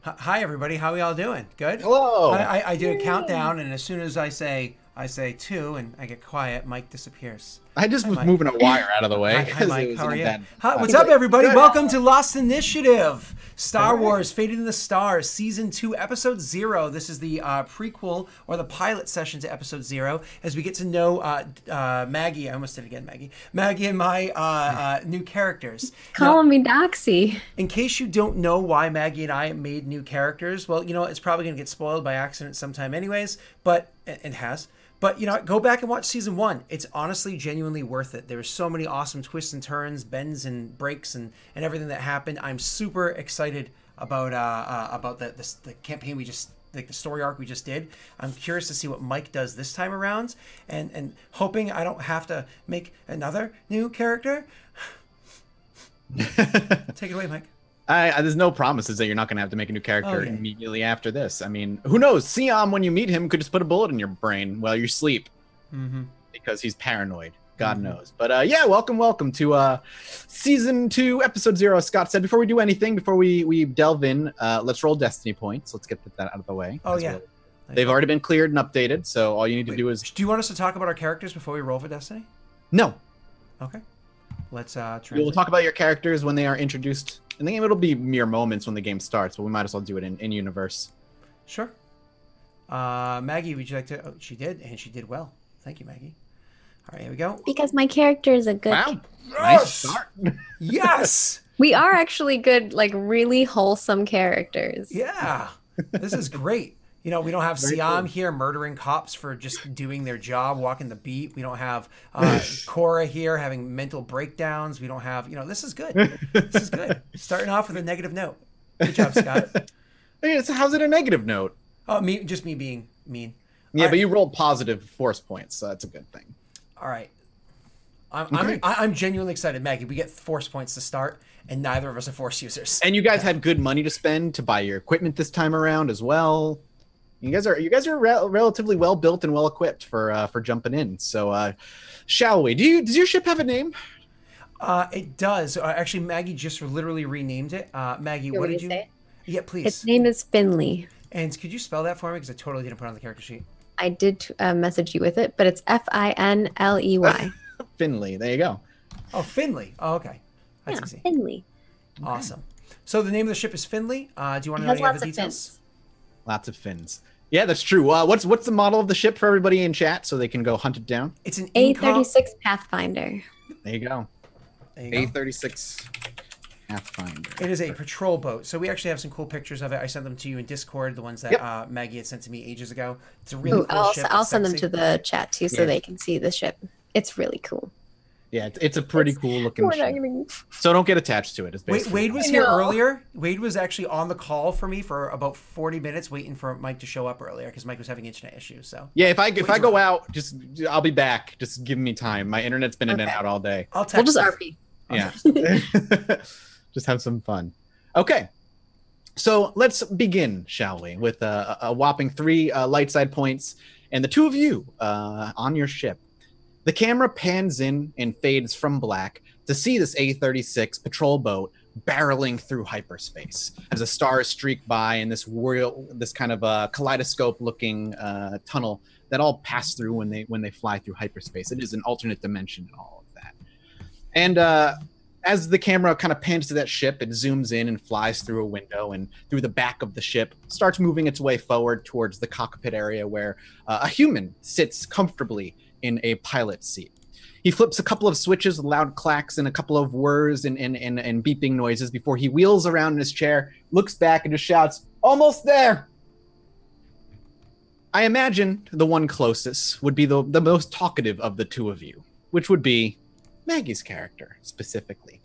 Hi everybody, how are y'all doing? Good. Hello. I do a countdown, and as soon as I say two, and I get quiet, Mike disappears. I just Hi, was Mike. moving a wire out of the way Hi, because it Mike. was How in are a you? bad Hi, spot. what's up, everybody? Good. Welcome to Lost Initiative, Star All right. Wars: Fate in the Stars, Season 2, Episode 0. This is the prequel or the pilot session to Episode 0, as we get to know Maggie. I almost did it again, Maggie. Maggie and my new characters. Now, Calling me Doxy. in case you don't know why Maggie and I made new characters, well, it's probably going to get spoiled by accident sometime anyways, but it has. But, go back and watch season 1. It's honestly genuinely worth it. There were so many awesome twists and turns, bends and breaks and everything that happened. I'm super excited about the campaign we just, like the story arc we just did. I'm curious to see what Mike does this time around, and hoping I don't have to make another new character. Take it away, Mike. There's no promises that you're not going to have to make a new character Okay. immediately after this. I mean, who knows? Siam, when you meet him, could just put a bullet in your brain while you sleep because he's paranoid. God knows. But yeah, welcome to Season 2, Episode 0. Scott said, before we do anything, before we delve in, let's roll Destiny points. Let's get that out of the way. Oh, as yeah. well. They've already been cleared and updated, so all you need to do is... Do you want us to talk about our characters before we roll for Destiny? No. Okay. Let's We'll transition. talk about your characters when they are introduced. In the game, it'll be mere moments when the game starts, but we might as well do it in universe. Sure. Maggie, would you like to? Oh, she did, and she did well. Thank you, Maggie. All right, here we go. Because my character is a good. Wow. Yes! Nice start. Yes. We are actually good, like really wholesome characters. Yeah. This is great. We don't have Very Siam cool. here murdering cops for just doing their job, walking the beat. We don't have Cora here having mental breakdowns. We don't have, this is good. This is good. Starting off with a negative note. Good job, Scott. Hey, so how's it a negative note? Oh, me being mean. Yeah, All but right. you rolled positive force points, so that's a good thing. All right. Okay. I'm genuinely excited, Maggie. We get force points to start, and neither of us are force users. And you guys had good money to spend to buy your equipment this time around as well. You guys are relatively well built and well equipped for jumping in. So, shall we? Does your ship have a name? It does. Actually, Maggie just literally renamed it. Maggie, what did you? Say it? Yeah, please. Its name is Finley. And could you spell that for me? Because I totally didn't put it on the character sheet. I did message you with it, but it's Finley. Finley. There you go. Oh, Finley. Oh, okay. That's Yeah, easy. Finley. Awesome. So the name of the ship is Finley. Do you want It to know has any other lots of details? fins. Lots of fins. Yeah, that's true. What's the model of the ship for everybody in chat so they can go hunt it down? It's an incom. A36 Pathfinder. There you go. There you go. A36 Pathfinder. It is a patrol boat. So we actually have some cool pictures of it. I sent them to you in Discord, the ones that Yep. Maggie had sent to me ages ago. It's a really Ooh, cool ship. I'll It's send them sexy. to the chat too, so Yeah. they can see the ship. It's really cool. Yeah, it's a pretty cool looking We're not ship. gonna- So don't get attached to it. It's Wade, basically Wade was I here know. earlier. Wade was actually on the call for me for about 40 minutes, waiting for Mike to show up earlier because Mike was having internet issues. So Yeah, if I Wade's go around. out, I'll be back. Just give me time. My internet's been in and Okay. out all day. I'll We'll text. just you. RP. Yeah. Just have some fun. Okay. So let's begin, shall we, with a whopping 3 light side points and the two of you on your ship. The camera pans in and fades from black to see this A36 patrol boat barreling through hyperspace as the stars streak by in this kind of kaleidoscope-looking tunnel that all pass through when they fly through hyperspace. It is an alternate dimension and all of that. And as the camera kind of pans to that ship, it zooms in and flies through a window and through the back of the ship, starts moving its way forward towards the cockpit area where a human sits comfortably in a pilot seat. He flips a couple of switches, loud clacks, and a couple of whirs and beeping noises before he wheels around in his chair, looks back, and just shouts, "Almost there!" I imagine the one closest would be the most talkative of the two of you, which would be Maggie's character, specifically.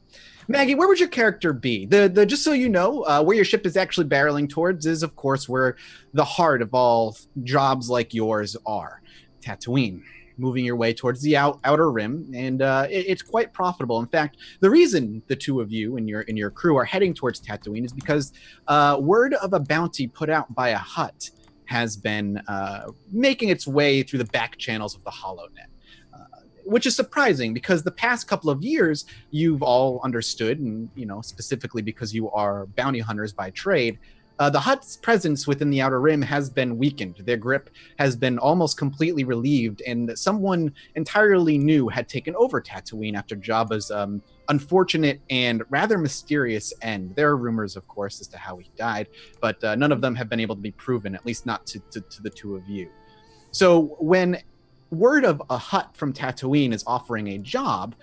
Maggie, where would your character be? The just so you know, where your ship is actually barreling towards is, of course, where the heart of all jobs like yours are. Tatooine. Moving your way towards the outer rim, and it's quite profitable. In fact, the reason the two of you and your crew are heading towards Tatooine is because word of a bounty put out by a Hutt has been making its way through the back channels of the HoloNet, which is surprising because the past couple of years you've all understood, and specifically because you are bounty hunters by trade, The Hutt's presence within the Outer Rim has been weakened. Their grip has been almost completely relieved, and someone entirely new had taken over Tatooine after Jabba's unfortunate and rather mysterious end. There are rumors, of course, as to how he died, but none of them have been able to be proven, at least not to the two of you. So when word of a Hutt from Tatooine is offering a job,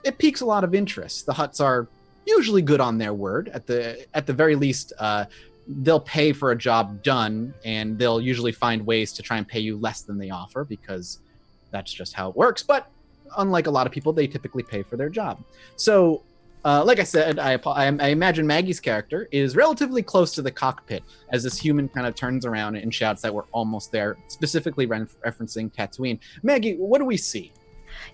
it piques a lot of interest. The Hutts are usually good on their word. At the very least, they'll pay for a job done, and they'll usually find ways to try and pay you less than they offer, because that's just how it works. But unlike a lot of people, they typically pay for their job. So, like I said, I imagine Maggie's character is relatively close to the cockpit as this human kind of turns around and shouts that we're almost there, specifically referencing Tatooine. Maggie, what do we see?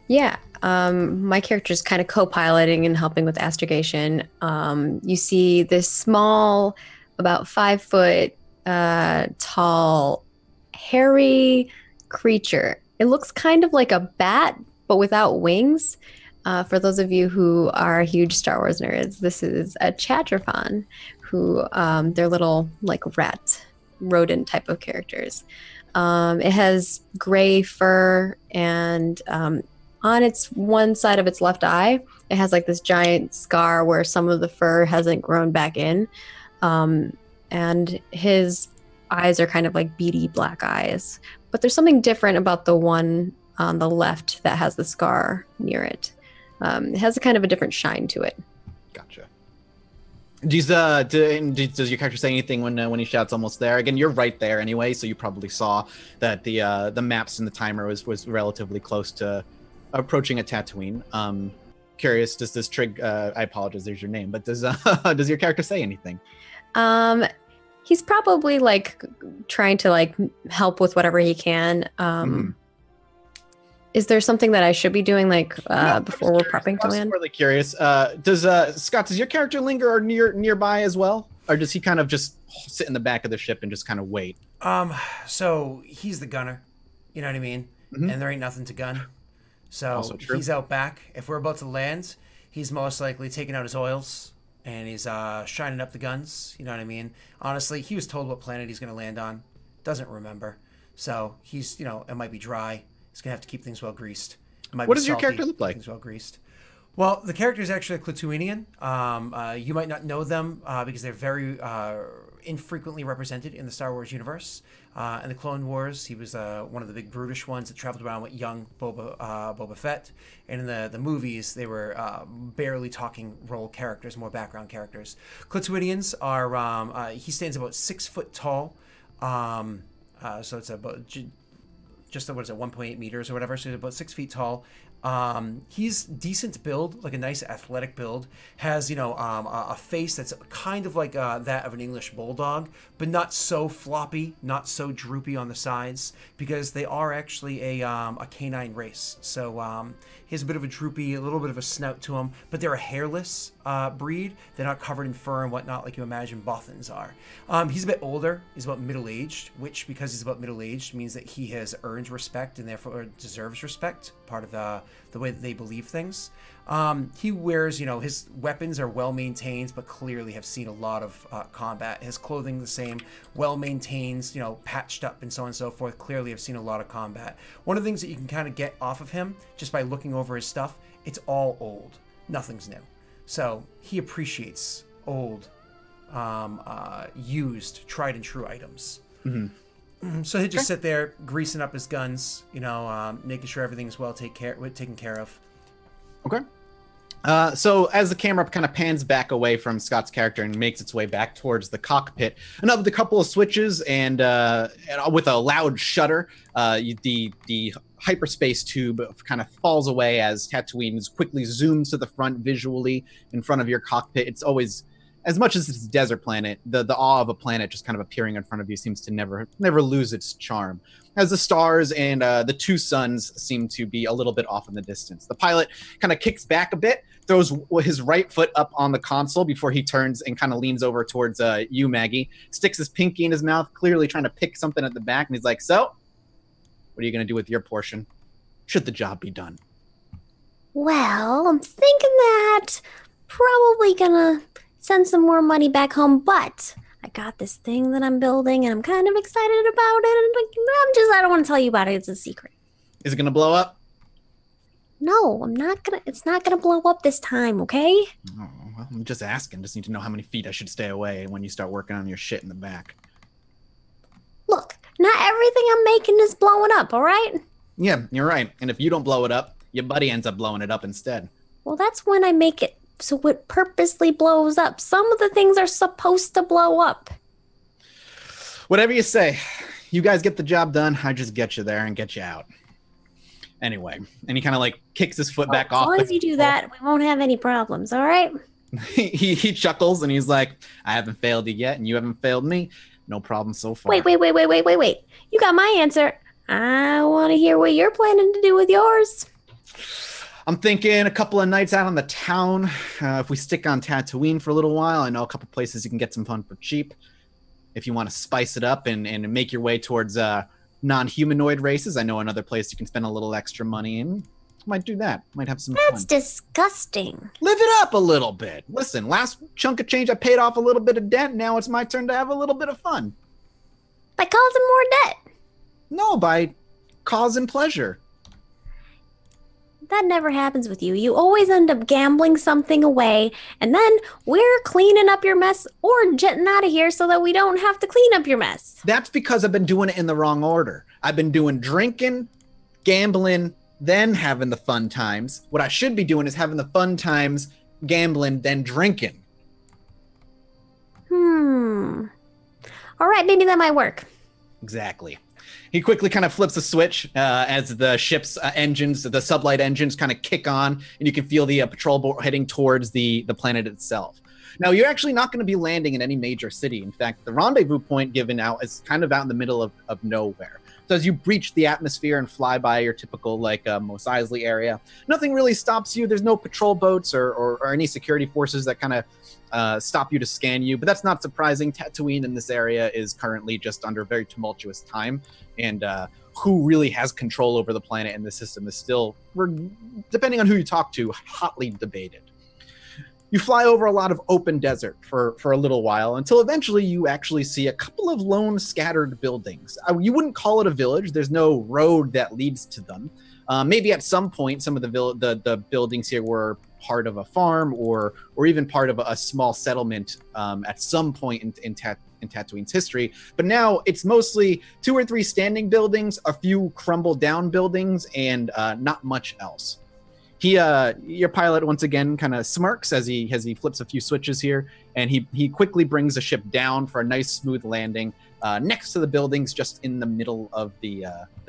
Yeah, my character is kind of co-piloting and helping with astrogation. You see this small, about 5 foot tall, hairy creature. It looks kind of like a bat, but without wings. For those of you who are huge Star Wars nerds, this is a Chatrafon, who they're little like rodent type of characters. It has gray fur, and on its one side of its left eye, it has like this giant scar where some of the fur hasn't grown back in. And his eyes are kind of like beady black eyes. But there's something different about the one on the left that has the scar near it. It has a kind of a different shine to it. Gotcha. Does your character say anything when he shouts almost there? Again, you're right there anyway, so you probably saw that the maps and the timer was relatively close to approaching a Tatooine. Curious, does this Trig? I apologize, there's your name, but does your character say anything? He's probably like trying to like help with whatever he can. Is there something that I should be doing before we're prepping to land? I'm really curious. Scott, does your character linger nearby as well? Or does he kind of just sit in the back of the ship and just kind of wait? So he's the gunner, you know what I mean? Mm-hmm. And there ain't nothing to gun. So he's out back. If we're about to land, he's most likely taking out his oils and he's shining up the guns, you know what I mean? Honestly, he was told what planet he's going to land on. Doesn't remember. So he's, it might be dry. He's going to have to keep things well greased. What does your character look like? Things well greased. Well, the character is actually a Klatooinian. You might not know them because they're very infrequently represented in the Star Wars universe. In the Clone Wars, he was one of the big brutish ones that traveled around with young Boba Fett. And in the movies, they were barely talking role characters, more background characters. Klatooinians are, he stands about 6 foot tall. So it's about just 1.8 meters or whatever, so he's about 6 feet tall. He's decent build, like a nice athletic build. Has a face that's kind of like that of an English bulldog, but not so floppy, not so droopy on the sides, because they are actually a canine race. So he has a bit of a droopy, a little bit of a snout to him, but they're a hairless breed. They're not covered in fur and whatnot like you imagine Bothans are. He's a bit older. He's about middle-aged, which, because he's about middle-aged, means that he has earned respect and therefore deserves respect. Part of the way that they believe things. He wears, his weapons are well maintained, but clearly have seen a lot of combat. His clothing the same, well maintained, patched up and so on and so forth. Clearly have seen a lot of combat. One of the things that you can kind of get off of him just by looking over his stuff, it's all old. Nothing's new. So he appreciates old, used, tried and true items. Mm-hmm. So he'd just sit there, greasing up his guns, making sure everything's well taken care of. Okay. So as the camera kind of pans back away from Scott's character and makes its way back towards the cockpit, another couple of switches and with a loud shudder, the hyperspace tube kind of falls away as Tatooine quickly zooms to the front visually in front of your cockpit. It's always, as much as it's a desert planet, the awe of a planet just kind of appearing in front of you seems to never lose its charm. As the stars and the two suns seem to be a little bit off in the distance. The pilot kind of kicks back a bit, throws his right foot up on the console before he turns and kind of leans over towards you, Maggie, sticks his pinky in his mouth, clearly trying to pick something at the back, and he's like, so, what are you going to do with your portion? Should the job be done? Well, I'm thinking that probably gonna send some more money back home, but I got this thing that I'm building and I'm kind of excited about it. And I don't want to tell you about it. It's a secret. Is it gonna blow up? No, it's not gonna blow up this time, okay? Oh, well, I'm just asking. Just need to know how many feet I should stay away when you start working on your shit in the back. Look, not everything I'm making is blowing up, all right? Yeah, you're right. And if you don't blow it up, your buddy ends up blowing it up instead. Well, that's when I make it so it purposely blows up. Some of the things are supposed to blow up. Whatever you say. You guys get the job done. I just get you there and get you out. Anyway, and he kind of like kicks his foot back As off. long as you do that, we won't have any problems, all right? He chuckles and he's like, I haven't failed you yet, and you haven't failed me. No problem so far. Wait. You got my answer. I want to hear what you're planning to do with yours. I'm thinking a couple of nights out on the town. If we stick on Tatooine for a little while, I know a couple places you can get some fun for cheap. If you want to spice it up and make your way towards non-humanoid races, I know another place you can spend a little extra money in. Might do that. Might have some That's fun. disgusting. Live it up a little bit. Listen, last chunk of change I paid off a little bit of debt. Now it's my turn to have a little bit of fun. By causing more debt. No, by cause and pleasure. That never happens with you. You always end up gambling something away, and then we're cleaning up your mess or jetting out of here so that we don't have to clean up your mess. That's because I've been doing it in the wrong order. I've been doing drinking, gambling, then having the fun times. What I should be doing is having the fun times, gambling, then drinking. All right, maybe that might work. Exactly. He quickly kind of flips a switch as the ship's engines, the sublight engines kind of kick on, and you can feel the patrol boat heading towards the planet itself. Now, you're actually not going to be landing in any major city. In fact, the rendezvous point given out is kind of out in the middle of nowhere. So as you breach the atmosphere and fly by your typical, like, Mos Eisley area, nothing really stops you. There's no patrol boats or any security forces that kind of stop you to scan you. But that's not surprising. Tatooine in this area is currently just under a very tumultuous time. And who really has control over the planet and the system is still, depending on who you talk to, hotly debated. You fly over a lot of open desert for a little while until eventually you actually see a couple of lone scattered buildings. You wouldn't call it a village. There's no road that leads to them. Maybe at some point some of the buildings here were part of a farm or even part of a small settlement at some point in Tatooine's history. But now it's mostly 2 or 3 standing buildings, a few crumbled down buildings, and not much else. Your pilot once again kind of smirks as he flips a few switches here, and he quickly brings the ship down for a nice smooth landing next to the buildings, just in the middle of the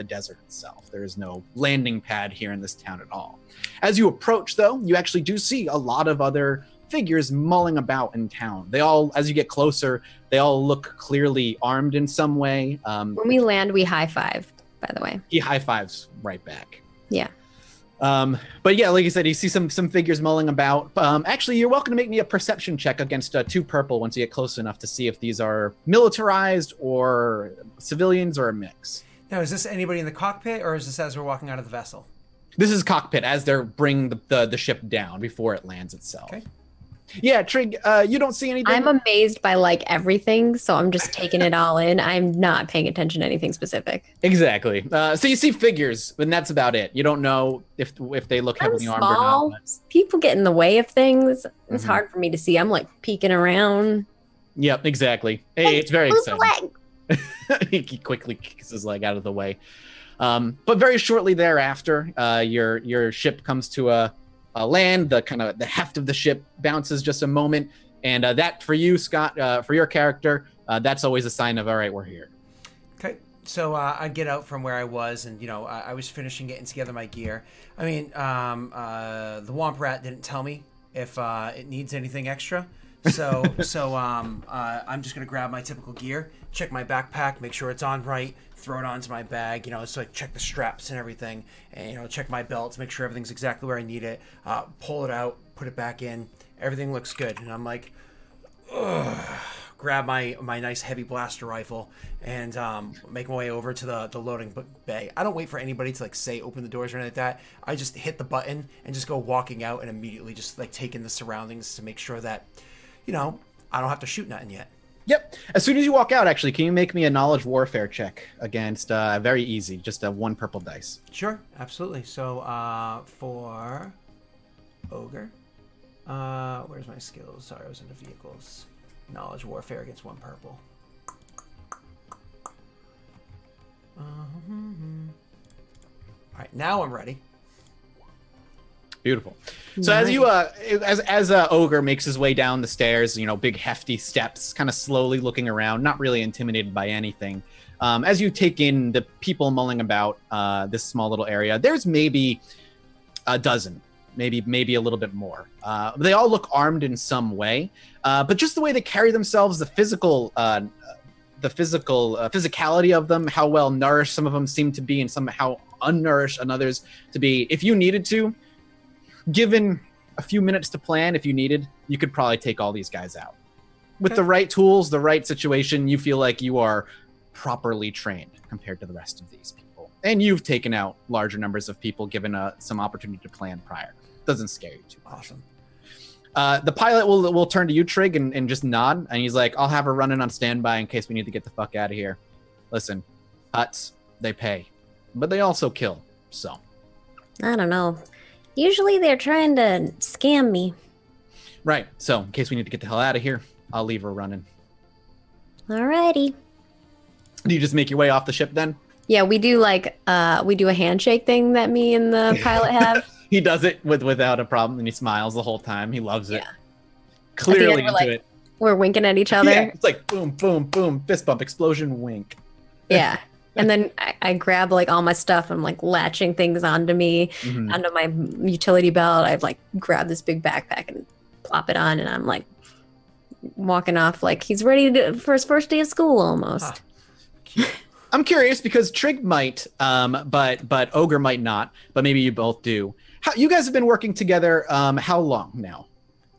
desert itself. There is no landing pad here in this town at all. As you approach, though, you actually do see a lot of other figures mulling about in town. They all, as you get closer, they all look clearly armed in some way. When we land, we high five, by the way. He high fives right back. Yeah. But yeah, like you said, you see some figures mulling about. Actually, you're welcome to make me a perception check against 2 purple once you get close enough to see if these are militarized or civilians or a mix. Now, is this anybody in the cockpit, or is this as we're walking out of the vessel? This is cockpit as they're bringing the ship down before it lands itself. Okay. Yeah, Trig, you don't see anything? I'm amazed by, like, everything, so I'm just taking it all in. I'm not paying attention to anything specific. Exactly. So you see figures, and that's about it. You don't know if they look heavily armed or not. But... People get in the way of things. It's hard for me to see. I'm, like, peeking around. Yep, exactly. Hey, it's very exciting. He quickly kicks his leg out of the way. But very shortly thereafter, your ship comes to a land. The heft of the ship bounces just a moment, and that for you, Scott, for your character, that's always a sign of, all right, we're here. Okay, so I get out from where I was, and I was finishing getting together my gear. I mean, the Womp Rat didn't tell me if it needs anything extra, so I'm just gonna grab my typical gear, check my backpack, make sure it's on right, throw it onto my bag, so I check the straps and everything, and check my belt to make sure everything's exactly where I need it, pull it out, put it back in, everything looks good, and I'm like, ugh. Grab my nice heavy blaster rifle and make my way over to the loading bay. I don't wait for anybody to say open the doors or anything like that. I just hit the button and just go walking out and immediately just take in the surroundings to make sure that I don't have to shoot nothing yet. Yep. As soon as you walk out, actually, can you make me a knowledge warfare check against very easy, just a 1 purple dice? Sure, absolutely. So for ogre, where's my skills? Sorry, I was into vehicles. Knowledge warfare against 1 purple. All right, now I'm ready. Beautiful. So as you as ogre makes his way down the stairs, big hefty steps, kind of slowly looking around, not really intimidated by anything. As you take in the people mulling about this small little area, there's maybe a dozen, maybe a little bit more. They all look armed in some way, but just the way they carry themselves, the physicality of them, how well nourished some of them seem to be, and some how unnourished and others to be. If you needed to, given a few minutes to plan, if you needed, you could probably take all these guys out. With the right tools, the right situation, you feel like you are properly trained compared to the rest of these people. And you've taken out larger numbers of people given some opportunity to plan prior. Doesn't scare you too much. Awesome. The pilot will turn to you, Trig, and just nod, and he's like, I'll have her running on standby in case we need to get the fuck out of here. Listen, huts, they pay, but they also kill, so. I don't know. Usually they're trying to scam me. Right, so in case we need to get the hell out of here, I'll leave her running. Alrighty. Do you just make your way off the ship then? Yeah, we do we do a handshake thing that me and the pilot have. He does it without a problem, and he smiles the whole time. He loves it. Yeah. Clearly into it. We're winking at each other. Yeah, it's like boom, boom, boom, fist bump, explosion, wink. Yeah. And then I grab all my stuff. I'm latching things onto me, Mhm. onto my utility belt. I've grabbed this big backpack and plop it on, and I'm walking off he's ready for his first day of school almost. Cute. I'm curious because Trig might, but Ogre might not. But maybe you both do. You guys have been working together. How long now?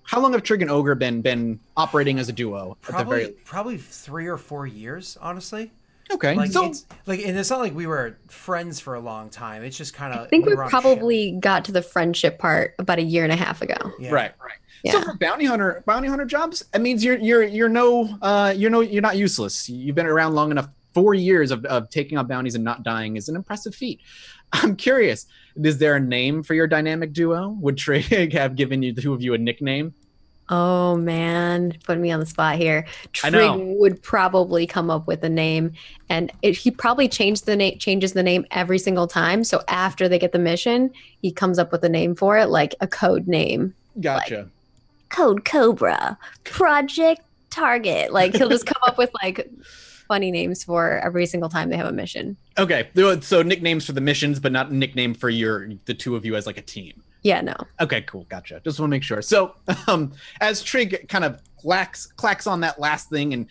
How long have Trig and Ogre been operating as a duo? Probably 3 or 4 years, honestly. Okay. And it's not like we were friends for a long time. It's just kind of. I think we probably got to the friendship part about 1.5 years ago. Yeah. Right. Yeah. So for bounty hunter jobs, it means you're not useless. You've been around long enough. 4 years of taking on bounties and not dying is an impressive feat. I'm curious, is there a name for your dynamic duo? Would Trig have given the two of you a nickname? Oh man, putting me on the spot here. I know. Trig would probably come up with a name, and he probably changes the name every single time. So after they get the mission, he comes up with a name for it, like a code name. Gotcha. Code Cobra. Project Target. He'll just come up with funny names for every single time they have a mission. Okay, so nicknames for the missions, but not nickname for the two of you as a team. Yeah, no. Okay, cool, gotcha. Just want to make sure. So, as Trig kind of clacks on that last thing, and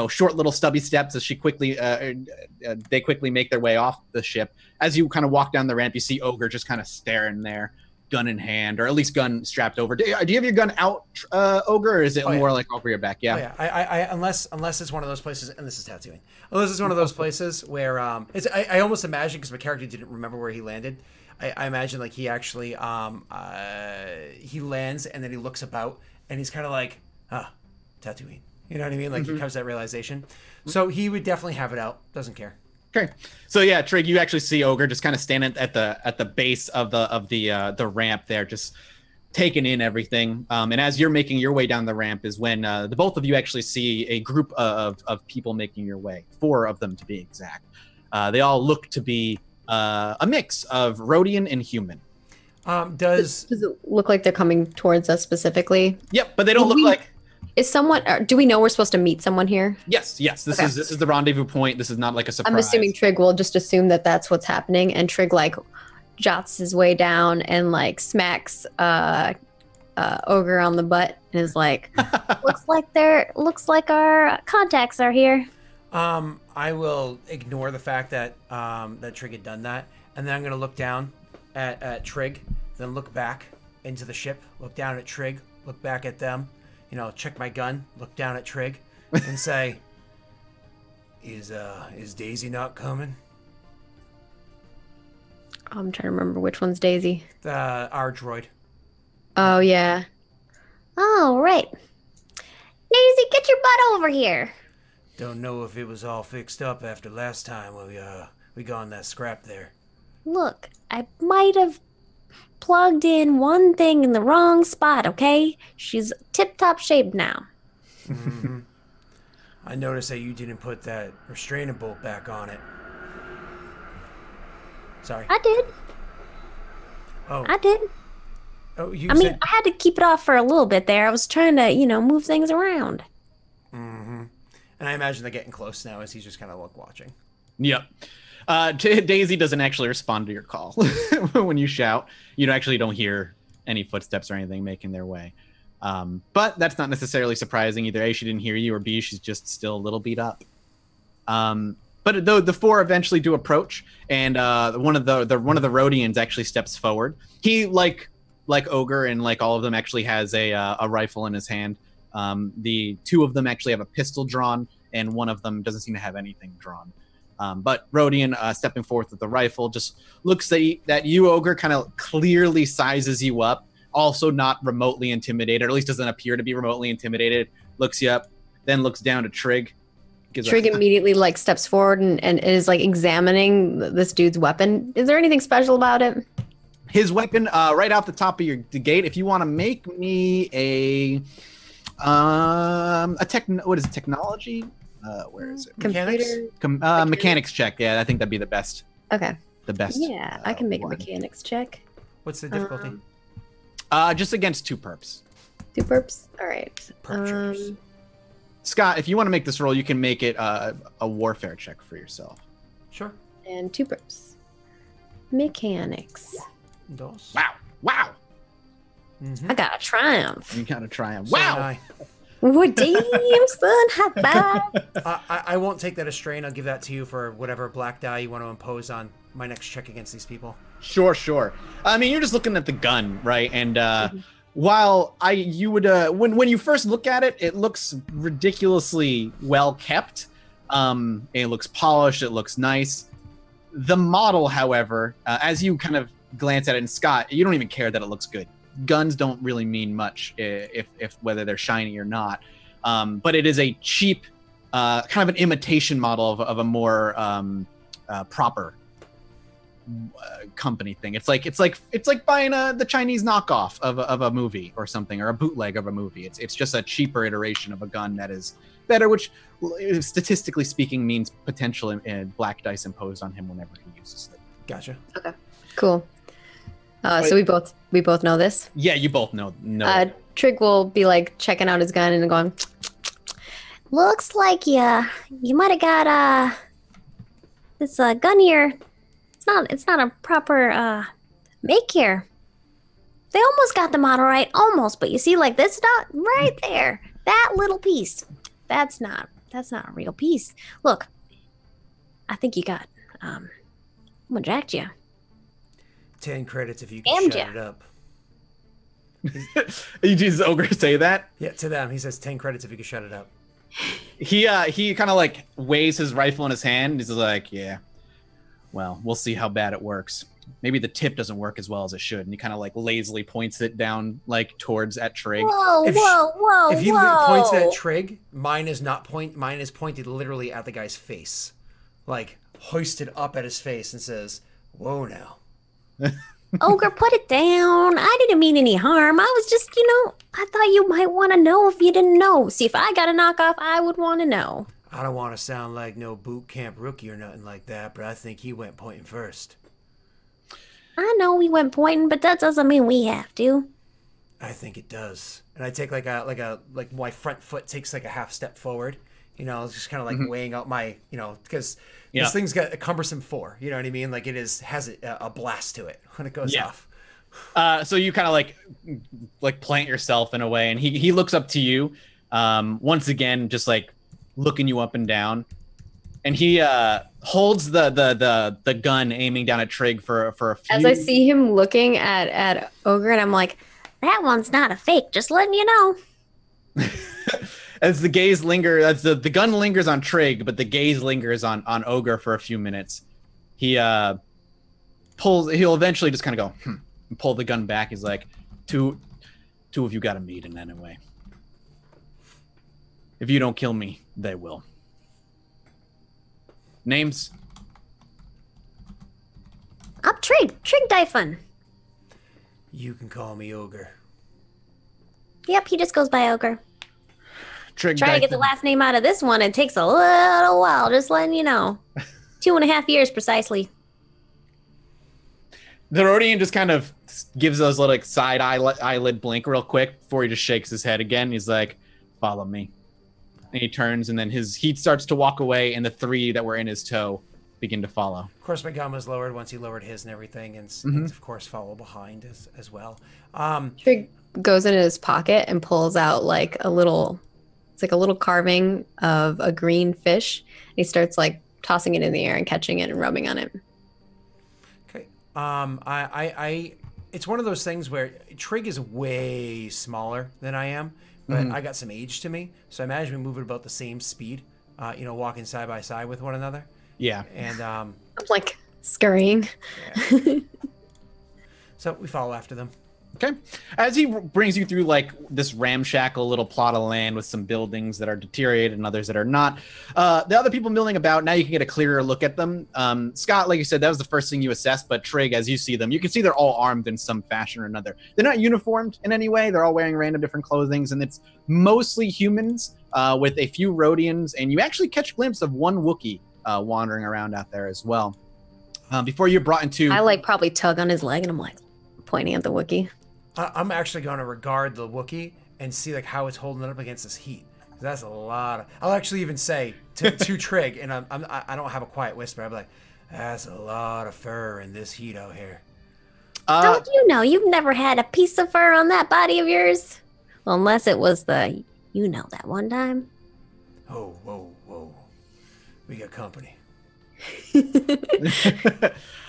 short little stubby steps as they quickly make their way off the ship. As you kind of walk down the ramp, you see Ogre just kind of staring there, gun in hand, or at least gun strapped over. Do you have your gun out, Ogre, or is it more over your back? Yeah. Oh, yeah. I unless it's one of those places, and this is Tatooine. Unless it's one of those places where I almost imagine, because my character didn't remember where he landed. I imagine he actually he lands and then he looks about and he's kind of Tatooine. You know what I mean? He comes to that realization. So he would definitely have it out. Doesn't care. Okay, so yeah, Trig, you actually see Ogre just kind of standing at the base of the ramp there, just taking in everything. And as you're making your way down the ramp is when the both of you actually see a group of people making your way, 4 of them to be exact. They all look to be a mix of Rhodian and human. Does it look like they're coming towards us specifically? Yep, but they don't look like. Is someone? Do we know we're supposed to meet someone here? Yes. This is the rendezvous point. This is not a surprise. I'm assuming Trig will just assume that that's what's happening, and Trig jots his way down and smacks Ogre on the butt and is looks like our contacts are here. I will ignore the fact that that Trig had done that, and then I'm gonna look down at Trig, then look back into the ship, look down at Trig, look back at them, check my gun, look down at Trig, and say, "Is Daisy not coming?" I'm trying to remember which one's Daisy. Our droid. Oh yeah. Oh right. Daisy, get your butt over here. Don't know if it was all fixed up after last time we got on that scrap there. Look, I might have plugged in one thing in the wrong spot, okay? She's tip-top shape now. Mm-hmm. I noticed that you didn't put that restraining bolt back on it. Sorry. I did. Oh. I did. Oh, you I mean, said... I had to keep it off for a little bit there. I was trying to, move things around. Mm-hmm. And I imagine they're getting close now as he's just kind of watching. Yep. Daisy doesn't actually respond to your call when you shout. You actually don't hear any footsteps or anything making their way. But that's not necessarily surprising either. A, she didn't hear you, or B, she's just still a little beat up. But though the four eventually do approach, and one of the Rhodians actually steps forward. He like Ogre and like all of them actually has a rifle in his hand. The two of them actually have a pistol drawn, and one of them doesn't seem to have anything drawn. But Rhodian stepping forth with the rifle just looks that you, Ogre, kind of clearly sizes you up. Also not remotely intimidated, or at least doesn't appear to be remotely intimidated. Looks you up, then looks down to Trig. Trig immediately steps forward and is examining this dude's weapon. Is there anything special about it? His weapon, right off the top of the gate. If you want to make me what is it? Technology? Where is it? Mechanics? Mechanics check. Yeah, I think that'd be the best. Okay. The best. Yeah, I can make one. a mechanics check. What's the difficulty? Just against 2 perps. 2 perps? All right. Perptures. Scott, if you want to make this roll, you can make it a warfare check for yourself. Sure. And 2 perps. Mechanics. Dos. Wow. Mm-hmm. I got a triumph. You got to try him. So Wow. What damn son? High five. I won't take that as strain. I'll give that to you for whatever black die you want to impose on my next check against these people. Sure. I mean, you're just looking at the gun, right? And while you would when you first look at it, it looks ridiculously well kept. It looks polished. It looks nice. The model, however, as you kind of glance at it, and Scott, you don't even care that it looks good. Guns don't really mean much if whether they're shiny or not. But it is a cheap, kind of an imitation model of a more proper company thing. It's like buying the Chinese knockoff of a movie or something, or a bootleg of a movie. It's just a cheaper iteration of a gun that is better, which statistically speaking means potential black dice imposed on him whenever he uses it. Gotcha. Okay. Cool. So we both know this. Yeah, you both know. Trig will be checking out his gun and going, Looks like you might have got this gun here. It's not a proper make here. They almost got the model right, almost, but you see, this dot right there, that little piece, that's not a real piece. Look, I think you got I'm gonna jack you. 10 credits if you can shut it up. You just Ogre say that? Yeah, to them. He says 10 credits if you can shut it up. He kind of weighs his rifle in his hand. He's like, yeah, well, we'll see how bad it works. Maybe the tip doesn't work as well as it should. And he kind of lazily points it down towards at Trig. Whoa! If he points at Trig, mine is pointed literally at the guy's face, hoisted up at his face and says, "Whoa now." Ogre, put it down. I didn't mean any harm. I was just, I thought you might want to know if you didn't know. See, if I got a knockoff, I would want to know. I don't want to sound like no boot camp rookie or nothing like that, but I think he went pointing first. I know we went pointing, but that doesn't mean we have to. I think it does. And I take my front foot takes a half step forward. Just kind of weighing out my, because this thing's got a cumbersome 4. You know what I mean? It has a blast to it when it goes off. So you kind of plant yourself in a way, and he looks up to you, once again, just looking you up and down, and he holds the gun aiming down at Trig for a few. As I see him looking at Ogre, and I'm like, that one's not a fake. Just letting you know. As the gaze lingers, the gun lingers on Trig, but the gaze lingers on Ogre for a few minutes. He'll eventually just kind of go, and pull the gun back. He's like, two of you got to meet in anyway. If you don't kill me, they will. Names? I'm Trig Dyphon. You can call me Ogre. Yep, he just goes by Ogre. Trig Trying to get the last name out of this one, it takes a little while, just letting you know. 2.5 years precisely. The Rodian just kind of gives those little like, side eyelid blink real quick before he just shakes his head again. He's like, follow me. And he turns, and then he starts to walk away, and the 3 that were in his tow begin to follow. Of course, my gun was lowered once he lowered his and everything, and of course follow behind as well. Trig goes into his pocket and pulls out like a little, it's like a little carving of a green fish. He starts like tossing it in the air and catching it and rubbing on it. Okay. It's one of those things where Trig is way smaller than I am, but I got some age to me, so I imagine we move at about the same speed. Walking side by side with one another. Yeah. And I'm like scurrying. Yeah. So we follow after them. Okay. As he brings you through like this ramshackle little plot of land with some buildings that are deteriorated and others that are not, the other people milling about, now you can get a clearer look at them. Scott, like you said, that was the first thing you assessed, but Trig, as you see them, you can see they're all armed in some fashion or another. They're not uniformed in any way. They're all wearing random different clothings, and it's mostly humans with a few Rhodians, and you actually catch a glimpse of one Wookiee wandering around out there as well. Before you're brought into... I like probably tug on his leg, and I'm like pointing at the Wookiee. I'm actually going to regard the Wookiee and see like how it's holding up against this heat. That's a lot. I'll actually even say to Trig, and I don't have a quiet whisper. I'm like, that's a lot of fur in this heat out here. Don't you know? You've never had a piece of fur on that body of yours, well, unless it was that one time. Oh, whoa! We got company.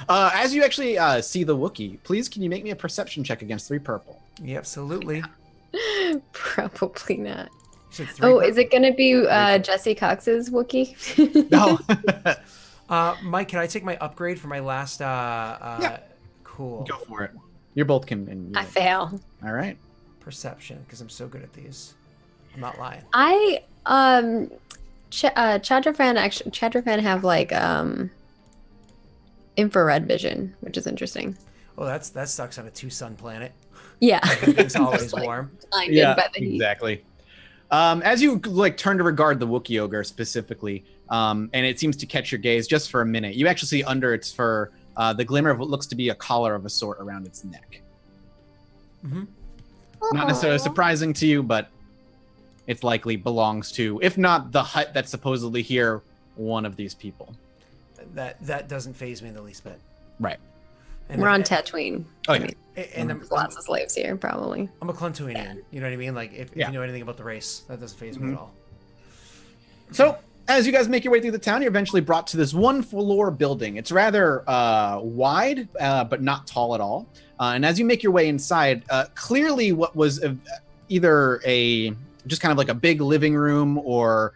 As you actually see the Wookiee, please can you make me a perception check against 3 purple? Yeah, absolutely. Probably not. You said 3 Oh, purple? is it going to be Jesse Cox's Wookiee? No. Mike, can I take my upgrade for my last? Yeah. Cool. Go for it. You're both can. I fail. All right. Perception, because I'm so good at these. I'm not lying. Chadrafan have like infrared vision, which is interesting. Oh, that sucks on a 2-sun planet. Yeah. Everything's always warm. Blinded by the heat. Exactly. As you like turn to regard the Wookiee ogre specifically, and it seems to catch your gaze just for a minute, you actually see under its fur the glimmer of what looks to be a collar of a sort around its neck. Mm-hmm. Not necessarily surprising to you, but it likely belongs to, if not the hut that's supposedly here, one of these people. That doesn't faze me in the least bit. Right. And We're on Tatooine. Oh, I yeah. mean, And there's lots of slaves here, probably. I'm a Cluntoonian. You know what I mean? Like, if you know anything about the race, that doesn't faze me at all. So, as you guys make your way through the town, you're eventually brought to this one-floor building. It's rather wide, but not tall at all. And as you make your way inside, clearly what was either just kind of like a big living room, or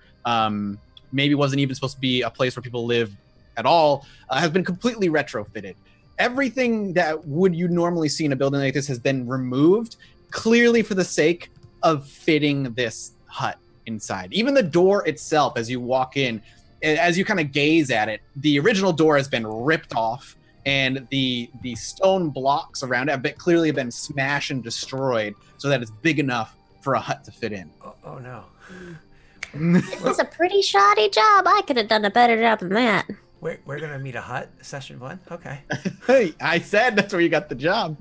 maybe wasn't even supposed to be a place where people live at all, has been completely retrofitted. Everything that you normally see in a building like this has been removed, clearly for the sake of fitting this hut inside. Even the door itself, as you walk in, as you kind of gaze at it, the original door has been ripped off, and the stone blocks around it have clearly been smashed and destroyed so that it's big enough for a hut to fit in. Oh no. It was a pretty shoddy job. I could have done a better job than that. We're gonna meet a hut, session 1. Okay. Hey, I said that's where you got the job.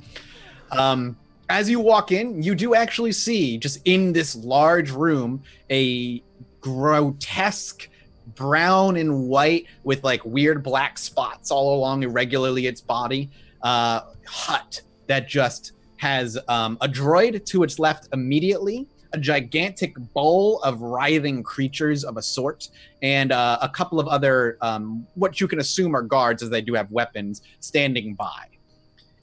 As you walk in, you do actually see, just in this large room, a grotesque brown and white with like weird black spots all along irregularly its body hut that just has a droid to its left immediately, a gigantic bowl of writhing creatures of a sort, and a couple of other what you can assume are guards, as they do have weapons, standing by.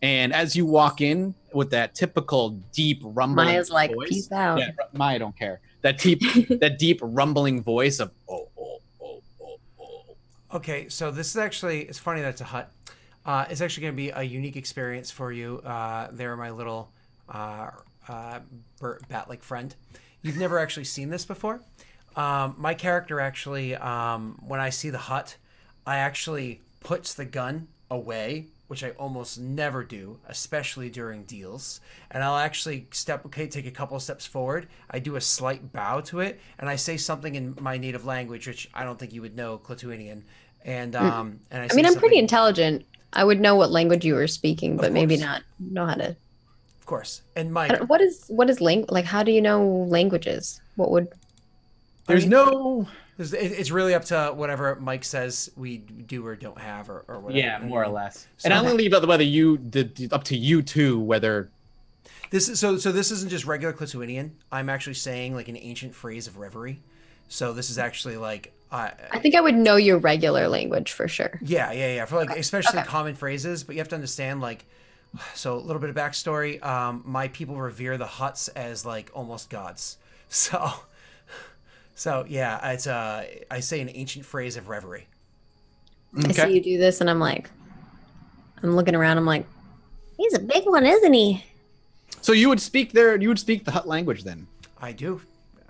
And as you walk in with that typical deep rumbling Maya's like, voice, peace out. yeah, Maya don't care. That deep rumbling voice of oh. Okay, so this is actually, it's funny that it's a hut. It's actually going to be a unique experience for you. They're my little bat-like friend. You've never actually seen this before. My character actually, when I see the hut, I actually puts the gun away, which I almost never do, especially during deals. And I'll actually take a couple of steps forward. I do a slight bow to it, and I say something in my native language, which I don't think you would know, Clatuanian. And and I I mean, I'm pretty something- intelligent. I would know what language you were speaking, but maybe course. not know how to. Of course. And Mike, What is like? How do you know languages? What would? There's no. it's really up to whatever Mike says we do or don't have, or whatever. Yeah, more or less. So- And I only leave out whether up to you two whether. This is so this isn't just regular Clatuanian. I'm actually saying like an ancient phrase of reverie. So this is actually like I think I would know your regular language for sure. yeah for like especially common phrases. But you have to understand like, so a little bit of backstory. My people revere the Hutts as like almost gods. So yeah, it's I say an ancient phrase of reverie. I see you do this, and I'm looking around. I'm like, He's a big one, isn't he? So you would speak the Hutt language then. I do.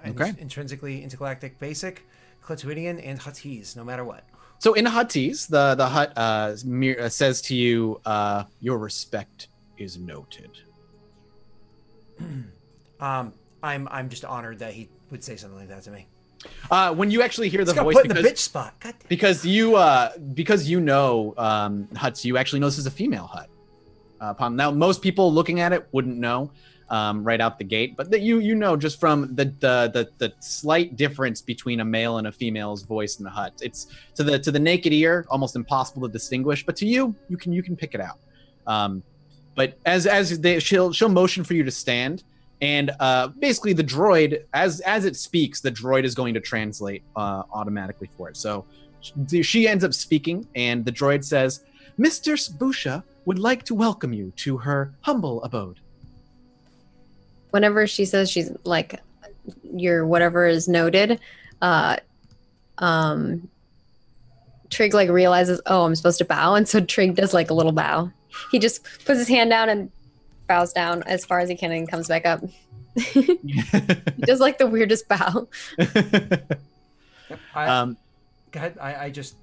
Okay. Intrinsically intergalactic basic, Clatuanian, and Huttese, no matter what. So in Huttese, the Hutt says to you, "Your respect is noted." I'm just honored that he would say something like that to me. When you actually hear the Got voice, put in the bitch spot. God damn. because you know Hutts, you actually know this is a female Hutt. Now, most people looking at it wouldn't know right out the gate, but that you know just from the slight difference between a male and a female's voice in the Hutt. It's to the naked ear almost impossible to distinguish, but to you can pick it out. But she'll motion for you to stand, and basically the droid as it speaks, the droid is going to translate automatically for it. So she ends up speaking, and the droid says, "Mr. Busha would like to welcome you to her humble abode." whenever she says she's like, your whatever is noted, Trig like realizes, oh, I'm supposed to bow, and so Trig does like a little bow. He just puts his hand down and bows down as far as he can and comes back up. He does like the weirdest bow. Go Um, ahead. I just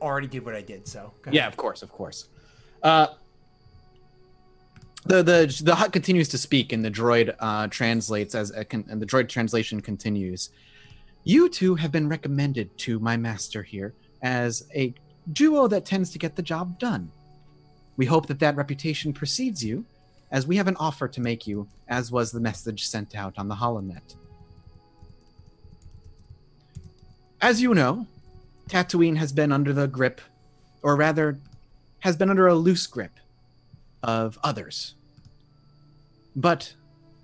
already did what I did, so go ahead. Yeah, of course. The Hutt continues to speak, and the droid translates and the droid translation continues. "You two have been recommended to my master here as a duo that tends to get the job done. We hope that reputation precedes you, as we have an offer to make you, as was the message sent out on the holonet. As you know, Tatooine has been under the grip, or rather, has been under a loose grip of others. But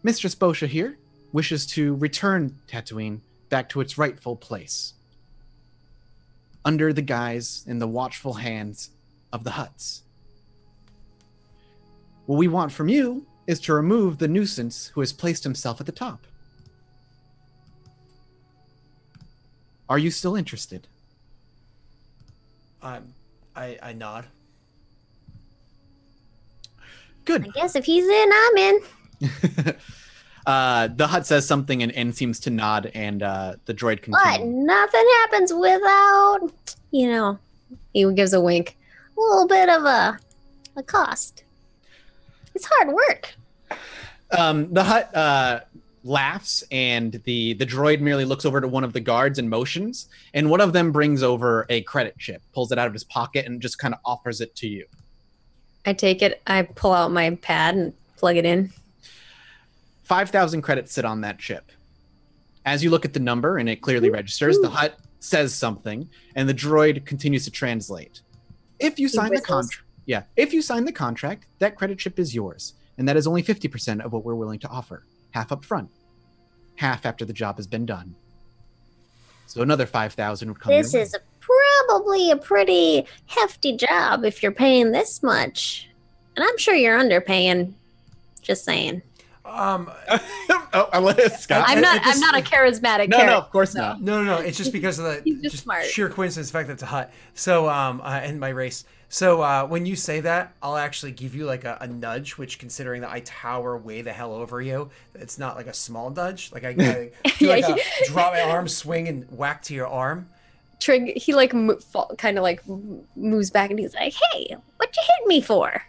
Mistress Bosha here wishes to return Tatooine back to its rightful place, under the guise and the watchful hands of the Hutts. What we want from you is to remove the nuisance who has placed himself at the top. Are you still interested?" I nod. Good. I guess if he's in, I'm in. The Hutt says something and seems to nod, and the droid But continues. nothing happens without, He gives a wink. a little bit of a cost. It's hard work. The Hutt laughs, and the droid merely looks over to one of the guards and motions, and one of them brings over a credit chip, pulls it out of his pocket, and just kind of offers it to you. I take it, I pull out my pad and plug it in. 5,000 credits sit on that chip. As you look at the number and it clearly registers, the Hutt says something, and the droid continues to translate. If you sign the contract, if you sign the contract, that credit chip is yours, and that is only 50% of what we're willing to offer. Half up front, half after the job has been done. So another 5,000 would come. This your way. is probably a pretty hefty job if you're paying this much. And I'm sure you're underpaying. Just saying. Oh, I let it Scott. I'm not a charismatic No, character. of course not. No. It's just because of the He's just smart. sheer coincidence fact that it's a Hutt. So and my race. So when you say that, I'll actually give you like a nudge, which considering that I tower way the hell over you, it's not like a small nudge. Like I do like a drop my arm, swing, and whack to your arm. Trig, he like kind of like moves back and he's like, Hey, what you hit me for?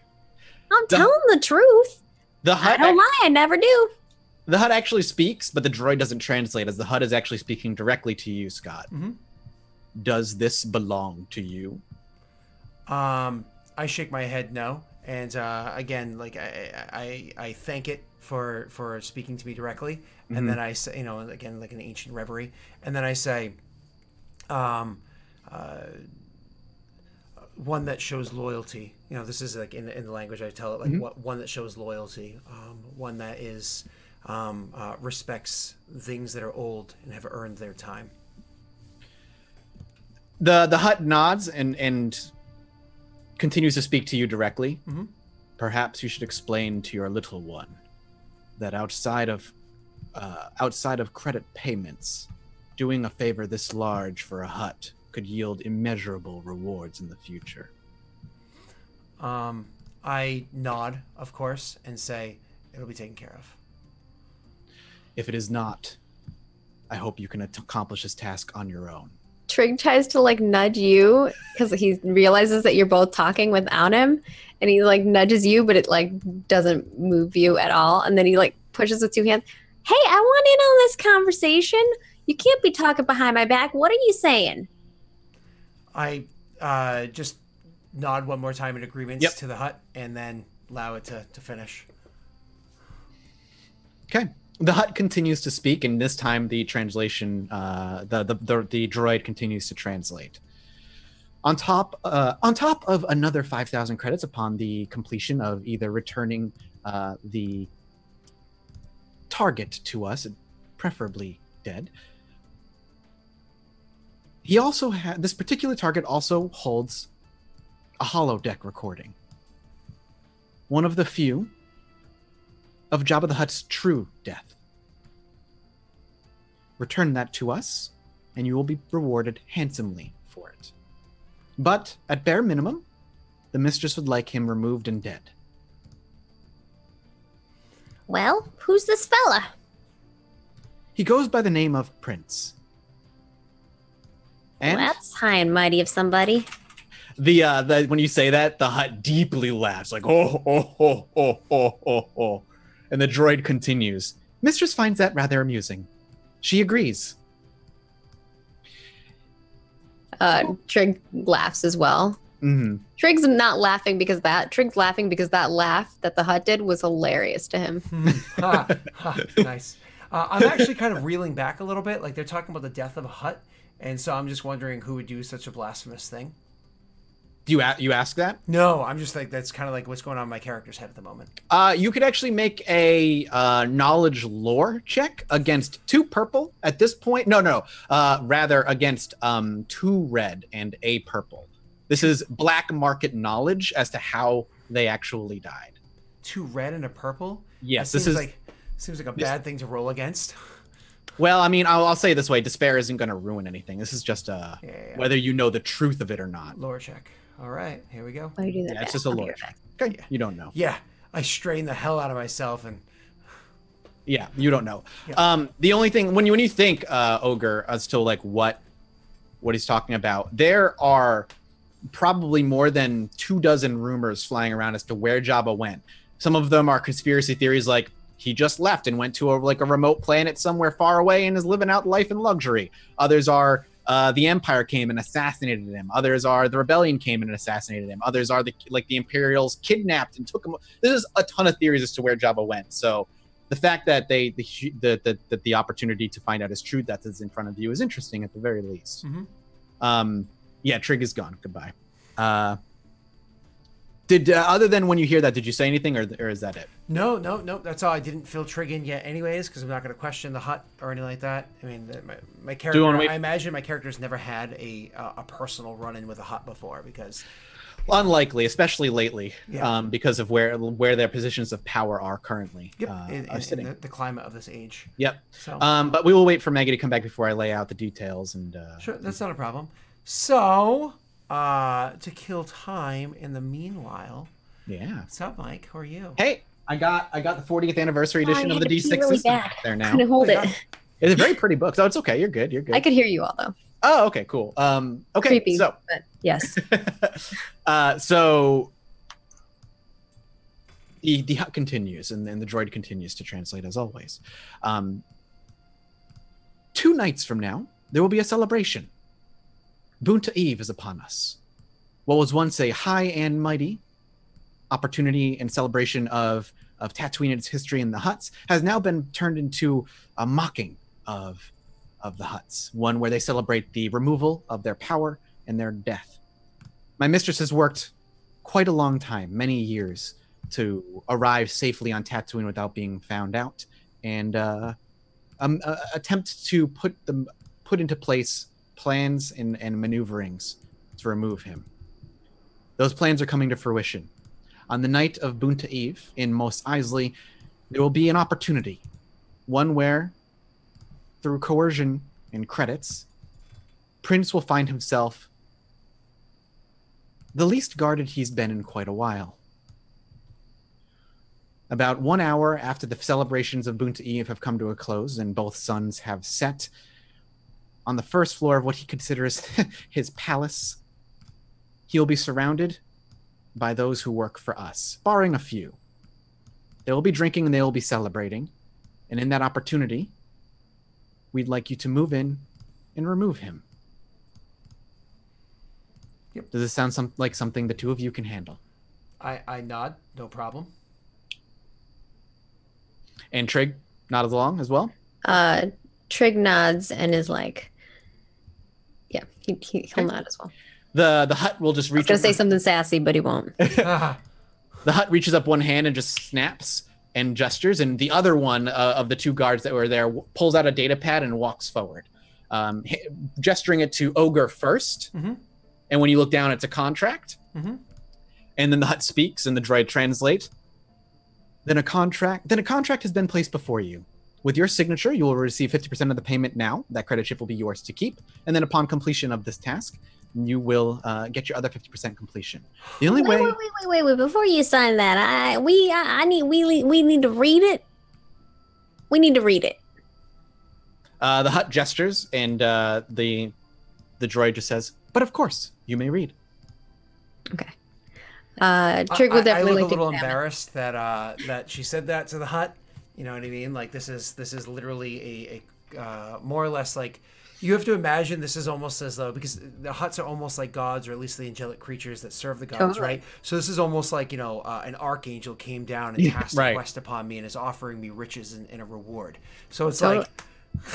I'm telling the truth. The I hut don't lie, I never do. The HUD actually speaks, but the droid doesn't translate, as the HUD is actually speaking directly to you, Scott. Mhm. Does this belong to you? I shake my head no, and again, like I thank it for speaking to me directly, and then I say, again, like an ancient reverie, and then I say, one that shows loyalty. This is like in the language I tell it, like one that shows loyalty, one that is respects things that are old and have earned their time. The HUD nods and continues to speak to you directly. Mm-hmm. Perhaps you should explain to your little one that outside of credit payments, doing a favor this large for a hut could yield immeasurable rewards in the future. I nod, of course, and say it'll be taken care of. If it is not, I hope you can accomplish this task on your own. Trig tries to like nudge you because he realizes that you're both talking without him, and he like nudges you, but it like doesn't move you at all. And then he like pushes with two hands. Hey, I want in on this conversation. You can't be talking behind my back. What are you saying? I just nod one more time in agreement to the hut, and then allow it to finish. Okay. The hut continues to speak, and this time the translation, the droid continues to translate. On top of another 5,000 credits upon the completion of either returning the target to us, preferably dead. He also this particular target also holds a holodeck recording. One of the few of Jabba the Hutt's true death. Return that to us, and you will be rewarded handsomely for it. But, at bare minimum, the mistress would like him removed and dead. Well, who's this fella? He goes by the name of Prince. And Well, that's high and mighty of somebody. the when you say that, the hut deeply laughs, like, oh. And the droid continues. Mistress finds that rather amusing. She agrees. Trig laughs as well. Mm-hmm. Trig's not laughing because of that. Trig's laughing because that laugh that the hut did was hilarious to him. Nice. I'm actually kind of reeling back a little bit. Like, they're talking about the death of a hut, and so I'm just wondering who would do such a blasphemous thing. You ask that? No, I'm just like, that's kind of like what's going on in my character's head at the moment. You could actually make a knowledge lore check against 2 purple at this point. No. Rather against 2 red and a purple. This is black market knowledge as to how they actually died. 2 red and a purple? Yes, That this seems like a bad thing to roll against. Well, I mean, I'll say it this way: despair isn't going to ruin anything. This is just Yeah. whether you know the truth of it or not. Lore check. All right, here we go. Why do you do that? Yeah, it's just a I'll be lore right check. back. Okay, you don't know. Yeah, I strain the hell out of myself, and Yeah, you don't know. Yeah. The only thing when you think Ogre as to like what he's talking about, there are probably more than 24 rumors flying around as to where Jabba went. Some of them are conspiracy theories, like he just left and went to a remote planet somewhere far away and is living out life in luxury. Others are the Empire came and assassinated him. Others are the Rebellion came and assassinated him. Others are the Imperials kidnapped and took him. There's a ton of theories as to where Jabba went. So the fact that the opportunity to find out his true death is in front of you is interesting at the very least. Mm-hmm. Yeah, Trig is gone. Goodbye. Did other than when you hear that, did you say anything, or is that it? No. That's all. I didn't fill Trig in yet, anyways, because I'm not going to question the hut or anything like that. I mean, my character. I imagine my character's never had a personal run-in with a hut before, because unlikely, especially lately, Yeah. Because of where their positions of power are currently. Yep, are sitting. in the climate of this age. Yep. So, But we will wait for Maggie to come back before I lay out the details and. sure, that's not a problem. So, to kill time in the meanwhile. Yeah. What's up, Mike? How are you? Hey, I got the 40th anniversary edition I of the had to pee D6 really system bad. there now. Couldn't hold Oh, it. yeah. It's a very pretty book. So it's okay. You're good. I could hear you all though. Oh, okay, cool. Okay, Creepy, so but yes. so the hut continues, and then the droid continues to translate as always. 2 nights from now, there will be a celebration. Bunta Eve is upon us. What was once a high and mighty opportunity and celebration of Tatooine and its history in the huts has now been turned into a mocking of the huts, one where they celebrate the removal of their power and their death. My mistress has worked quite a long time, many years, to arrive safely on Tatooine without being found out, and attempt to put into place plans and maneuverings to remove him. Those plans are coming to fruition. On the night of Bunta Eve in Mos Eisley, there will be an opportunity, one where, through coercion and credits, Prince will find himself the least guarded he's been in quite a while. About 1 hour after the celebrations of Bunta Eve have come to a close and both suns have set, on the first floor of what he considers his palace, he'll be surrounded by those who work for us, barring a few. They will be drinking and they will be celebrating, and in that opportunity, we'd like you to move in and remove him. Yep. Does this sound like something the two of you can handle? I nod, no problem. And Trig nods along as well? Trig nods and is like, yeah, he'll nod as well. The hut will just I was reach gonna up. say something sassy, but he won't. The hut reaches up one hand and just snaps and gestures, and the other one of the 2 guards that were there pulls out a data pad and walks forward, gesturing it to Ogre first. Mm-hmm. And when you look down, it's a contract. Mm-hmm. And then the hut speaks, and the droid translate. Then a contract has been placed before you. With your signature, you will receive 50% of the payment now. That credit chip will be yours to keep. And then upon completion of this task, you will get your other 50% completion. The only way. Wait! Before you sign that, we need to read it. We need to read it. The hut gestures, and the droid just says, "But of course, you may read." Okay. Trig would I definitely look like a little to examine. embarrassed that she said that to the hut. You know what I mean? Like this is literally a more or less like, you have to imagine this is almost as though, because the huts are almost like gods, or at least the angelic creatures that serve the gods, Totally. right? So this is almost like, an archangel came down and cast Right. a quest upon me and is offering me riches and a reward. So it's Totally. like,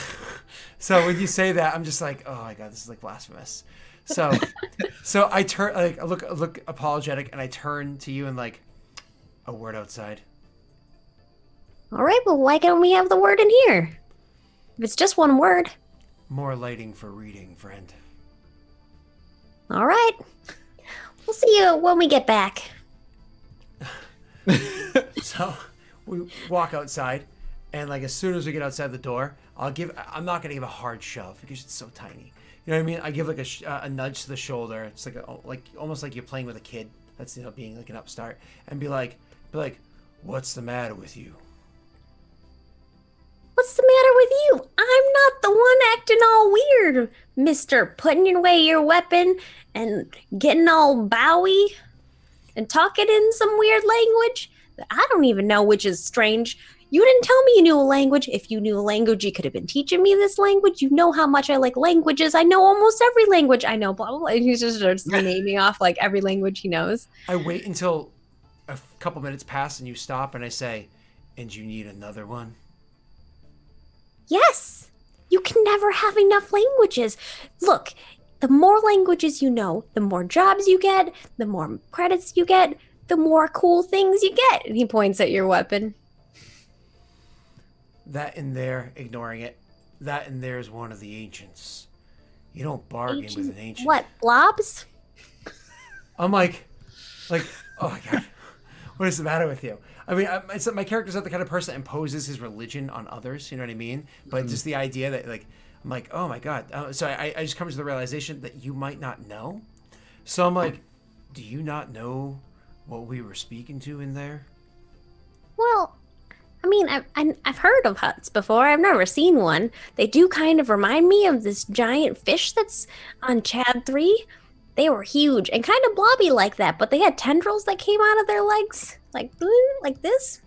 so when you say that, I'm just like, oh my god, this is like blasphemous. So, so I turn, like, I look apologetic, and I turn to you and like, a word outside. All right, well, why can't we have the word in here? If it's just one word. More lighting for reading, friend. All right. We'll see you when we get back. So we walk outside, and like as soon as we get outside the door, I'm not gonna give a hard shove because it's so tiny. You know what I mean? I give like a nudge to the shoulder. It's like almost like you're playing with a kid that's being like an upstart, and be like, what's the matter with you? What's the matter with you? I'm not the one acting all weird, mister. Putting away your weapon and getting all bowy and talking in some weird language that I don't even know, which is strange. You didn't tell me you knew a language. If you knew a language, you could have been teaching me this language. You know how much I like languages. I know almost every language. I know, blah, blah, blah. And he just starts naming off like every language he knows. I wait until a couple minutes pass, and you stop, and I say, and you need another one? Yes, you can never have enough languages. Look, the more languages you know, the more jobs you get, the more credits you get, the more cool things you get. And he points at your weapon. That in there, ignoring it, that in there is one of the ancients. You don't bargain with an ancient. What, blobs? I'm like, oh my god, what is the matter with you? I mean, my character's not the kind of person that imposes his religion on others. You know what I mean? But just the idea that, like, I'm like, oh my god. So I just come to the realization that you might not know. So I'm like, do you not know what we were speaking to in there? Well, I mean, I've heard of huts before. I've never seen one. They do kind of remind me of this giant fish that's on Chad 3. They were huge and kind of blobby like that, but they had tendrils that came out of their legs, like this.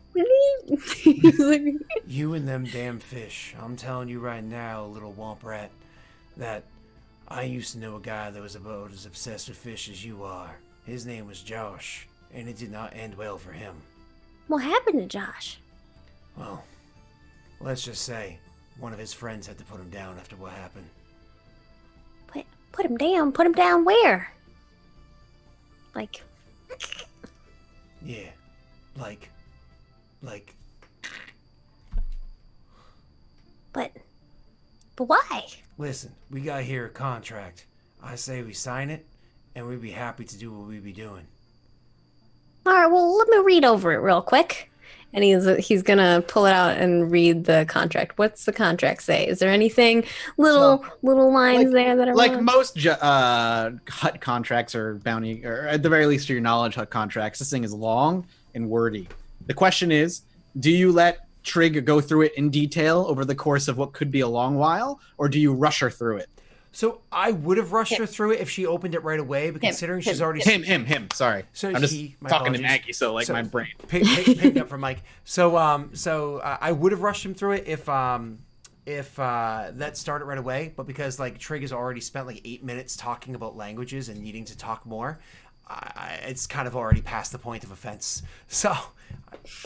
You and them damn fish. I'm telling you right now, little womp rat, that I used to know a guy that was about as obsessed with fish as you are. His name was Josh, and it did not end well for him. What happened to Josh? Well, let's just say one of his friends had to put him down after what happened. Put him down? Put him down where? Like... Yeah, like... But why? Listen, we got here a contract. I say we sign it, and we'd be happy to do what we be doing. All right, well, let me read over it real quick. And he's gonna pull it out and read the contract. What's the contract say? Is there anything little lines there that are like wrong? most hut contracts or bounty, or at the very least to your knowledge, hut contracts? This thing is long and wordy. The question is, do you let Trig go through it in detail over the course of what could be a long while, or do you rush her through it? So I would have rushed her through it if she opened it right away, but considering she's already... Him, sorry. So I'm just my talking apologies. to Maggie, so my brain. Picked up from Mike. So I would have rushed him through it if that started right away, but because like Trig has already spent like 8 minutes talking about languages and needing to talk more, it's kind of already past the point of offense. So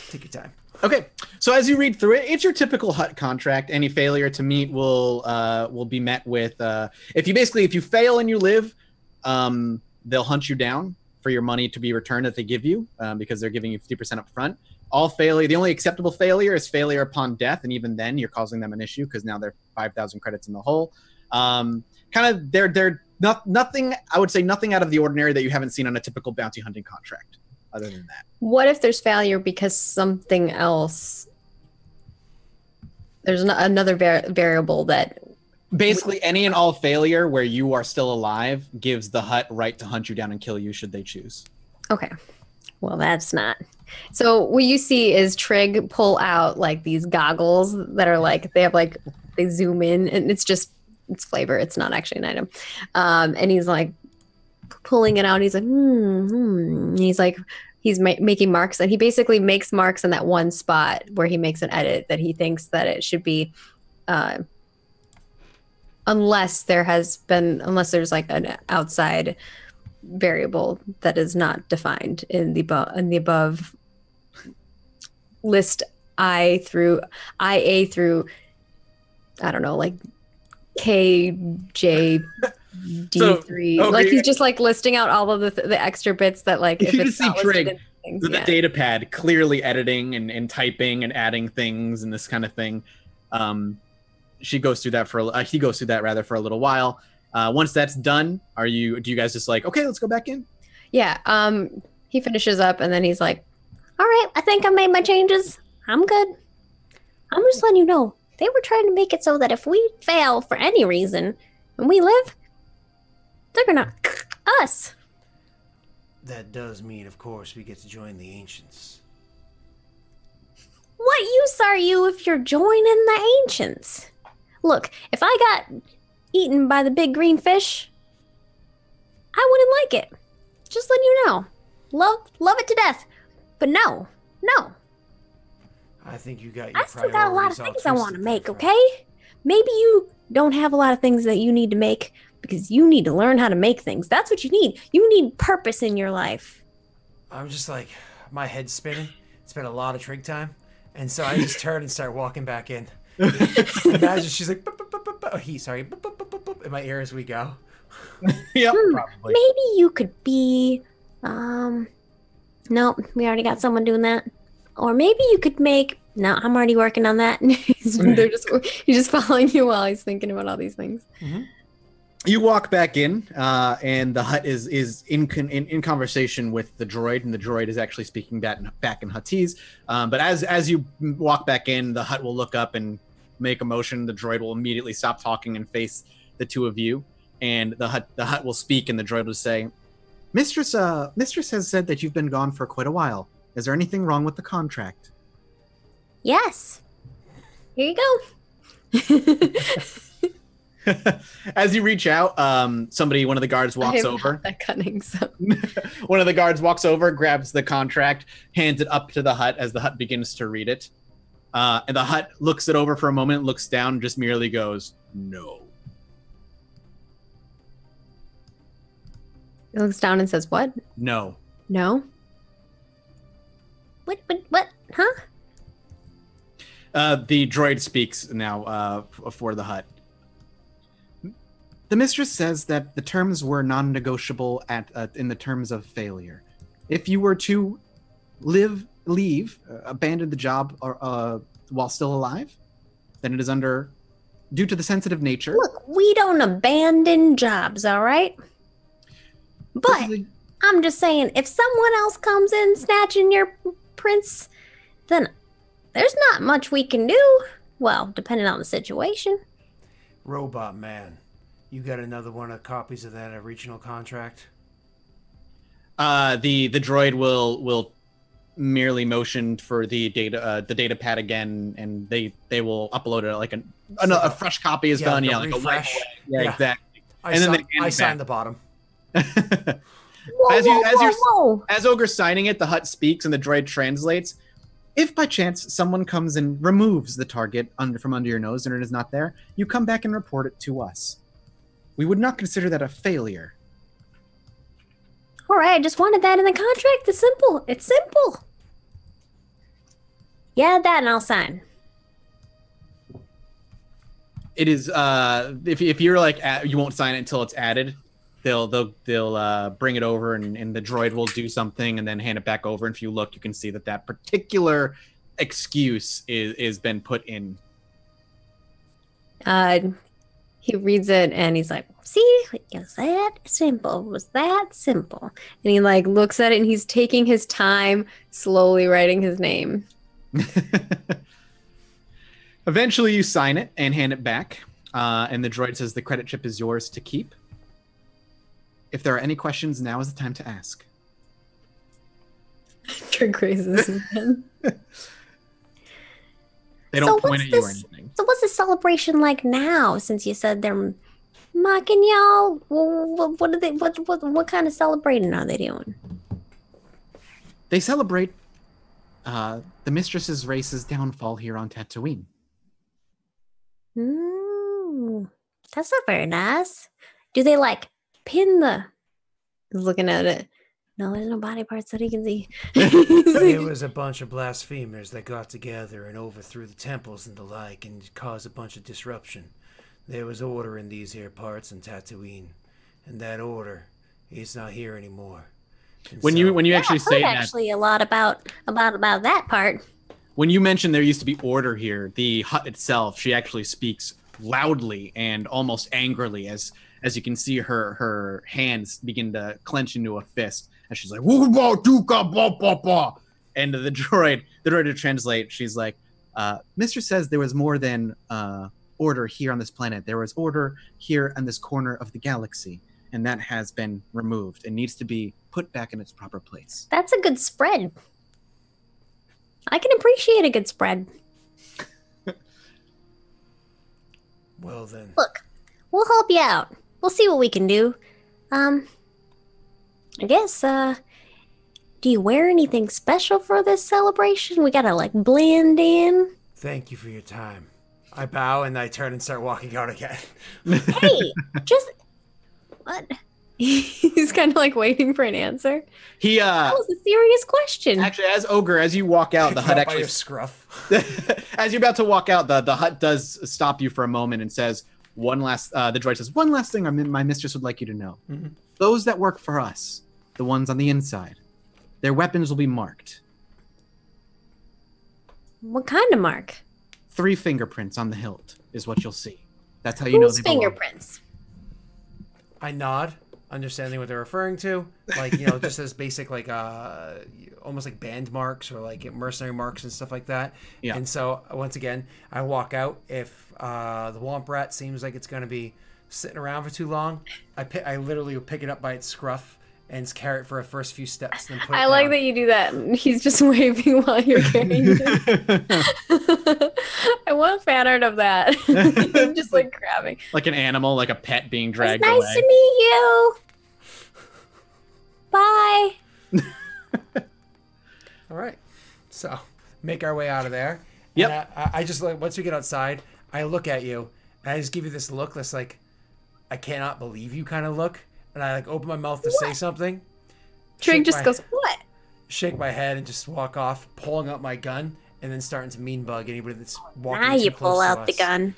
take your time. Okay, so as you read through it, it's your typical hut contract. Any failure to meet will be met with if you fail and you live, they'll hunt you down for your money to be returned that they give you because they're giving you 50% up front. All failure, the only acceptable failure is failure upon death, and even then you're causing them an issue because now they're 5,000 credits in the hole. They're nothing. I would say nothing out of the ordinary that you haven't seen on a typical bounty hunting contract. Other than that, what if there's failure because something else? There's another variable that. Basically, any and all failure where you are still alive gives the hut right to hunt you down and kill you should they choose. Okay. Well, that's not. So what you see is Trig pull out like these goggles that are like, they zoom in and it's flavor. It's not actually an item. And he's like pulling it out. He's like, And he's like, he's making marks, and he basically makes marks in that one spot where he makes an edit that he thinks that it should be, unless there's like an outside variable that is not defined in the above list IA through I don't know, like KJ D3. So, okay. Like he's just like listing out all of the extra bits that like if if you it's just see not listed Trig in things, the data pad clearly editing and typing and adding things and this kind of thing. He goes through that for a little while. Once that's done, do you guys just like, okay, let's go back in? Yeah. He finishes up and then he's like, All right, I think I made my changes. I'm good. I'm just letting you know, they were trying to make it so that if we fail for any reason and we live, they're gonna us. That does mean, of course, we get to join the Ancients. What use are you if you're joining the Ancients? Look, if I got eaten by the big green fish, I wouldn't like it. Just letting you know. Love it to death. But no. I think you got your I still got a lot of priorities things I all want to twisted, make, friend. okay? Maybe you don't have a lot of things that you need to make because you need to learn how to make things. That's what you need. You need purpose in your life. I'm just like, my head's spinning. It's been a lot of Trig time. And so I just turn and start walking back in. Imagine she's like, "Bup, bup, bup, bup, bup." Oh, sorry, "Bup, bup, bup, bup, bup," in my ear as we go. Yep, probably. Maybe you could be, nope, we already got someone doing that. Or maybe you could make, no, I'm already working on that. he's just following you while he's thinking about all these things. Mm-hmm. You walk back in, and the hut is in conversation with the droid, and the droid is actually speaking back in Huttese. But as you walk back in, the hut will look up and make a motion. The droid will immediately stop talking and face the two of you, and the hut will speak, and the droid will say, Mistress has said that you've been gone for quite a while. Is there anything wrong with the contract? Yes. Here you go. As you reach out, one of the guards walks I am over. not that cunning, so. One of the guards walks over, grabs the contract, hands it up to the hut as the hut begins to read it. And the hut looks it over for a moment, looks down, and just merely goes, no. He looks down and says, what? No. No? What? Huh? The droid speaks now for the hut. The mistress says that the terms were non-negotiable in the terms of failure. If you were to leave, abandon the job while still alive, then it is due to the sensitive nature. Look, we don't abandon jobs, all right? But I'm just saying, if someone else comes in snatching your prince, then there's not much we can do. Well, depending on the situation. Robot man, you got another one of copies of that original contract? The droid will merely motion for the data pad again, and they will upload it like a fresh copy is done. Like Yeah, a refresh. Yeah, exactly. I signed the bottom. Whoa. As Ogre's signing it, the hut speaks and the droid translates. If by chance someone comes and removes the target from under your nose and it is not there, you come back and report it to us. We would not consider that a failure. All right, I just wanted that in the contract. It's simple. It's simple. Yeah, that and I'll sign. It is if you're like you won't sign it until it's added. They'll bring it over and the droid will do something and then hand it back over. And if you look, you can see that particular excuse is been put in. He reads it and he's like, See, it was that simple. It was that simple. and he like looks at it and he's taking his time, slowly writing his name. Eventually, you sign it and hand it back, and the droid says the credit chip is yours to keep. If there are any questions, now is the time to ask. Drink raises again. They don't point at you or anything. So what's the celebration like now? Since you said they're mocking y'all, what are they? What kind of celebrating are they doing? They celebrate the mistress's race's downfall here on Tatooine. That's not very nice. Do they like pin the? He's looking at it. No, there's no body parts that he can see. It was a bunch of blasphemers that got together and overthrew the temples and the like and caused a bunch of disruption. There was order in these here parts in Tatooine, and that order is not here anymore. And When you actually say that, actually a lot about that part. when you mention there used to be order here, the hut itself, she actually speaks loudly and almost angrily as you can see her hands begin to clench into a fist as she's like, and the droid to translate, she's like, Mistress says there was more than order here on this planet. There was order here in this corner of the galaxy, and that has been removed and needs to be put back in its proper place. That's a good spread. I can appreciate a good spread. Well then. Look, we'll help you out. We'll see what we can do. I guess, do you wear anything special for this celebration? We gotta, like, blend in. Thank you for your time. I bow and I turn and start walking out again. Hey, just... What? He's kind of like waiting for an answer. That was a serious question. Actually, as you walk out, the hut By actually your scruff. as you're about to walk out, the hut does stop you for a moment and says the droid says, one last thing my mistress would like you to know. Mm-hmm. Those that work for us, the ones on the inside, their weapons will be marked. What kind of mark? 3 fingerprints on the hilt is what you'll see. That's how you know Whose they belong. fingerprints? I nod, understanding what they're referring to. Like, just as basic, like, almost like band marks or like mercenary marks and stuff like that. Yeah. And so, once again, I walk out. If the Womp Rat seems like it's going to be sitting around for too long, I literally will pick it up by its scruff and carry it for a first few steps. Then put it I like down. that you do that. And he's just waving while you're carrying it. I want fan art of that. Him just like grabbing. Like an animal, like a pet being It's dragged nice away. to meet you. Bye. All right. So make our way out of there. Yep. And I just like once we get outside, I look at you and I just give you this look that's like, I cannot believe you kind of look. And I like open my mouth to say something. Trig shake just my- goes, what? Shake my head and just walk off, pulling out my gun and then starting to mean bug anybody that's walking Now too you close pull to out the us. gun.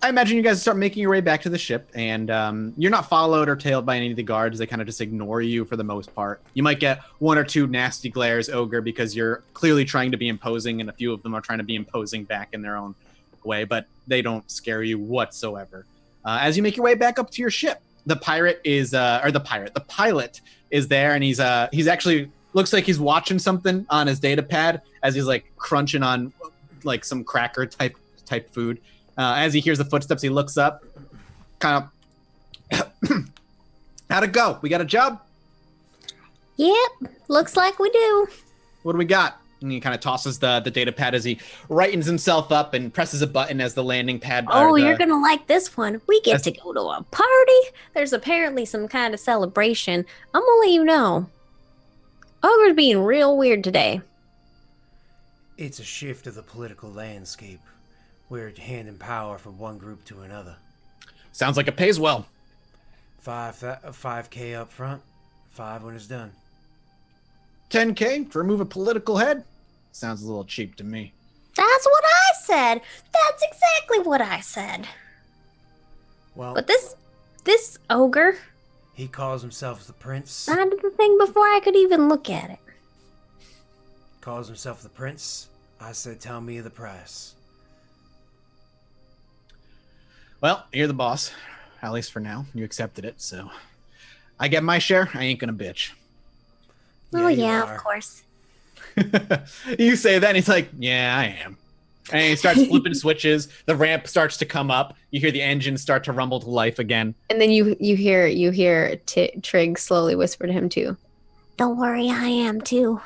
I imagine you guys start making your way back to the ship, and you're not followed or tailed by any of the guards. They kind of just ignore you for the most part. You might get one or two nasty glares, Ogre, because you're clearly trying to be imposing, and a few of them are trying to be imposing back in their own way, but they don't scare you whatsoever. As you make your way back up to your ship, the pilot is there, and he's actually looks like he's watching something on his data pad as he's like crunching on like some cracker type food. As he hears the footsteps, he looks up, kind of, how'd it go? We got a job? Yep, looks like we do. What do we got? And he kind of tosses the data pad as he rightens himself up and presses a button as the landing pad. Oh, you're gonna like this one. We get to go to a party. There's apparently some kind of celebration. I'm gonna let you know. Ogre's being real weird today. It's a shift of the political landscape. We're handing power from one group to another. Sounds like it pays well. 5K up front, 5 when it's done. 10K to remove a political head? Sounds a little cheap to me. That's what I said. That's exactly what I said. Well, But this ogre he calls himself the prince. signed the thing before I could even look at it. Calls himself the prince. I said, tell me the price. Well, you're the boss, at least for now. You accepted it, so I get my share. I ain't gonna bitch. Oh you yeah, are. of course. You say that, and he's like, "Yeah, I am." And he starts flipping switches. The ramp starts to come up. You hear the engine start to rumble to life again. And then you hear Trig slowly whisper to him too. Don't worry, I am too.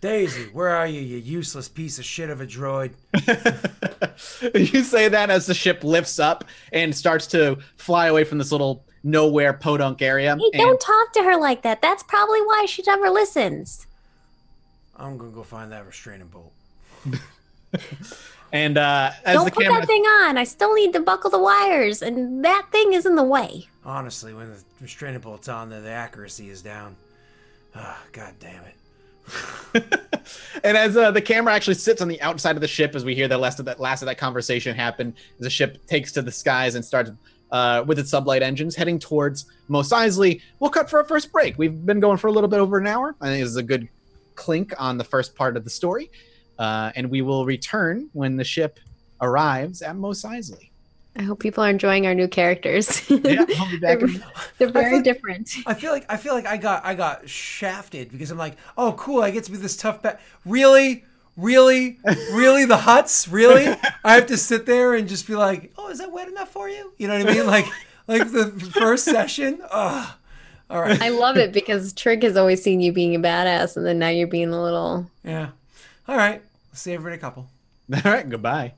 Daisy, where are you, you useless piece of shit of a droid? You say that as the ship lifts up and starts to fly away from this little nowhere podunk area. Hey, don't talk to her like that. That's probably why she never listens. I'm gonna go find that restraining bolt. And as Don't the put camera, that thing on. I still need to buckle the wires, and that thing is in the way. Honestly, when the restraining bolt's on there, the accuracy is down. Ah, God damn it. and as the camera actually sits on the outside of the ship, as we hear the last of that conversation happen, the ship takes to the skies and starts with its sublight engines heading towards Mos Eisley. We'll cut for a first break. We've been going for a little bit over an hour. I think this is a good clink on the first part of the story, and we will return when the ship arrives at Mos Eisley. I hope people are enjoying our new characters. Yeah, I'll be back. They're very feel- different. I feel like I got shafted because I'm like, oh cool, I get to be this tough Really the Hutts? Really? I have to sit there and just be like, oh, is that wet enough for you? You know what I mean? Like the first session. Ugh. All right. I love it because Trig has always seen you being a badass, and then now you're being a little. Yeah. All right. See everybody in a couple. All right, goodbye.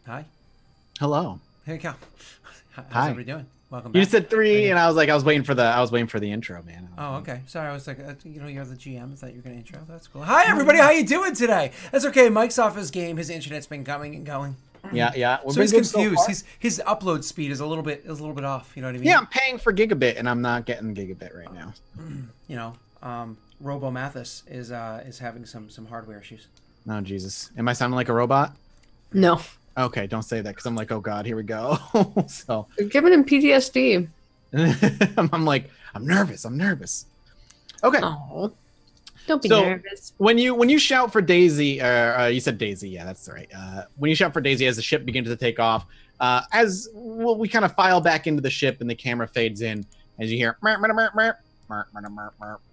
Hi. Hello. Here you go. How's Hi. everybody doing? Welcome You back. just said 3, and I was waiting for the intro, man. Oh, okay. Sorry, I was like, you're the GM. I thought you were gonna intro. That's cool. Hi, everybody. How you doing today? That's okay. Mike's off his game. His internet's been coming and going. Yeah. So he's confused. His upload speed is a little bit off. You know what I mean? Yeah, I'm paying for gigabit, and I'm not getting gigabit right now. You know, Robo Mathis is having some hardware issues. Oh Jesus, am I sounding like a robot? No. Okay, don't say that because I'm like, oh God, here we go. So You're giving him PTSD. I'm like, I'm nervous. Okay. Oh. Don't be So, nervous. When you shout for Daisy, you said Daisy, yeah, that's right. When you shout for Daisy as the ship begins to take off, we kind of file back into the ship and the camera fades in as you hear,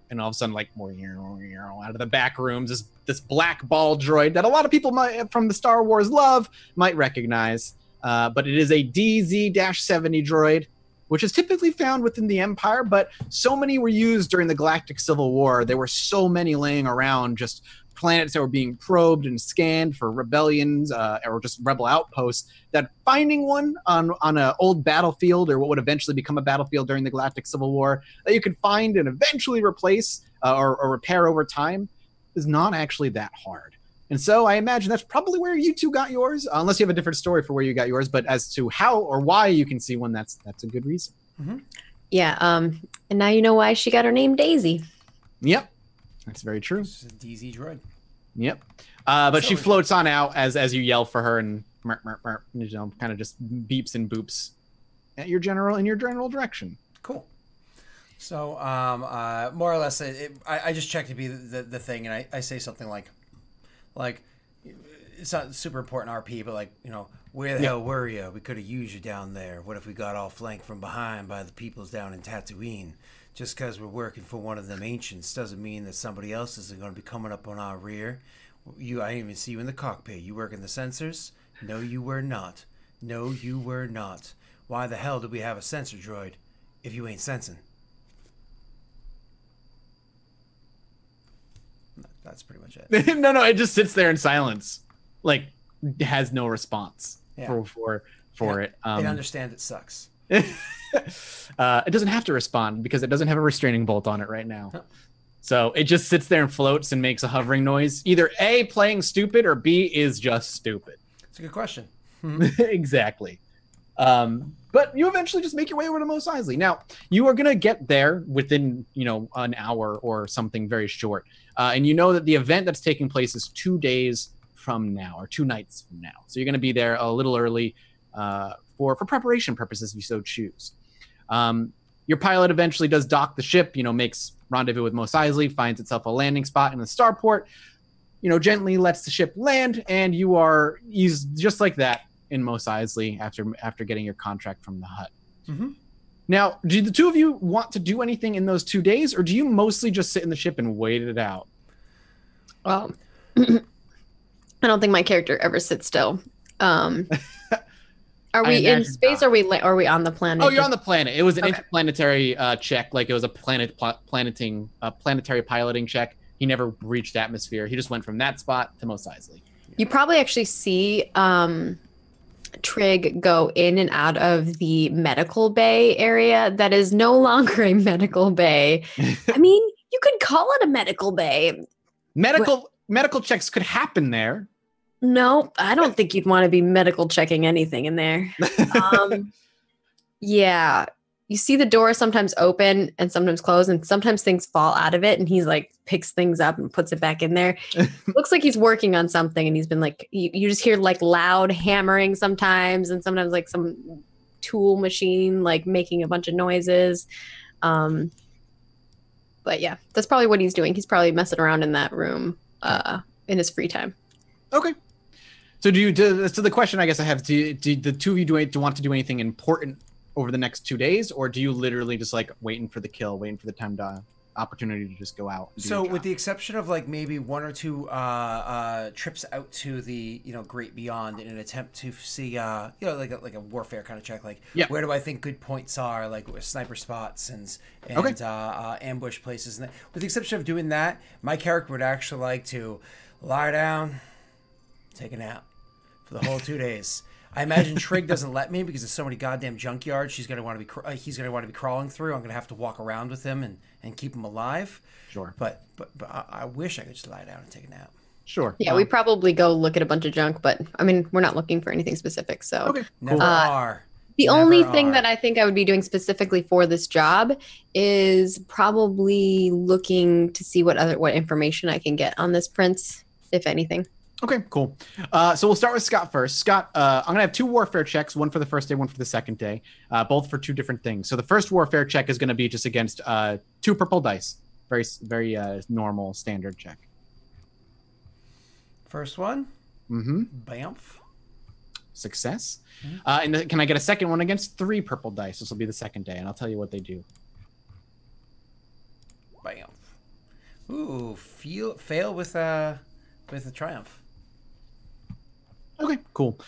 and all of a sudden, like, out of the back rooms, this black ball droid that a lot of people from the Star Wars love might recognize, but it is a DZ-70 droid, which is typically found within the Empire, but so many were used during the Galactic Civil War. There were so many laying around, just planets that were being probed and scanned for rebellions or just rebel outposts, that finding one on an old battlefield or what would eventually become a battlefield during the Galactic Civil War that you could find and eventually replace or repair over time is not actually that hard. And so I imagine that's probably where you two got yours, unless you have a different story for where you got yours. But as to how or why you can see one, that's a good reason. Mm-hmm. Yeah. And now you know why she got her name Daisy. Yep, that's very true. It's a DZ droid. Yep. But So she floats on out as you yell for her and kind of just beeps and boops at your general direction. Cool. So more or less, I just checked to be the thing, and I say something like it's not super important RP, but like, you know, where the hell were you? We could have used you down there. What if we got all flanked from behind by the peoples down in Tatooine? Just because we're working for one of them ancients doesn't mean that somebody else isn't going to be coming up on our rear. I didn't even see you in the cockpit. You work in the sensors? No, you were not. No, you were not. Why the hell do we have a sensor droid if you ain't sensing? That's pretty much it. No, it just sits there in silence, like has no response for it. They understand it sucks. It doesn't have to respond because it doesn't have a restraining bolt on it right now. Huh. So it just sits there and floats and makes a hovering noise. Either A, playing stupid, or B, is just stupid. It's a good question. Exactly. But you eventually just make your way over to Mos Eisley. Now, you are going to get there within, an hour or something very short. And you know that the event that's taking place is 2 days from now, or 2 nights from now. So you're going to be there a little early for preparation purposes if you so choose. Your pilot eventually does dock the ship, makes rendezvous with Mos Eisley, finds itself a landing spot in the starport, gently lets the ship land, and he's just like that in Mos Eisley after getting your contract from the Hutt. Mm-hmm. Now, do the two of you want to do anything in those 2 days, or do you mostly just sit in the ship and wait it out? Well, I don't think my character ever sits still. Are we in space? Or are we on the planet? Oh, you're on the planet. It was an interplanetary check, like it was a planetary piloting check. He never reached atmosphere. He just went from that spot to Mos Eisley. You probably actually see Trig go in and out of the medical bay area that is no longer a medical bay. I mean, you could call it a medical bay. Medical checks could happen there. No, I don't think you'd want to be medical checking anything in there. Yeah. You see the door sometimes open and sometimes close, and sometimes things fall out of it, and he's like picks things up and puts it back in there. Looks like he's working on something, and he's been like, you just hear like loud hammering sometimes, and sometimes like some tool machine like making a bunch of noises. But yeah, that's probably what he's doing. He's probably messing around in that room in his free time. Okay. So so the question I guess I have, do the two of you want to do anything important over the next 2 days, or do you literally just like waiting for the time to opportunity to just go out? So with the exception of like maybe 1 or 2 trips out to the great beyond in an attempt to see like a warfare kind of check, like where do I think good points are, like with sniper spots and ambush places, and with the exception of doing that, my character would actually like to lie down, take a nap for the whole 2 days. I imagine Trig doesn't let me because there's so many goddamn junkyards. He's gonna want to be crawling through. I'm gonna have to walk around with him and keep him alive. Sure. But I wish I could just lie down and take a nap. Sure. Yeah, we probably go look at a bunch of junk, but I mean, we're not looking for anything specific. So Okay. Never Cool. are. the Never only thing are. that I think I would be doing specifically for this job is probably looking to see what information I can get on this prince, if anything. Okay, cool. So we'll start with Scott first. Scott, I'm going to have 2 warfare checks, one for the first day, one for the second day, both for 2 different things. So the first warfare check is going to be just against 2 purple dice. Very normal, standard check. First one. Mm-hmm. Bamf. Success. And then can I get a second one against 3 purple dice? This will be the second day, and I'll tell you what they do. Bamf. Ooh, fail with a triumph. Okay, cool.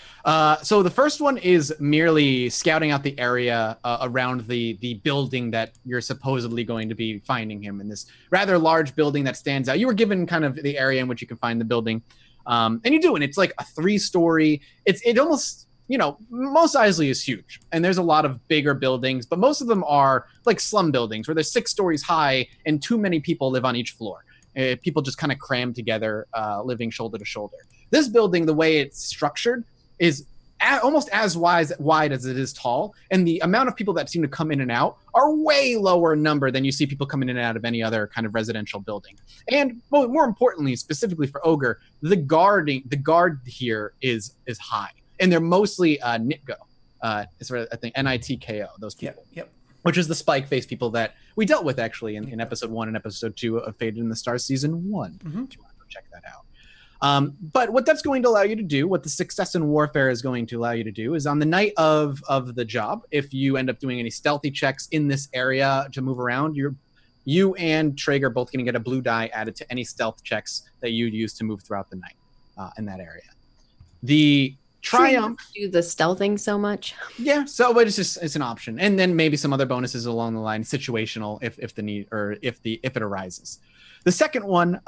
So the first one is merely scouting out the area around the building that you're supposedly going to be finding him in, this rather large building that stands out. You were given kind of the area in which you can find the building. And you do, and it's like a 3-story. It almost, Mos Eisley is huge, and there's a lot of bigger buildings, but most of them are like slum buildings where they're 6 stories high and too many people live on each floor. People just kind of cram together, living shoulder to shoulder. This building, the way it's structured, is almost as wide as it is tall, and the amount of people that seem to come in and out are way lower in number than you see people coming in and out of any other kind of residential building. And more importantly, specifically for Ogre, the guard here is high, and they're mostly Nitgo. It's I think Nitko, those people. Yep. Which is the spike-faced people that we dealt with actually in episode 1 and episode 2 of Faded in the Stars season 1. If you want to go check that out. But what that's going to allow you to do, what the success in warfare is going to allow you to do, is on the night of the job, if you end up doing any stealthy checks in this area to move around, you and Trig are both going to get a blue die added to any stealth checks that you use to move throughout the night in that area. The Triumph do the stealthing so much. Yeah, so but it's an option, and then maybe some other bonuses along the line, situational if the need or if it arises. The second one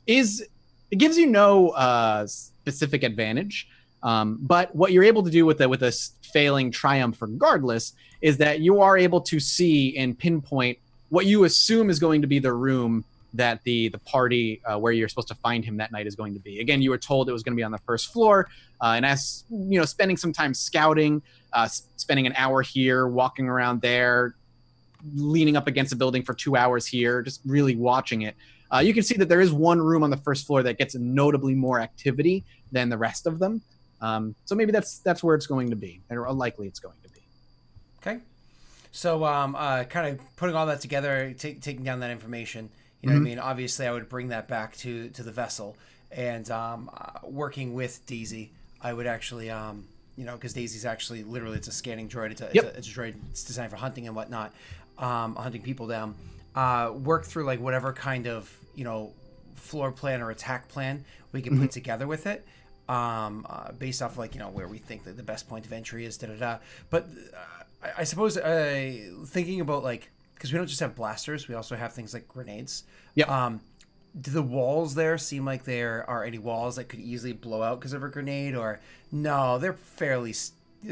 is it gives you no specific advantage, but what you're able to do with a failing Triumph regardless is that you are able to see and pinpoint what you assume is going to be the room that the party where you're supposed to find him that night is going to be. Again, you were told it was going to be on the first floor, and as spending some time scouting, spending an hour here, walking around there, leaning up against a building for 2 hours here, just really watching it. You can see that there is one room on the first floor that gets notably more activity than the rest of them. So maybe that's where it's going to be, or likely it's going to be. Okay. So kind of putting all that together, taking down that information. You know what I mean? Obviously, I would bring that back to the vessel, and working with Daisy, I would actually, because Daisy's actually literally it's a scanning droid. It's a droid. It's designed for hunting and whatnot, hunting people down. Work through like whatever kind of floor plan or attack plan we can put together with it, based off like where we think that the best point of entry is. But I suppose thinking about like. Because we don't just have blasters, we also have things like grenades. Yeah. Do the walls there seem like there are any walls that could easily blow out because of a grenade, or no? They're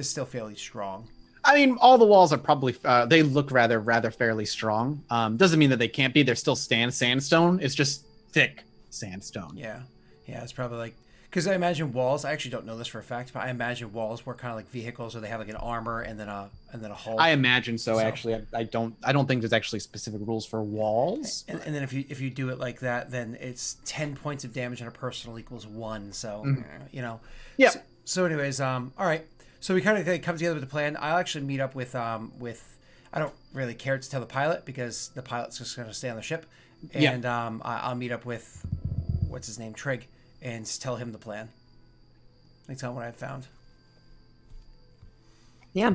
still fairly strong. I mean, all the walls are probably they look rather fairly strong. Doesn't mean that they can't be. They're still sandstone. It's just thick sandstone. Yeah, it's probably like. Because I imagine walls. I actually don't know this for a fact, but I imagine walls were kind of like vehicles, where they have like an armor and then a hull. I imagine so. Actually, I don't think there's actually specific rules for walls. And then if you do it like that, then it's 10 points of damage and a personal equals 1. So Yeah. So anyways, all right. So we kind of come together with the plan. I'll actually meet up with I don't really care to tell the pilot because the pilot's just going to stay on the ship, and I'll meet up with what's his name, Trig. And tell him the plan. Tell him what I found. Yeah.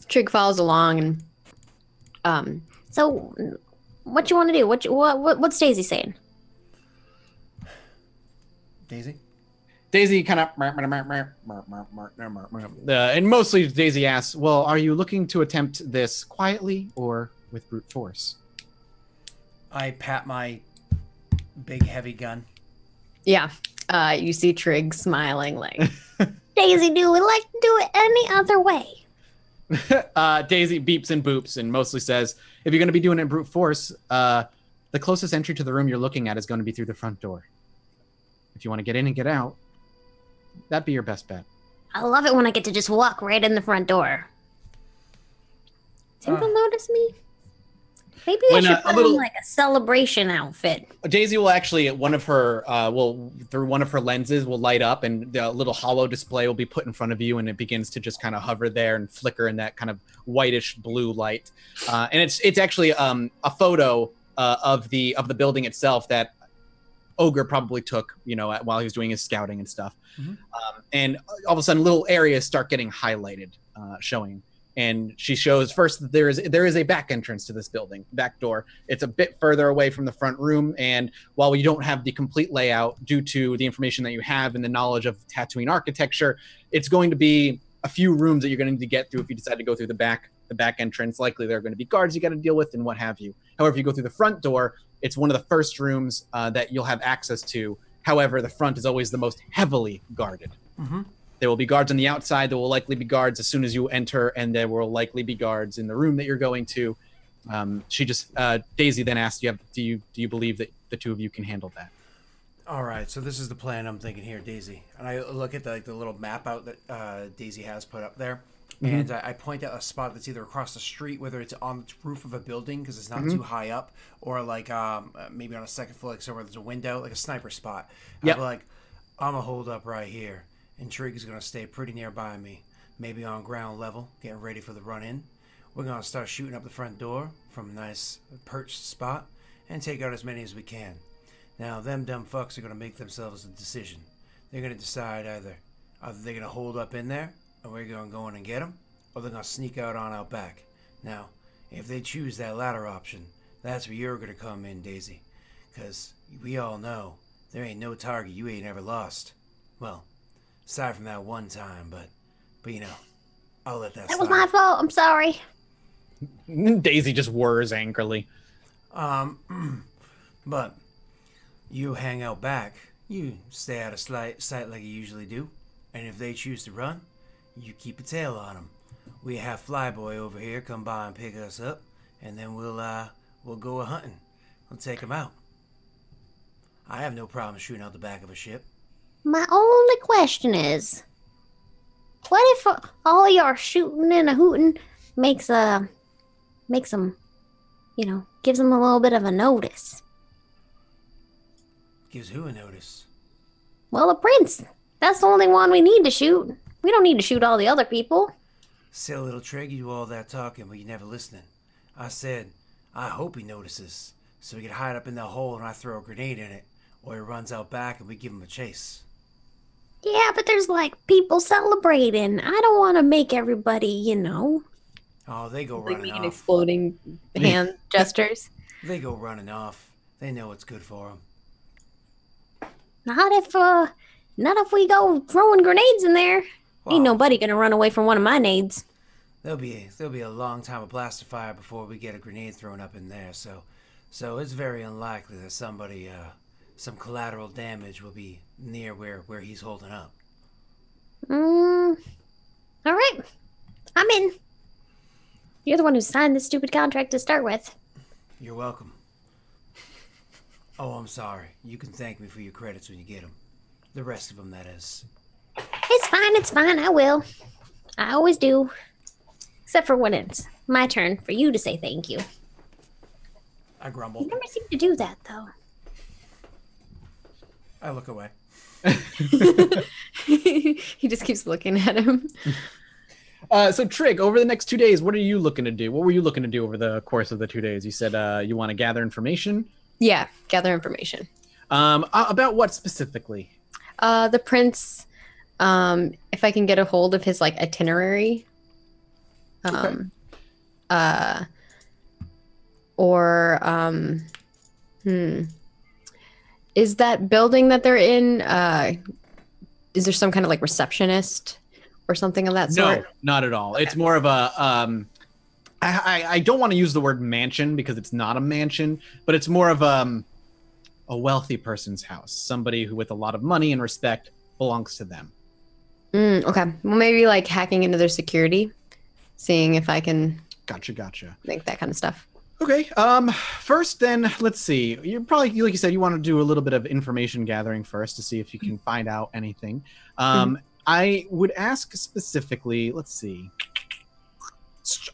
Trig follows along and So, what you want to do? What's Daisy saying? Daisy? Daisy kind of and mostly Daisy asks, "Well, are you looking to attempt this quietly or with brute force?" I pat my big heavy gun. yeah, you see Trig smiling like, Daisy do. We like to do it any other way. Daisy beeps and boops and mostly says, if you're going to be doing it in brute force, the closest entry to the room you're looking at is going to be through the front door. If you want to get in and get out, that'd be your best bet. I love it when I get to just walk right in the front door. Think they'll notice me? Maybe I should put on like a celebration outfit. Daisy will actually, through one of her lenses will light up and the little hollow display will be put in front of you and it begins to just kind of hover there and flicker in that kind of whitish blue light. And it's actually a photo of the building itself that Ogre probably took, while he was doing his scouting and stuff. Mm-hmm. And all of a sudden little areas start getting highlighted, showing. And she shows first that there is a back entrance to this building, back door. It's a bit further away from the front room. And while we don't have the complete layout due to the information that you have and the knowledge of Tatooine architecture, it's going to be a few rooms that you're going to need to get through if you decide to go through the back entrance. Likely there are going to be guards you got to deal with and what have you. However, if you go through the front door, it's one of the first rooms that you'll have access to. However, the front is always the most heavily guarded. Mm-hmm. There will be guards on the outside. There will likely be guards as soon as you enter, and there will likely be guards in the room that you're going to. Daisy then asked, do you believe that the two of you can handle that? All right, so this is the plan I'm thinking here, Daisy. And I look at the little map out that Daisy has put up there, mm-hmm. and I point out a spot that's either across the street, whether it's on the roof of a building because it's not mm-hmm. too high up, or like maybe on a second floor, like somewhere there's a window, like a sniper spot. Yep. I'm like, I'm gonna hold up right here. And Trig is going to stay pretty nearby me, maybe on ground level, getting ready for the run-in. We're going to start shooting up the front door from a nice perched spot and take out as many as we can. Now, them dumb fucks are going to make themselves a decision. They're going to decide either they're going to hold up in there, and we're going to go in and get them, or they're going to sneak out back. Now, if they choose that latter option, that's where you're going to come in, Daisy. Because we all know there ain't no target you ain't ever lost. Well, aside from that one time, but I'll let that slide. That was my fault. I'm sorry. Daisy just whirs angrily. But you hang out back. You stay out of sight like you usually do. And if they choose to run, you keep a tail on them. We have Flyboy over here come by and pick us up, and then we'll go a-hunting. We'll take them out. I have no problem shooting out the back of a ship. My only question is, what if all your shooting and a hooting makes them, gives them a little bit of a notice? Gives who a notice? Well, the prince. That's the only one we need to shoot. We don't need to shoot all the other people. Silly little Trig, you do all that talking, but you never listening. I said, I hope he notices, so we can hide up in that hole and I throw a grenade in it, or he runs out back and we give him a chase. Yeah, but there's people celebrating. I don't want to make everybody, Oh, they go running off. Exploding hand gestures. They go running off. They know what's good for them. Not if we go throwing grenades in there. Well, ain't nobody gonna run away from one of my nades. There'll be a long time of blaster fire before we get a grenade thrown up in there. So it's very unlikely that somebody some collateral damage will be near where he's holding up. All right. I'm in. You're the one who signed this stupid contract to start with. You're welcome. Oh, I'm sorry. You can thank me for your credits when you get them. The rest of them, that is. It's fine. I will. I always do. Except for when it's my turn for you to say thank you. I grumble. You never seem to do that, though. I look away. He just keeps looking at him. So Trig, over the next 2 days, what are you looking to do? What were you looking to do over the course of the 2 days? You said you want to gather information? Yeah, gather information. About what specifically? The prince, if I can get a hold of his itinerary. Okay. Is that building that they're in, is there some kind of receptionist or something of that sort? No, not at all. Okay. It's more of a, I don't want to use the word mansion because it's not a mansion, but it's more of a wealthy person's house. Somebody who with a lot of money and respect belongs to them. Okay. Well, maybe like hacking into their security, seeing if I can Gotcha. make that kind of stuff. Okay. First, then let's see. You're probably, like you said, you want to do a little bit of information gathering first to see if you can find out anything. I would ask specifically. Let's see.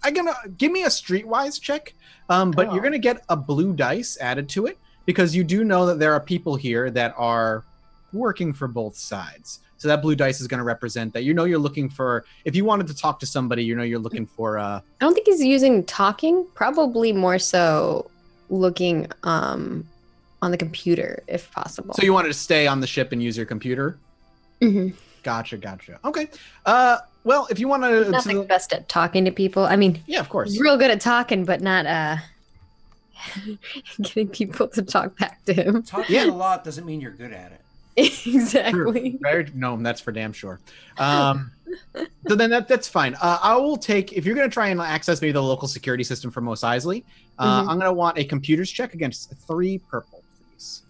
I'm gonna give me a streetwise check, but you're gonna get a blue dice added to it because you do know that there are people here that are working for both sides. So that blue dice is going to represent that. You're looking for, if you wanted to talk to somebody, you're looking for. I don't think he's using talking. Probably more so looking on the computer, if possible. So you wanted to stay on the ship and use your computer? Mm-hmm. Gotcha. Okay. Well, if you want Nothing best at talking to people. I mean, yeah, of course. He's real good at talking, but not getting people to talk back to him. Talking a lot doesn't mean you're good at it. Exactly. No, that's for damn sure. So then that's fine. I will take, if you're going to try and access maybe the local security system for Mos Eisley, I'm going to want a computers check against 3 purple, please.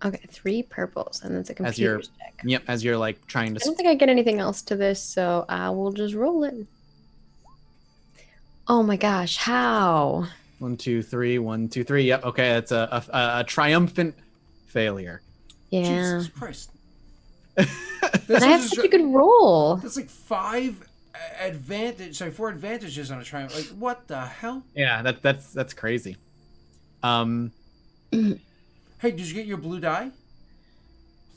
Okay, 3 purples, and that's a computer's check. Yep, as you're like trying to. I don't think I get anything else to this, so I will just roll it. Oh my gosh, how? 1, 2, 3. 1, 2, 3. Yep. Okay, that's a triumphant failure. Yeah. Jesus Christ. And I have such a good roll. That's like 4 advantages on a triumph. Like, what the hell? Yeah, that's crazy. Hey, did you get your blue die?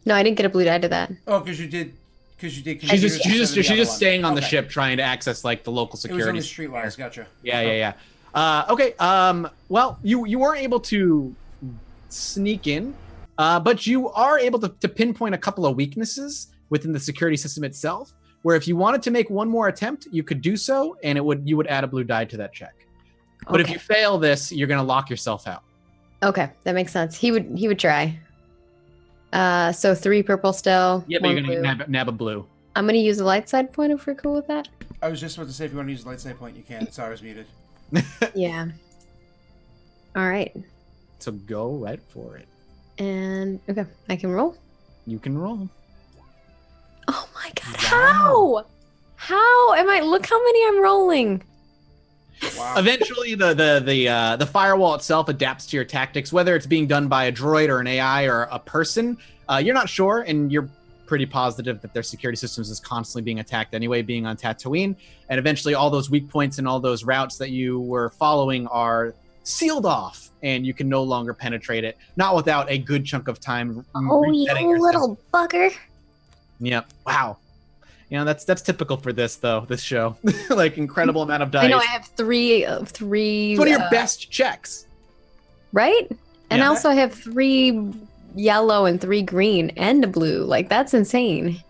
No, I didn't get a blue die to that. Oh, because you did. She's just staying on the ship trying to access like the local security. It was on the streetwise. Gotcha. Yeah. Okay. Well, you weren't able to sneak in, but you are able to pinpoint a couple of weaknesses within the security system itself. Where if you wanted to make one more attempt, you could do so, and you would add a blue die to that check. But if you fail this, you're gonna lock yourself out. Okay, that makes sense. He would try. So 3 purple still. Yeah, but you're gonna nab a blue. I'm gonna use a light side point if we're cool with that. I was just about to say, if you want to use the light side point, you can. Sorry, I was muted. Yeah. All right. So go right for it. And okay, I can roll. You can roll. Oh my god! Wow. How am I? Look how many I'm rolling. Wow. Eventually, the firewall itself adapts to your tactics, whether it's being done by a droid or an AI or a person. You're not sure, and you're pretty positive that their security systems is constantly being attacked anyway, being on Tatooine. And eventually, all those weak points and all those routes that you were following are sealed off, and you can no longer penetrate it. Not without a good chunk of time. Oh, you little bugger! Yep. Wow. You know, that's typical for this show. Like incredible amount of dice. I know I have three. It's one of your best checks. Right? And Yeah. also I have 3 yellow and 3 green and a blue. Like that's insane.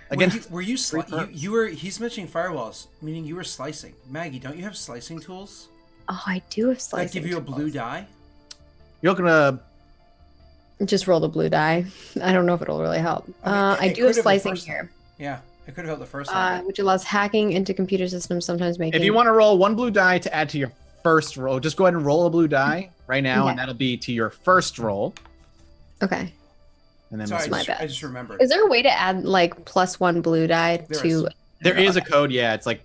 Again, he's mentioning firewalls, meaning you were slicing. Maggie, don't you have slicing tools? Oh, I do have That slicing. give you a blue die? you're looking to. Just roll the blue die. I don't know if it'll really help. I do have slicing here, Yeah, it could have helped the first time. which allows hacking into computer systems, sometimes making. If you want to roll 1 blue die to add to your first roll, just go ahead and roll a blue die right now, and that'll be to your first roll. Okay. And then Sorry, we'll my see. bad. I just remembered. Is there a way to add like +1 blue die to? There is a code. Yeah, it's like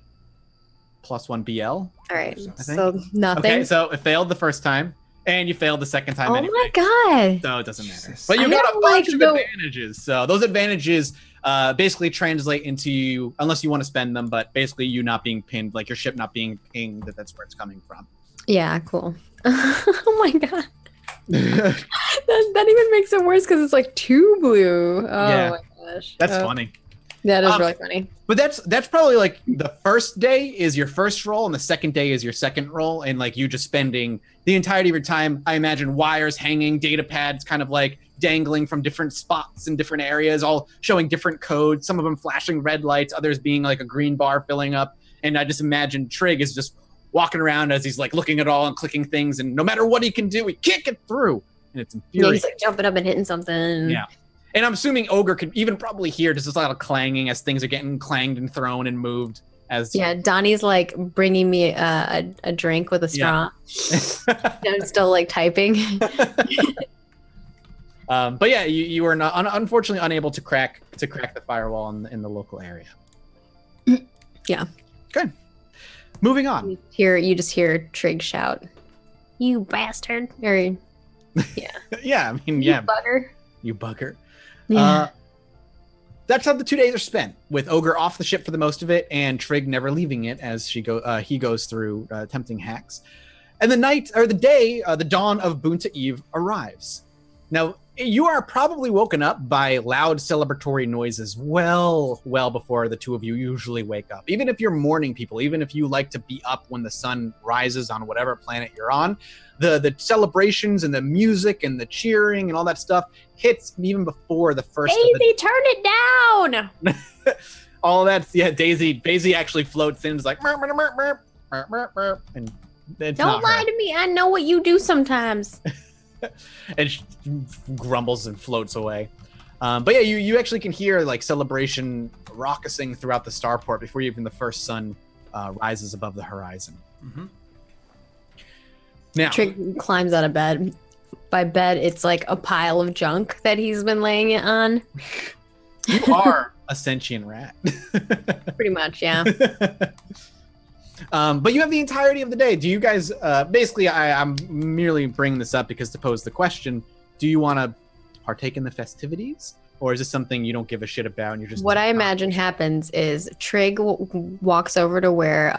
+1 BL. All right. I think. So nothing. Okay, so it failed the first time, and you failed the second time Oh anyway. my god. So it doesn't matter. Jesus. But you I got have, a bunch like, of the- advantages. So those advantages basically translate into you, unless you want to spend them, but basically you not being pinned, like your ship not being pinged, that's where it's coming from. Yeah. Cool. Oh my god. That even makes it worse because it's like 2 blue. Oh Yeah. my gosh. That's Oh, funny. That is really funny. But that's probably like the first day is your first roll, and the second day is your second roll, and like you just spending the entirety of your time, I imagine, wires hanging, data pads kind of like dangling from different spots in different areas, all showing different codes, some of them flashing red lights, others being like a green bar filling up. And I just imagine Trig is just walking around as he's like looking at all and clicking things, and no matter what he can do, he can't get through. And it's Yeah, infuriating. he's like jumping up and hitting something. Yeah. And I'm assuming Ogre could even probably hear just a lot of clanging as things are getting clanged and thrown and moved. As Yeah, Donnie's like bringing me a drink with a straw. And I'm still like typing. But yeah, you were not unfortunately unable to crack the firewall in the local area. Yeah. Good. Moving on. You just hear Trig shout, You bastard. or Yeah, I mean, yeah, bugger. you bugger. Yeah. That's how the 2 days are spent, with Ogre off the ship for the most of it, and Trig never leaving it as he goes through tempting hacks. And the dawn of Bunta Eve arrives. Now, you are probably woken up by loud celebratory noises well before the two of you usually wake up. Even if you're morning people, even if you like to be up when the sun rises on whatever planet you're on, the celebrations and the music and the cheering and all that stuff hits even before the first. Daisy, turn it down. All that's Daisy actually floats in, and is like "Merp, merp, merp, merp, merp, merp, merp," and it's Don't not lie her. to me. I know what you do sometimes. And she grumbles and floats away. But yeah, you actually can hear like celebration raucousing throughout the starport before even the first sun rises above the horizon. Mm-hmm. Now, Trig climbs out of bed. By bed, it's like a pile of junk that he's been laying it on. you are a sentient rat. Pretty much, yeah. But you have the entirety of the day. Do you guys, basically, I'm merely bringing this up because to pose the question, do you want to partake in the festivities? Or is this something you don't give a shit about and you're just... What I imagine happens is Trig walks over to where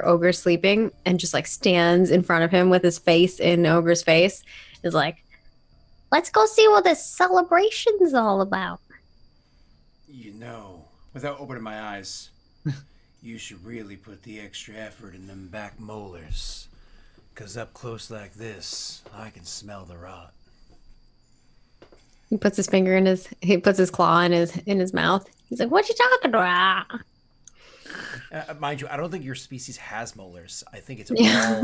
Ogre's sleeping and just like stands in front of him with his face in Ogre's face. Is like, Let's go see what this celebration's all about. You know, without opening my eyes, you should really put the extra effort in them back molars. 'Cause up close like this, I can smell the rot. he puts his claw in his mouth. He's like, what you talking about? Mind you, I don't think your species has molars. I think it's Yeah.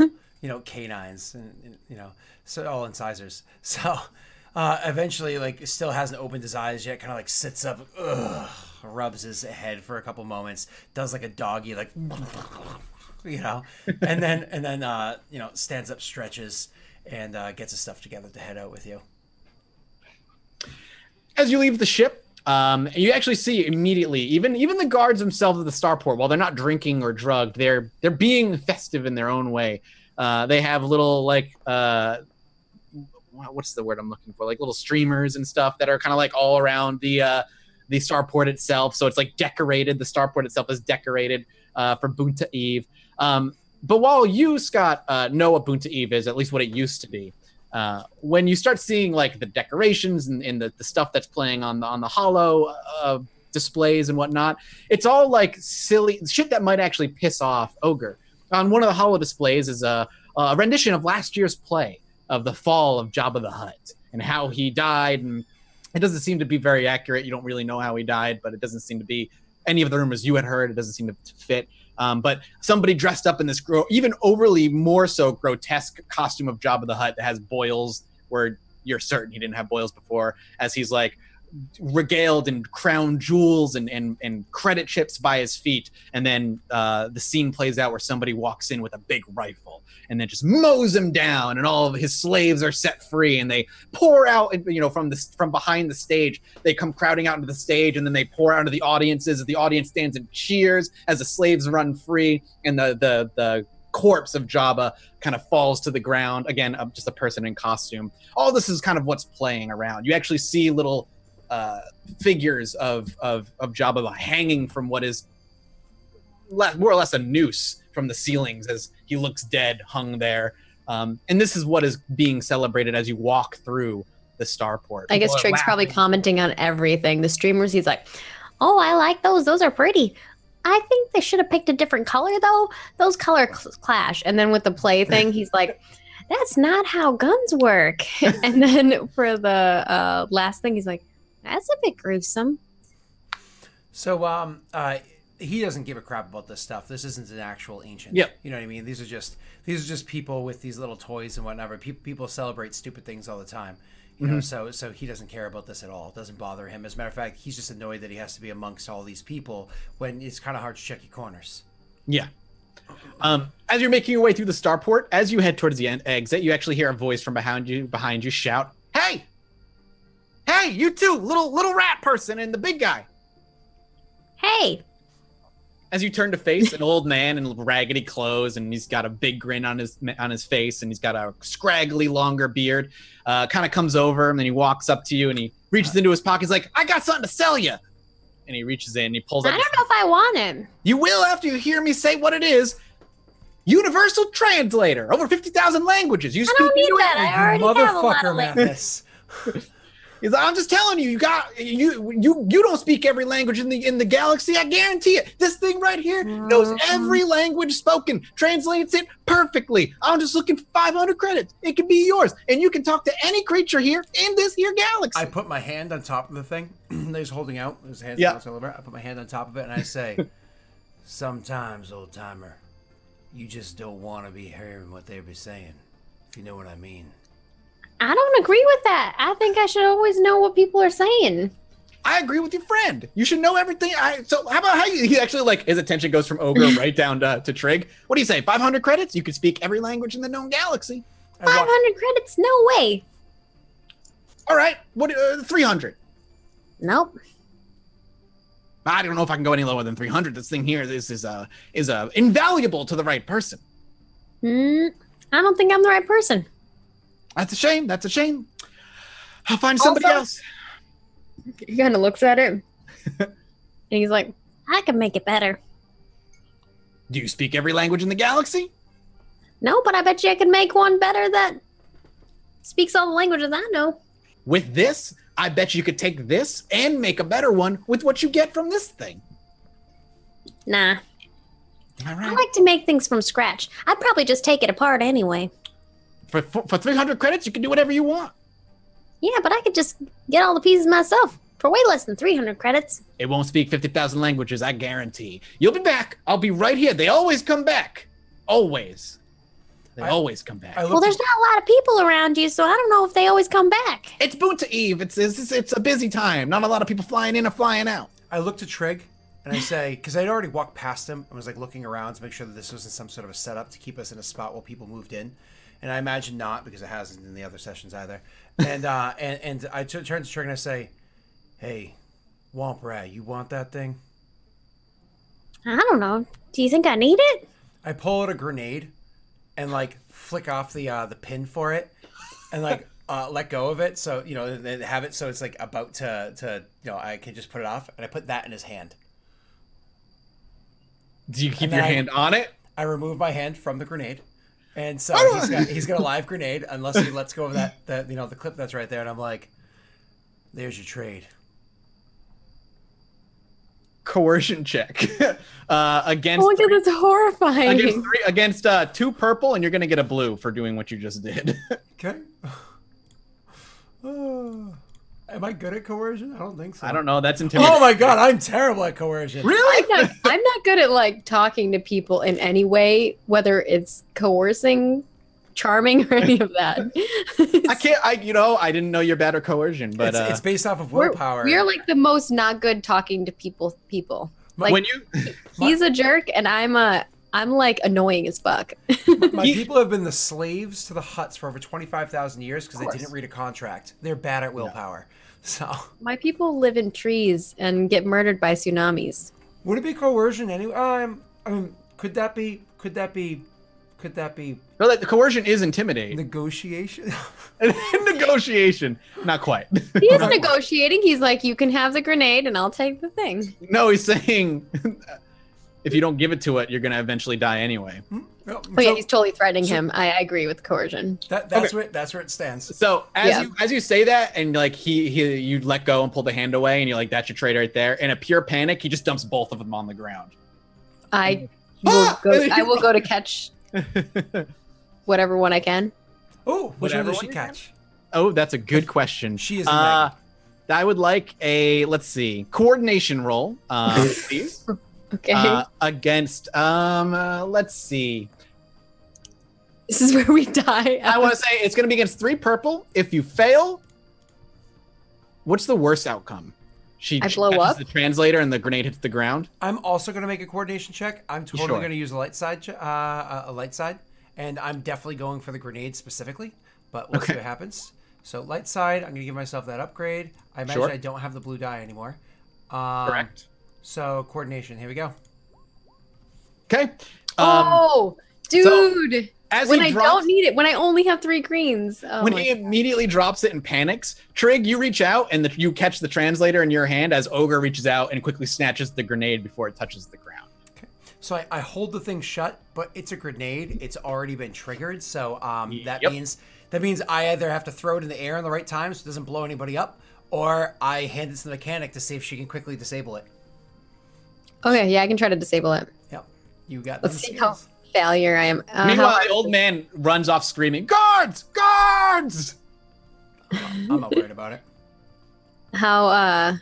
all, canines and so all incisors. So eventually, like, still hasn't opened his eyes yet, kind of like sits up, rubs his head for a couple moments, does like a doggy, like, and then stands up, stretches, and gets his stuff together to head out with you. As you leave the ship, you actually see immediately, even the guards themselves at the starport, while they're not drinking or drugged, they're being festive in their own way. They have little what's the word I'm looking for? Like little streamers and stuff that are kind of like all around the starport itself. So it's like decorated. The starport itself is decorated for Bunta Eve. But while you, Scott, know what Bunta Eve is, at least what it used to be, when you start seeing like the decorations and the stuff that's playing on the hollow displays and whatnot, it's all like silly shit that might actually piss off Ogre. On one of the hollow displays is a rendition of last year's play of the fall of Jabba the Hutt and how he died. And it doesn't seem to be very accurate. You don't really know how he died, but it doesn't seem to be any of the rumors you had heard. It doesn't seem to fit. But somebody dressed up in this even overly more so grotesque costume of Jabba the Hutt that has boils where you're certain he didn't have boils before, as he's like regaled in crown jewels and credit chips by his feet. And then the scene plays out where somebody walks in with a big rifle and then just mows him down, and all of his slaves are set free, and they pour out, from behind the stage. They come crowding out into the stage, and then they pour out into the audiences as the audience stands and cheers as the slaves run free, and the corpse of Jabba kind of falls to the ground. Again, just a person in costume. All this is kind of what's playing around. You actually see little figures of Jabba hanging from what is more or less a noose from the ceilings as he looks dead, hung there. And this is what is being celebrated as you walk through the starport. I guess People are Trig's probably laughing. commenting on everything. The streamers, he's like, Oh, I like those. Those are pretty. I think they should have picked a different color, though. Those color clash. and then with the play thing, he's like, that's not how guns work. And then for the last thing, he's like, that's a bit gruesome. So he doesn't give a crap about this stuff. This isn't an actual ancient. Yep. You know what I mean? These are just people with these little toys and whatnot. People celebrate stupid things all the time. You know, so he doesn't care about this at all. It doesn't bother him. As a matter of fact, he's just annoyed that he has to be amongst all these people when it's kind of hard to check your corners. Yeah. As you're making your way through the starport, as you head towards the exit, you actually hear a voice from behind you shout, "Hey! Hey, you two, little rat person and the big guy." Hey, As you turn to face an old man in raggedy clothes, and he's got a big grin on his face, and he's got a scraggly, longer beard, kind of comes over, and then he walks up to you, and he reaches into his pocket. He's like, "I got something to sell you." And he reaches in, and he pulls I up. don't know if I want him. You will after you hear me say what it is. Universal translator, over 50,000 languages. You I speak don't need English. that. I already have a lot Motherfucker, of languages. Mathis. He's like, I'm just telling you, you don't speak every language in the galaxy. I guarantee it. This thing right here knows every language spoken, translates it perfectly. I'm just looking for 500 credits. It can be yours, and you can talk to any creature here in this here galaxy. I put my hand on top of the thing that he's holding out. His hands Yeah. all over. I put my hand on top of it and I say, "Sometimes, old timer, you just don't want to be hearing what they be saying. If you know what I mean." I don't agree with that. I think I should always know what people are saying. I agree with your friend. You should know everything. So how about how he actually, like, his attention goes from ogre right down to Trig. What do you say? 500 credits? You could speak every language in the known galaxy. I walk- 500 credits? No way. All right. What? 300. Nope. I don't know if I can go any lower than 300. This thing here is invaluable to the right person. I don't think I'm the right person. That's a shame. That's a shame. I'll find somebody Also- else. He kind of looks at it. And he's like, I can make it better. Do you speak every language in the galaxy? No, but I bet you I can make one better that speaks all the languages I know. With this, I bet you could take this and make a better one with what you get from this thing. Nah. All I right. like to make things from scratch. I'd probably just take it apart anyway. For 300 credits, you can do whatever you want. Yeah, but I could just get all the pieces myself for way less than 300 credits. It won't speak 50,000 languages, I guarantee. You'll be back. I'll be right here. They always come back. Always. They always come back. I Well, looked there's not a lot of people around you, so I don't know if they always come back. It's Boonta Eve. It's a busy time. Not a lot of people flying in or flying out. I looked at Trig and I say, because I'd already walked past him and was like looking around to make sure that this wasn't some sort of a setup to keep us in a spot while people moved in. And I imagine not, because it hasn't in the other sessions either. And and I turn to Trig and I say, "Hey, Womp Rat, you want that thing?" I don't know. Do you think I need it? I pull out a grenade and like flick off the pin for it and like let go of it, so then have it so it's like about to I can just put it off, and I put that in his hand. Do you keep And your then hand on it? I remove my hand from the grenade, and so he's got a live grenade unless he lets go of the clip that's right there, and I'm like, "There's your trade." Coercion check against oh my god, that's horrifying. against 2 purple, and you're gonna get a blue for doing what you just did. Okay. Am I good at coercion? I don't think so. I don't know. That's intimidating. Oh my god, I'm terrible at coercion. Really? I'm not good at like talking to people in any way, whether it's coercing, charming, or any of that. I can't. I didn't know you're bad at coercion, but It's based off of We're willpower. like the most not good talking to people. Like when you he's a jerk, and I'm like annoying as fuck. My people have been the slaves to the Hutts for over 25,000 years because they didn't read a contract. They're bad at willpower. So My people live in trees and get murdered by tsunamis. would it be coercion anyway? I mean, could that be no, the coercion is intimidate. negotiation? Negotiation, not quite. He is negotiating. He's like, you can have the grenade, and I'll take the thing. No, he's saying if you don't give it to it, you're gonna eventually die anyway. No, Oh yeah, so he's totally threatening him. I agree with coercion. that's where it stands. So Yeah. as you say that, and like you let go and pull the hand away, and you're like, that's your trade right there. In a pure panic, he just dumps both of them on the ground. I Ah! will go to catch whatever one I can. Oh, which Whatever one does she one you have. catch? Oh, that's a good question. She is Maggie. I would like a, let's see, coordination roll, please. Okay, Against, let's see. this is where we die. I want to say it's going to be against 3 purple. If you fail, what's the worst outcome? She I blow touches up? the translator and the grenade hits the ground. I'm also going to make a coordination check. I'm totally Sure. going to use a light side, and I'm definitely going for the grenade specifically. But we'll see Okay. what happens. So light side, I'm going to give myself that upgrade. I imagine Sure. I don't have the blue die anymore. Correct. So coordination, here we go. Okay. Oh, dude. As When he I drops, don't need it, when I only have 3 greens. Oh when my he immediately drops it and panics, Trig, you reach out and you catch the translator in your hand as Ogre reaches out and quickly snatches the grenade before it touches the ground. So I hold the thing shut, but it's a grenade. It's already been triggered. So that Yep. means I either have to throw it in the air in the right time so it doesn't blow anybody up, or I hand it to the mechanic to see if she can quickly disable it. Okay, yeah, I can try to disable it. Yep. You got Let's them see how skills. failure I am. Meanwhile, the old man runs off screaming, "Guards! Guards!" I'm not worried about it. How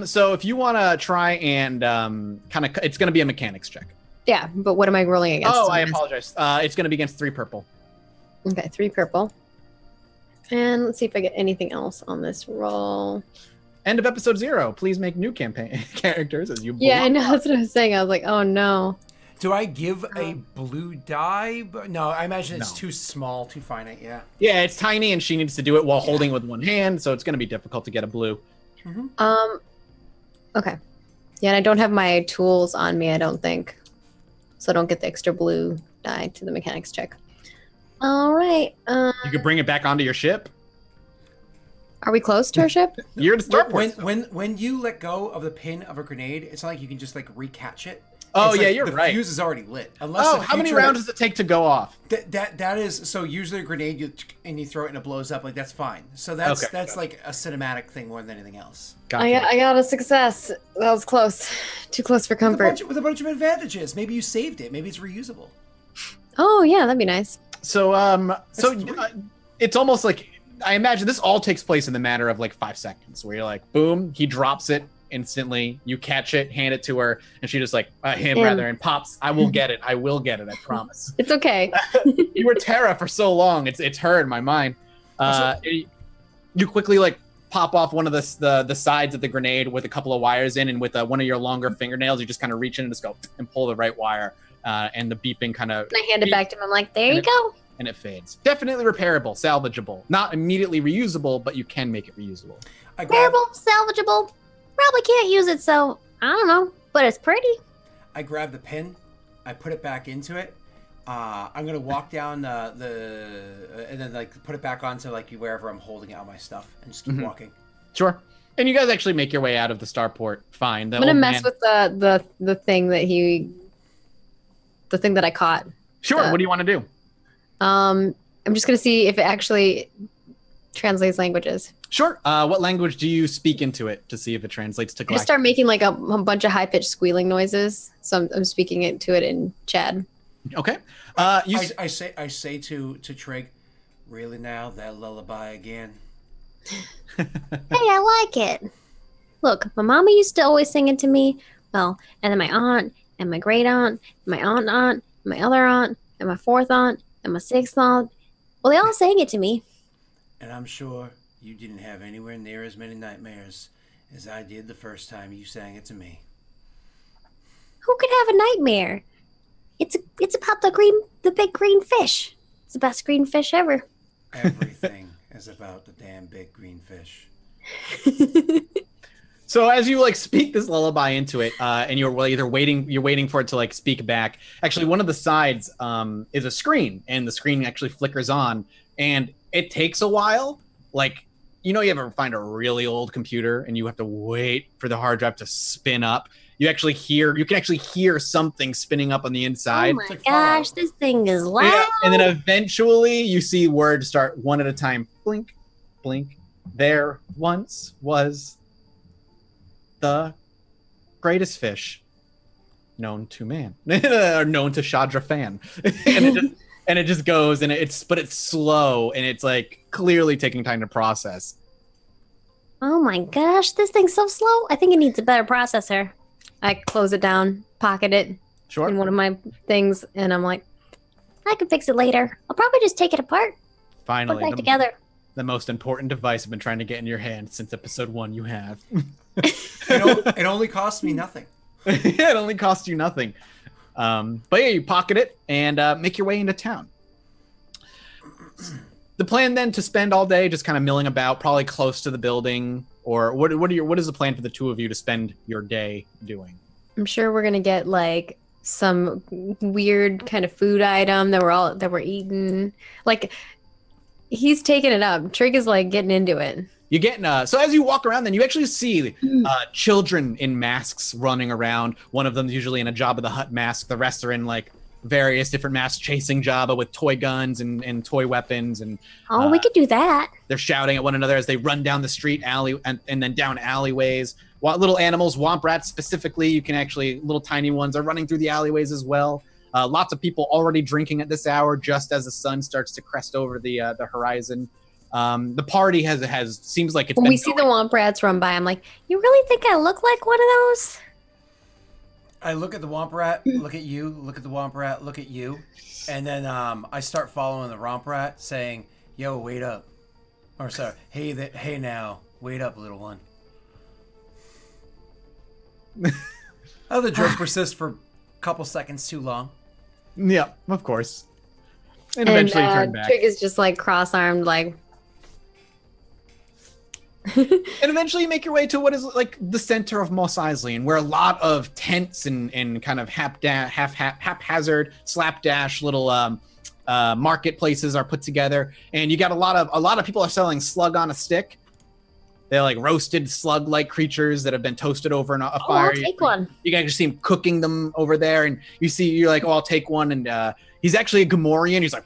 So if you want to try and kind of, it's going to be a mechanics check. yeah, but what am I rolling against? Oh, I apologize. It's going to be against 3 purple. Okay, 3 purple. And let's see if I get anything else on this roll. End of episode 0. Please make new campaign characters as you. Yeah, I blow know. That's what I was saying. I was like, oh no. Do I give a blue die? But no, I imagine it's No. too small, too finite. Yeah. Yeah, it's tiny, and she needs to do it while holding with one hand, so it's going to be difficult to get a blue. Okay. Yeah, and I don't have my tools on me, I don't think. So I don't get the extra blue die to the mechanics check. All right. You could bring it back onto your ship. Are we close to our ship? You're the starport. When you let go of the pin of a grenade, it's not like you can just like recatch it. Oh, It's yeah, like you're the right. fuse is already lit. Unless Oh, the how many future- rounds does it take to go off? That is so usually a grenade you throw it and it blows up, like that's fine. So that's Okay. that's like a cinematic thing more than anything else. Gotcha. I got a success. That was close. Too close for With comfort. with a bunch of advantages. Maybe you saved it. Maybe it's reusable. Oh, yeah, that'd be nice. So, That's 3. it's almost like I imagine this all takes place in the matter of like 5 seconds, where you're like, boom, he drops it instantly. You catch it, hand it to her, and she just like him Him. rather, and pops. I will get it. I will get it. I promise. It's okay. You were Terra for so long. It's her in my mind. You quickly like pop off one of the sides of the grenade with a couple of wires in, and with one of your longer fingernails, you just kind of reach in and just go and pull the right wire, and the beeping kind of And I hand it back to him. I'm like, there you go. and it fades. Definitely repairable, salvageable, not immediately reusable, but you can make it reusable. I grab, Repairable, salvageable. Probably can't use it, so I don't know. But it's pretty. I grab the pin, I put it back into it. I'm gonna walk down and then like put it back onto like wherever I'm holding out my stuff and just keep walking. Sure. And you guys actually make your way out of the starport. Fine. I'm gonna mess with the thing that I caught. Sure. What do you want to do? I'm just gonna see if it actually translates languages. Sure. What language do you speak into it to see if it translates to I just Galactic? start making like a bunch of high pitched squealing noises. So I'm speaking it to it in Chad. Okay. I say to Trig, really now that lullaby again. Hey, I like it. Look, my mama used to always sing it to me. Well, and then my aunt, and my great aunt, my aunt, and my other aunt, and my 4th aunt, and my 6th aunt. Well, they all sang it to me. And I'm sure you didn't have anywhere near as many nightmares as I did the first time you sang it to me. Who could have a nightmare? It's about the big green fish. It's the best green fish ever. Everything is about the damn big green fish. So as you like speak this lullaby into it, and you're waiting for it to like speak back. Actually, one of the sides is a screen, and the screen actually flickers on, and it takes a while. Like, you ever find a really old computer and you have to wait for the hard drive to spin up. You can actually hear something spinning up on the Oh inside. my like gosh, Fallout. this thing is loud. Yeah, and then eventually you see words start one at a time. Blink, blink. There once was the greatest fish known to man, or known to Shadra Fan, and it just goes, and it's slow, and it's like clearly taking time to process. Oh my gosh, this thing's so slow. I think it needs a better processor. I close it down, pocket it Sure. in one of my things, and I'm like, I can fix it later. I'll probably just take it apart, put it Finally, back together. the most important device I've been trying to get in your hand since episode 1. You have. It only costs me nothing. Yeah, it only costs you nothing. But yeah, you pocket it and make your way into town. The plan then to spend all day just kind of milling about, probably close to the building, or what is the plan for the two of you to spend your day doing? I'm sure we're gonna get like some weird kind of food item that we're eating. Like he's taking it up. Trig is like getting into it. You get so as you walk around, then you actually see children in masks running around. One of them's usually in a Jabba the Hutt mask. The rest are in like various different masks chasing Jabba with toy guns and toy weapons. And we could do that. they're shouting at one another as they run down the street alley and then down alleyways. Little animals, womp rats specifically, you can actually, little tiny ones are running through the alleyways as well. Lots of people already drinking at this hour, just as the sun starts to crest over the horizon. The party has seems like it's When been we see the Womp Rats run by, I'm like, you really think I look like one of those? I look at the Womp Rat, look at you, look at the Womp Rat, look at you, and then I start following the Womp Rat, saying, "Yo, wait up," or sorry, hey now, wait up, little one. Oh, the joke persists for a couple seconds too long. Yeah, of course. And eventually turn back. Trig is just like cross-armed, like. And eventually you make your way to what is like the center of Mos Eisley, where a lot of tents and kind of haphazard, slapdash little marketplaces are put together. And you got a lot of people are selling slug on a stick. They're like roasted slug-like creatures that have been toasted over a fire. I'll take one. You guys just see him cooking them over there, and you're like, "Oh, I'll take one." And he's actually a Gamorrean. He's like,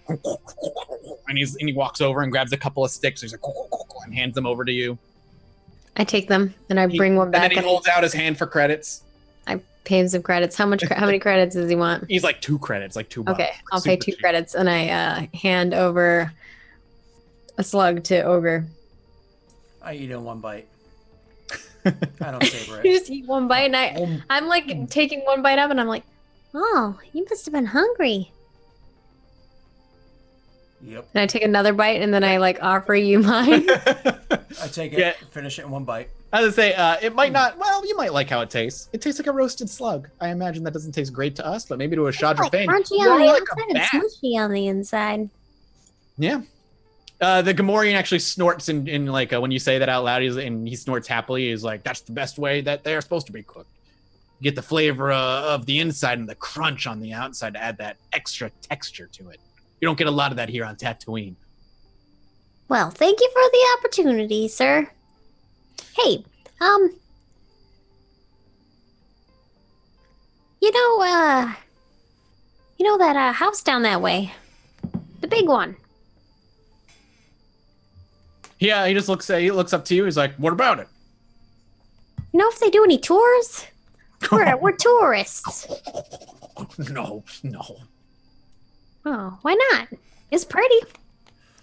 and he walks over and grabs a couple of sticks. He's like, and hands them over to you. I take them and I bring one back. And then he holds out his hand for credits. I pay him some credits. How many credits does he want? He's like 2 credits, like $2. Okay, I'll pay 2 credits, and I hand over a slug to Ogre. I eat in one bite. I don't savor You it. just eat one bite, and I'm like taking one bite up, and I'm like, Oh, you must have been hungry. Yep. and I take another bite, and then I like offer you mine. I take it, Yeah. finish it in one bite. I was gonna say, it might not. Well, you might like how it tastes. It tastes like a roasted slug. I imagine that doesn't taste great to us, but maybe to a Shadra Like fan. crunchy more on the like a outside and bat. smushy on the inside. Yeah. The Gamorrean actually snorts in like when you say that out loud, he snorts happily. He's like, "That's the best way that they are supposed to be cooked. You get the flavor of the inside and the crunch on the outside to add that extra texture to it. You don't get a lot of that here on Tatooine." Well, thank you for the opportunity, sir. Hey, you know that house down that way, the big one. Yeah, he just looks up to you. He's like, "What about it?" You know if they do any tours? We're tourists. No. Oh, why not? It's pretty.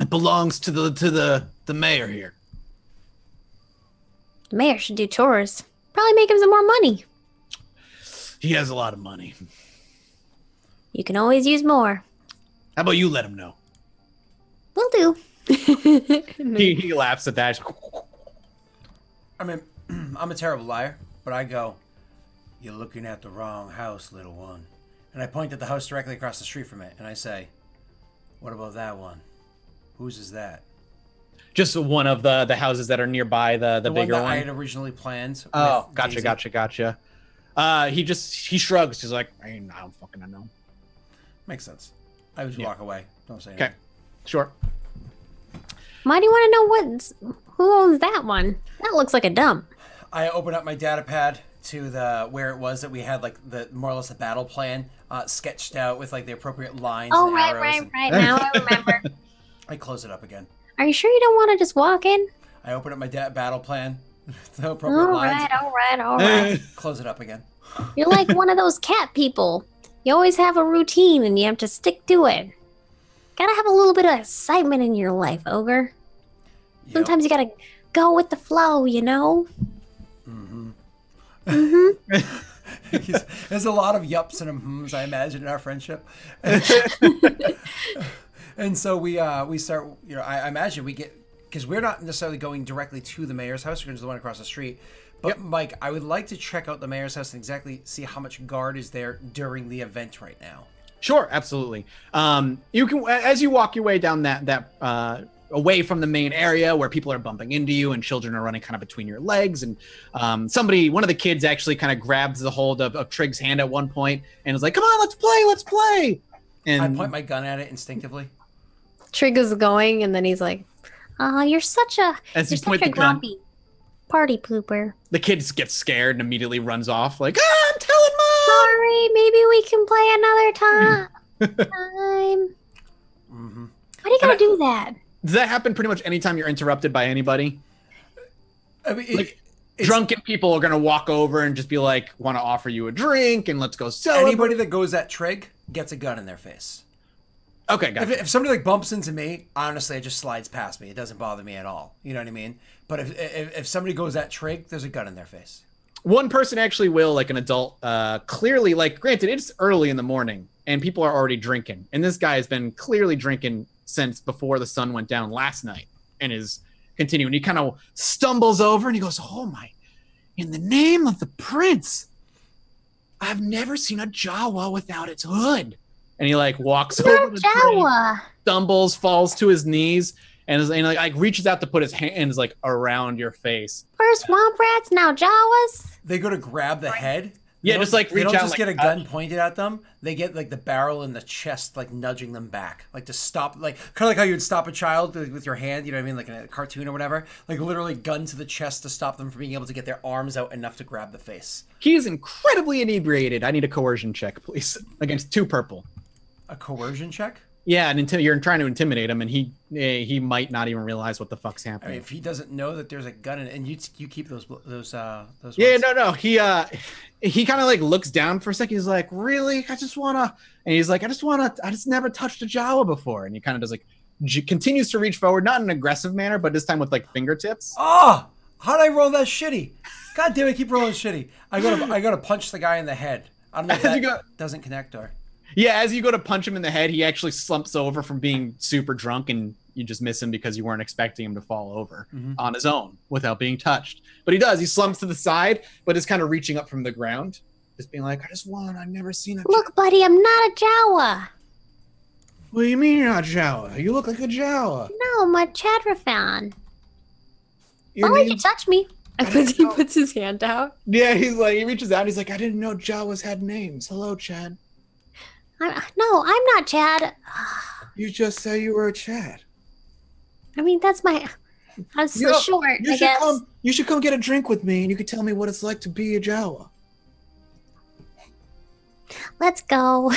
It belongs to the mayor here. The mayor should do tours. Probably make him some more money. He has a lot of money. You can always use more. How about you let him know? Will do. He laughs at that. I mean, I'm a terrible liar, but I go, "You're looking at the wrong house, little one." And I point at the house directly across the street from it, and I say, "What about that one? Whose is that?" Just one of the houses that are nearby the The bigger one that one. I had originally planned. Oh, with Daisy. gotcha. He shrugs. He's like, I don't fucking know. Makes sense. I would Yeah. walk away. Don't say Okay, anything. sure. Why do you want to know who owns that one? That looks like a dump. I open up my data pad to the where it was that we had like the more or less the battle plan sketched out with like the appropriate lines. Oh, and right. arrows and Now I remember. I close it up again. Are you sure you don't want to just walk in? I open up my battle plan, the appropriate All lines. right. Close it up again. You're like one of those cat people. You always have a routine and you have to stick to it. Gotta have a little bit of excitement in your life, Ogre. Yep. Sometimes you gotta go with the flow, you know? Mm-hmm. Mm-hmm. There's a lot of yups and hms, I imagine, in our friendship. And so we start, I imagine we get, because we're not necessarily going directly to the mayor's house, we're going to the one across the street, But Yep. Mike, I would like to check out the mayor's house and exactly see how much guard is there during the event right now. Sure, absolutely. You can, as you walk your way down that away from the main area where people are bumping into you and children are running kind of between your legs, and one of the kids actually kind of grabs the hold of Trigg's hand at one point and is like, "Come on, let's play!" And I point my gun at it instinctively. Trig is going, and then he's like, Oh, you're such a as you you're point such the a gun, grumpy party pooper. the kid gets scared and immediately runs off like, "Ah, I'm telling Sorry, maybe we can play another time. Mm-hmm. Why do you gotta do that? Mom." Does that happen pretty much anytime you're interrupted by anybody? I mean, Like, it's- drunken people are gonna walk over and just be like, "Want to offer you a drink and let's go celebrate." anybody that goes at Trig gets a gun in their face. Okay, gotcha. If somebody like bumps into me, honestly, it just slides past me. It doesn't bother me at all. You know what I mean? But if somebody goes at Trig, there's a gun in their face. One person actually will, like an adult, clearly, like, granted, it's early in the morning and people are already drinking. And this guy has been clearly drinking since before the sun went down last night and is continuing. He kind of stumbles over and he goes, "Oh my, in the name of the prince, I've never seen a Jawa without its hood." And he like walks over the train, Jawa. stumbles, falls to his knees, and like reaches out to put his hands like around your face. First swamp rats, now Jawas. They go to grab the head. Yeah, They just don't- like they reach don't out, just like, get a gun pointed at them. They get like the barrel in the chest, like nudging them back, like to stop, like kind of like how you would stop a child with your hand. You know what I mean, like in a cartoon or whatever. Like literally gun to the chest to stop them from being able to get their arms out enough to grab the face. He is incredibly inebriated. I need a coercion check, please, against 2 purple. A coercion check. Yeah, and you're trying to intimidate him, and he might not even realize what the fuck's I happening. mean, if he doesn't know that there's a gun in it, and you keep those Yeah, ones. no. He kind of like looks down for a second. He's like, "Really? I just he's like, I just never touched a Jawa before." And he kind of does like, continues to reach forward, not in an aggressive manner, but this time with like fingertips. Oh, how'd I roll that shitty? God damn it, I keep rolling shitty. I gotta punch the guy in the head. I don't know if As you that go- doesn't connect or. Yeah, as you go to punch him in the head, he actually slumps over from being super drunk, and you just miss him because you weren't expecting him to fall over on his own without being touched. But he does. He slumps to the side, but is kind of reaching up from the ground, just being like, I've never seen a Look, buddy, I'm not a Jawa. What do you mean you're not Jawa? You look like a Jawa. No, I'm a Chadrafan. Your Don't let you name's- touch me. he puts his hand out. Yeah, he reaches out. He's like, I didn't know Jawas had names. Hello, Chad. No, I'm not Chad. You just say you were a Chad. I mean, that's my. That's You know, short, You I should guess. come. You should come get a drink with me, and you could tell me what it's like to be a Jawa. Let's go.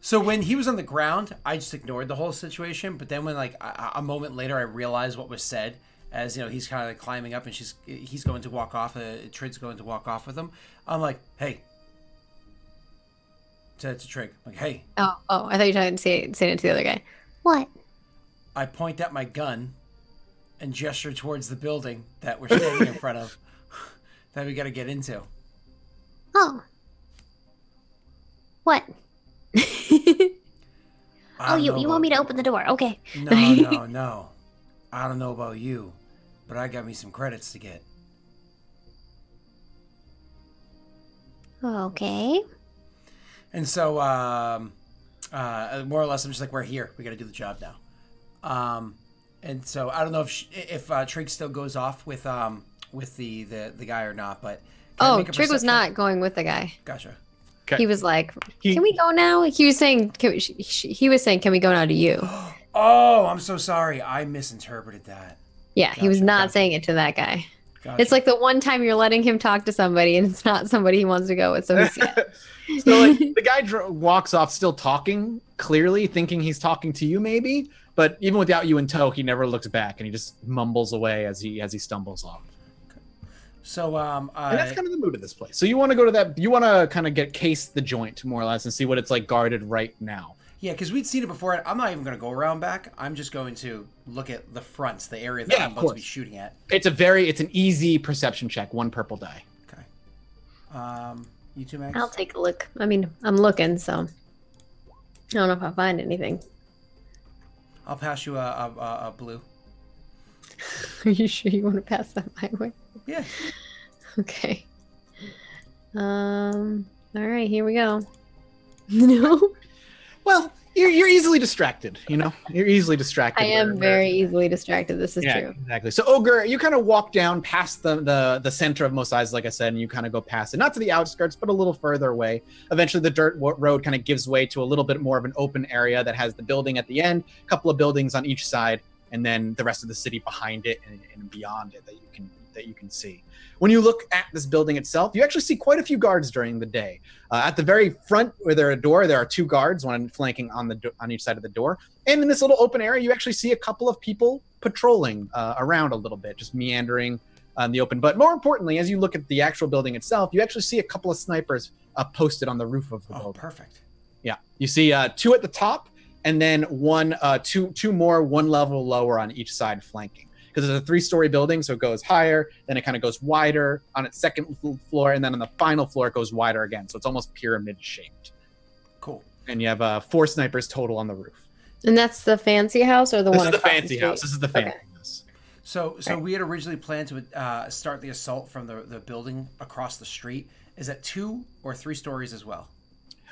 So when he was on the ground, I just ignored the whole situation. But then when like a moment later, I realized what was said. As you know, he's kind of like climbing up, and he's going to walk off. Trig's going to walk off with him. I'm like, hey. To Trig, like, hey. Oh, I thought you were trying to say it to the other guy. What? I point at my gun and gesture towards the building that we're standing in front of that we got to get into. Oh. What? I Oh, don't you know want me about- to open the door? Okay. No. I don't know about you, but I got me some credits to get. Okay. And so, more or less, I'm just like, we're here. We got to do the job now. And so I don't know if Trig still goes off with the guy or not, but can I Oh, make a Trig was perception? not going with the guy. Gotcha. Okay. He was like, He- "Can we go now?" He was saying, "He was saying, can we go now to you?" Oh, I'm so sorry. I misinterpreted that. Yeah, he was Gotcha, not gotcha. saying it to that guy. Gotcha. It's like the one time you're letting him talk to somebody, and it's not somebody he wants to go with. So he's So like the guy walks off, still talking clearly, thinking he's talking to you, maybe. But even without you in tow, he never looks back, and he just mumbles away as he stumbles off. So And that's kind of the mood of this place. So you want to go to that? You want to kind of case the joint more or less and see what it's like guarded right now. yeah, because we'd seen it before. I'm not even going to go around back. I'm just going to look at the fronts, the area that Yeah, I'm of about to be course. shooting at. It's an easy perception check. 1 purple die. Okay. You two, Max? I'll take a look. I mean, I'm looking, so I don't know if I'll find anything. I'll pass you a blue. Are you sure you want to pass that my way? Yeah. Okay. All right, here we go. No, Well, you're easily distracted. You know, you're easily distracted. I am very easily distracted. This is true. Exactly. So Ogre, you kind of walk down past the center of Mos Eisley, like I said, and you kind of go past it, not to the outskirts, but a little further away. Eventually, the dirt road kind of gives way to a little bit more of an open area that has the building at the end, a couple of buildings on each side, and then the rest of the city behind it and beyond it that you can see. When you look at this building itself, you actually see quite a few guards during the day. At the very front, where there a door, there are two guards, one flanking on each side of the door. And in this little open area, you actually see a couple of people patrolling around a little bit, just meandering on the open. But more importantly, as you look at the actual building itself, you actually see a couple of snipers posted on the roof of the building. Perfect. Yeah, you see two at the top, and then two more, one level lower on each side flanking. Because it's a 3-story building, so it goes higher, then it kind of goes wider on its second floor, and then on the final floor it goes wider again. So it's almost pyramid shaped. Cool. And you have 4 snipers total on the roof. And that's the fancy house or the This one is the across fancy street? house. This is the fancy house. So we had originally planned to start the assault from the building across the street. Is that 2 or 3 stories as well?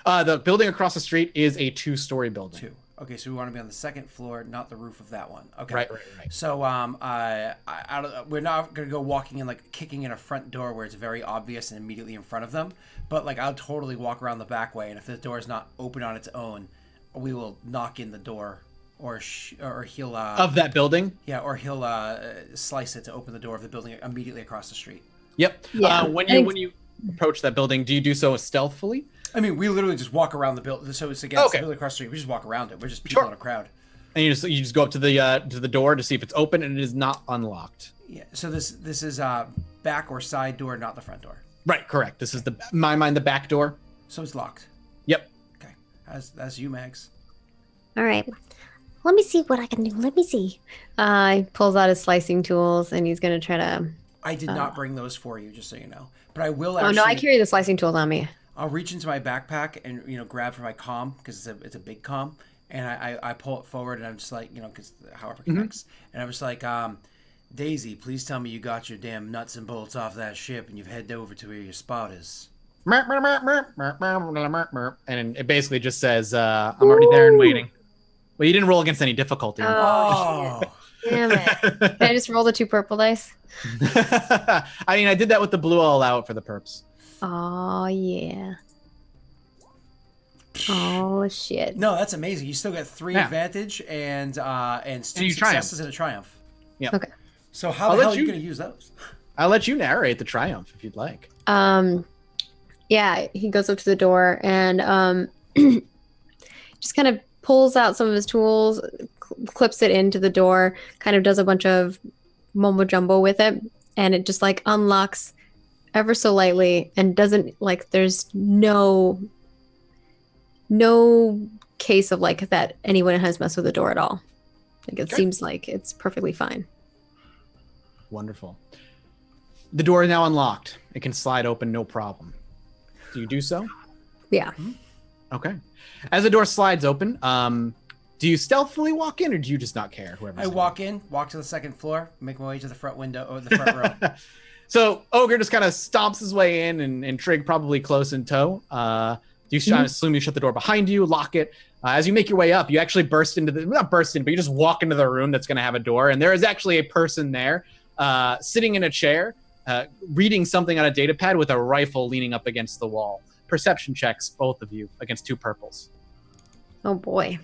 The building across the street is a 2-story building. 2. Okay, so we want to be on the second floor, not the roof of that one. Okay. Right. So we're not going to go walking in, like kicking in a front door where it's very obvious and immediately in front of them. But like I'll totally walk around the back way, and if the door is not open on its own, we will knock in the door, or he'll of that building. Yeah, or he'll slice it to open the door of the building immediately across the street. Yep. Yeah. When you approach that building, do you do so stealthily? I mean, we literally just walk around the building. So it's against the building across the street. We just walk around it. We're just people in a crowd. And you just go up to the door to see if it's open, and it is not unlocked. Yeah. So this is back or side door, not the front door. Right. Correct. This is the back door. So it's locked. Yep. Okay. That's you, Mags. All right. Let me see what I can do. Let me see. He pulls out his slicing tools and he's going to try to... I did not bring those for you, just so you know. But I will Oh, actually... no, I carry the slicing tools on me. I'll reach into my backpack and, grab for my comm, because it's a big comm. And I pull it forward, and I'm just like, because however it connects. And I'm just like, Daisy, please tell me you got your damn nuts and bolts off that ship and you've headed over to where your spot is. And it basically just says, I'm already there and waiting. Well, you didn't roll against any difficulty. Oh. Damn it. Can I just roll the 2 purple dice? I mean, I did that with the blue all out for the perps. Oh, yeah. Oh, shit. No, that's amazing. You still got 3 advantage and 2 successes and a triumph. Yeah. Okay. So how the hell are you going to use those? I'll let you narrate the triumph if you'd like. Yeah, he goes up to the door and just kind of pulls out some of his tools, clips it into the door, kind of does a bunch of mumbo jumbo with it, and it just like unlocks ever so lightly and doesn't like there's no case of like that anyone has messed with the door at all. Like it seems like it's perfectly fine. Wonderful. The door is now unlocked. It can slide open, no problem. Do you do so? Yeah. Okay. As the door slides open, do you stealthily walk in, or do you just not care? I walk to the second floor, make my way to the front window or the front row. So Ogre just kind of stomps his way in, and Trig probably close in tow. I assume you shut the door behind you, lock it. As you make your way up, you actually but you just walk into the room that's going to have a door, and there is actually a person there, sitting in a chair, reading something on a data pad with a rifle leaning up against the wall. Perception checks, both of you, against 2 purples. Oh boy.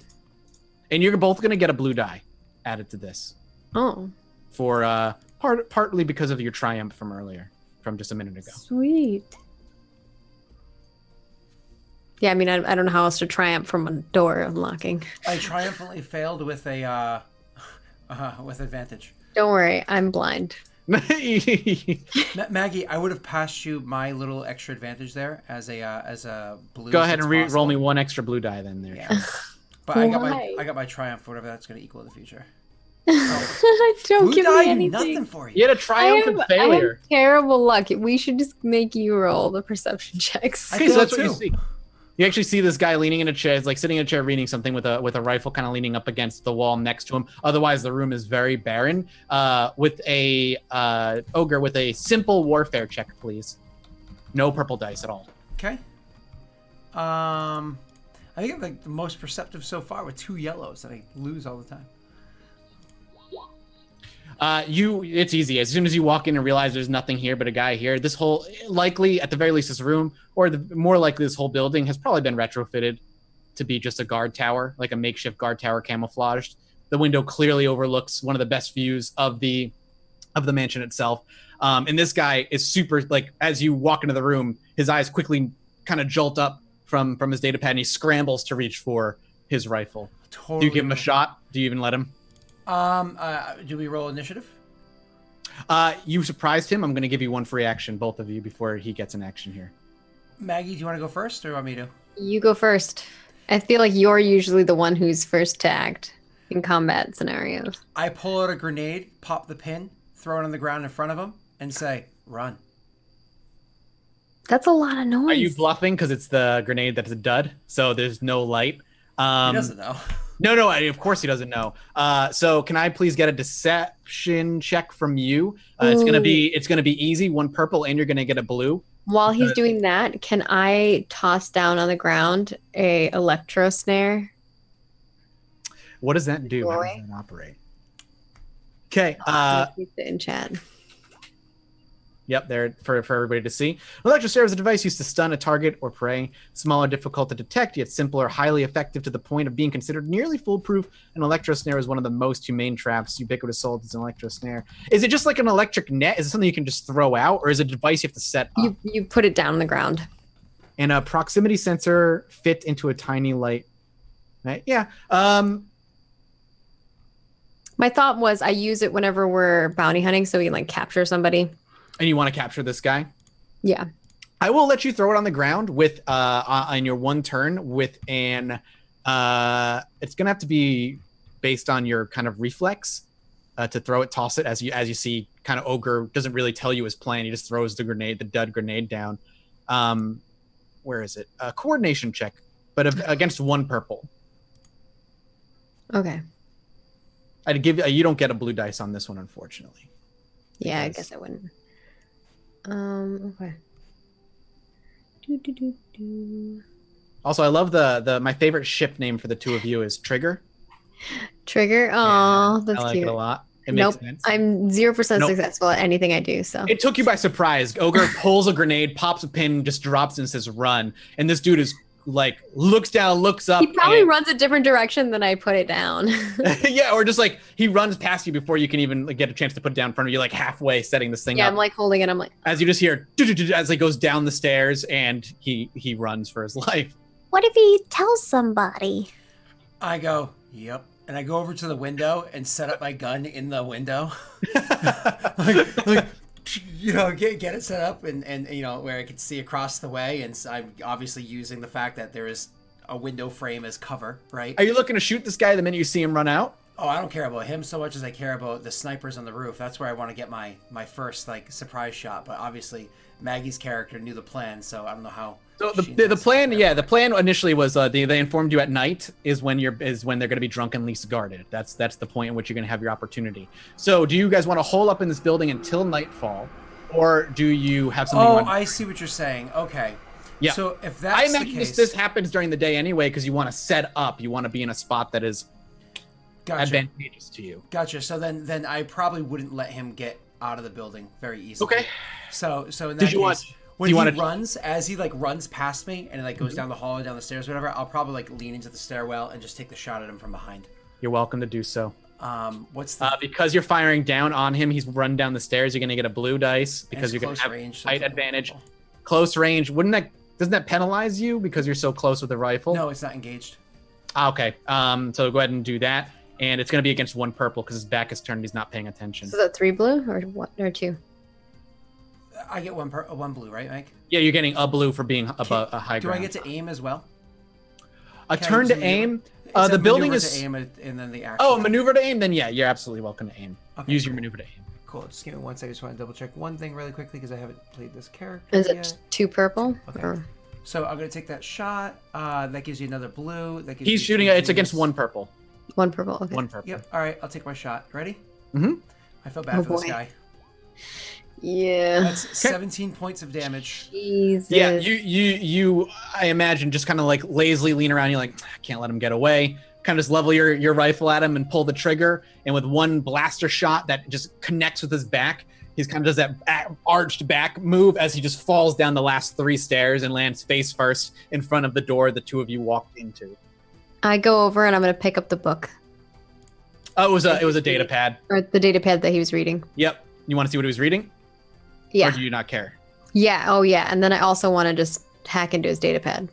And you're both going to get a blue die added to this. Oh. For partly because of your triumph from earlier, from just a minute ago. Sweet. Yeah, I mean, I don't know how else to triumph from a door unlocking. I triumphantly failed with a with advantage. Don't worry, I'm blind. Maggie, I would have passed you my little extra advantage there as a blue. Go ahead and roll me 1 extra blue die then there. Yeah. But I got my triumph, whatever that's going to equal in the future. Don't blue give die me anything. Nothing for you. You had a triumphant failure. I have terrible luck. We should just make you roll the perception checks. Okay, so that's what you see. You actually see this guy leaning in a chair, like sitting in a chair reading something with a rifle kind of leaning up against the wall next to him. Otherwise, the room is very barren. With a ogre with a simple warfare check, please. No purple dice at all. Okay. I think I'm like the most perceptive so far with 2 yellows that I lose all the time. It's easy. As soon as you walk in and realize there's nothing here but a guy here, this whole, likely, at the very least, this room, or more likely this whole building has probably been retrofitted to be just a guard tower, like a makeshift guard tower camouflaged. The window clearly overlooks one of the best views of the mansion itself. And this guy is super, like, as you walk into the room, his eyes quickly kind of jolt up from his data pad, and he scrambles to reach for his rifle. Totally. Do you give him a shot? Do you even let him? Do we roll initiative? You surprised him. I'm going to give you 1 free action, both of you, before he gets an action here. Maggie, do you want to go first, or you want me to? You go first. I feel like you're usually the one who's first to act in combat scenarios. I pull out a grenade, pop the pin, throw it on the ground in front of him, and say, "Run." That's a lot of noise. Are you bluffing because it's the grenade that's a dud, so there's no light? He doesn't know. No, of course he doesn't know. So can I please get a deception check from you? It's gonna be easy, 1 purple, and you're gonna get a blue. While he's doing that, can I toss down on the ground a electro snare? What does that do? How does that operate? Okay. Keep it in chat. Yep, there for everybody to see. Electro snare is a device used to stun a target or prey. Smaller, difficult to detect, yet simpler, highly effective to the point of being considered nearly foolproof. An electro snare is one of the most humane traps. Ubiquitous sold as an electro snare. Is it just like an electric net? Is it something you can just throw out, or is it a device you have to set up? You put it down on the ground. And a proximity sensor fit into a tiny light. Right? Yeah. My thought was I use it whenever we're bounty hunting so we can like capture somebody. And you want to capture this guy? Yeah. I will let you throw it on the ground with on your 1 turn with an it's gonna have to be based on your kind of reflex to throw it, toss it as you see kind of ogre doesn't really tell you his plan. He just throws the dud grenade down. Where is it? A coordination check, but against 1 purple. Okay. I'd give you don't get a blue dice on this one, unfortunately. Yeah, I guess I wouldn't. Okay. Also, I love my favorite ship name for the 2 of you is Trigger. Trigger. Oh, that's I like cute. it a lot. It Nope. makes sense. I'm 0% successful at anything I do. So it took you by surprise. Ogre pulls a grenade, pops a pin, just drops and says "run." And this dude is like looks down, looks up. He probably runs a different direction than I put it down. Yeah, or just like he runs past you before you can even get a chance to put it down in front of you, like halfway setting this thing up. Yeah, I'm like holding it. I'm like, as you just hear as he goes down the stairs, and he runs for his life. What if he tells somebody? I go, "Yep." And I go over to the window and set up my gun in the window. like get it set up and where I can see across the way. And so I'm obviously using the fact that there is a window frame as cover, right? Are you looking to shoot this guy the minute you see him run out? Oh, I don't care about him so much as I care about the snipers on the roof. That's where I want to get my first like surprise shot. But obviously Maggie's character knew the plan, so I don't know how. So the plan, the plan initially was they informed you at night is when they're going to be drunkenly guarded. That's the point in which you're going to have your opportunity. So do you guys want to hole up in this building until nightfall, or do you have something? Oh, I see what you're saying. Okay. Yeah. So if that's I imagine the case, this happens during the day anyway because you want to set up. You want to be in a spot that is advantageous to you. Gotcha. So then I probably wouldn't let him get out of the building very easily. Okay. So in that case, runs, as he like runs past me and like goes down the hall, down the stairs, whatever, I'll probably like lean into the stairwell and just take the shot at him from behind. You're welcome to do so. What's the because you're firing down on him, he's run down the stairs. You're gonna get a blue dice because you're gonna have range, height advantage. Close range, doesn't that penalize you because you're so close with the rifle? No, it's not engaged. Okay. So go ahead and do that, and it's gonna be against 1 purple because his back is turned. He's not paying attention. So is that 3 blue or what or 2? I get one blue, right, Mike? Yeah, you're getting a blue for being above a high ground. Do I get to aim as well? A turn to aim? The building is to aim and then the action. Oh, maneuver to aim? Then yeah, you're absolutely welcome to aim. Okay, Use your maneuver to aim. Cool. Just give me 1 second. I just want to double check one thing really quickly because I haven't played this character Is yet. it 2 purple? Okay. Or... So I'm gonna take that shot. That gives you another blue. That gives He's you shooting two it. It's against blues. one purple. One purple. Okay. One purple. Yep. All right. I'll take my shot. Ready? Mm-hmm. I feel bad Oh, for this boy. guy. Yeah. That's 17 points of damage. Jesus. Yeah, you I imagine just kind of like lazily lean around. You're like, I can't let him get away. Kind of just level your rifle at him and pull the trigger. And with one blaster shot that just connects with his back, he's kind of does that arched back move as he just falls down the last 3 stairs and lands face first in front of the door the two of you walked into. I go over and I'm gonna pick up the book Oh, it was a data pad. or the data pad that he was reading. Yep. You want to see what he was reading? Yeah. Or do you not care? Yeah. Oh, yeah. And then I also want to just hack into his data pad.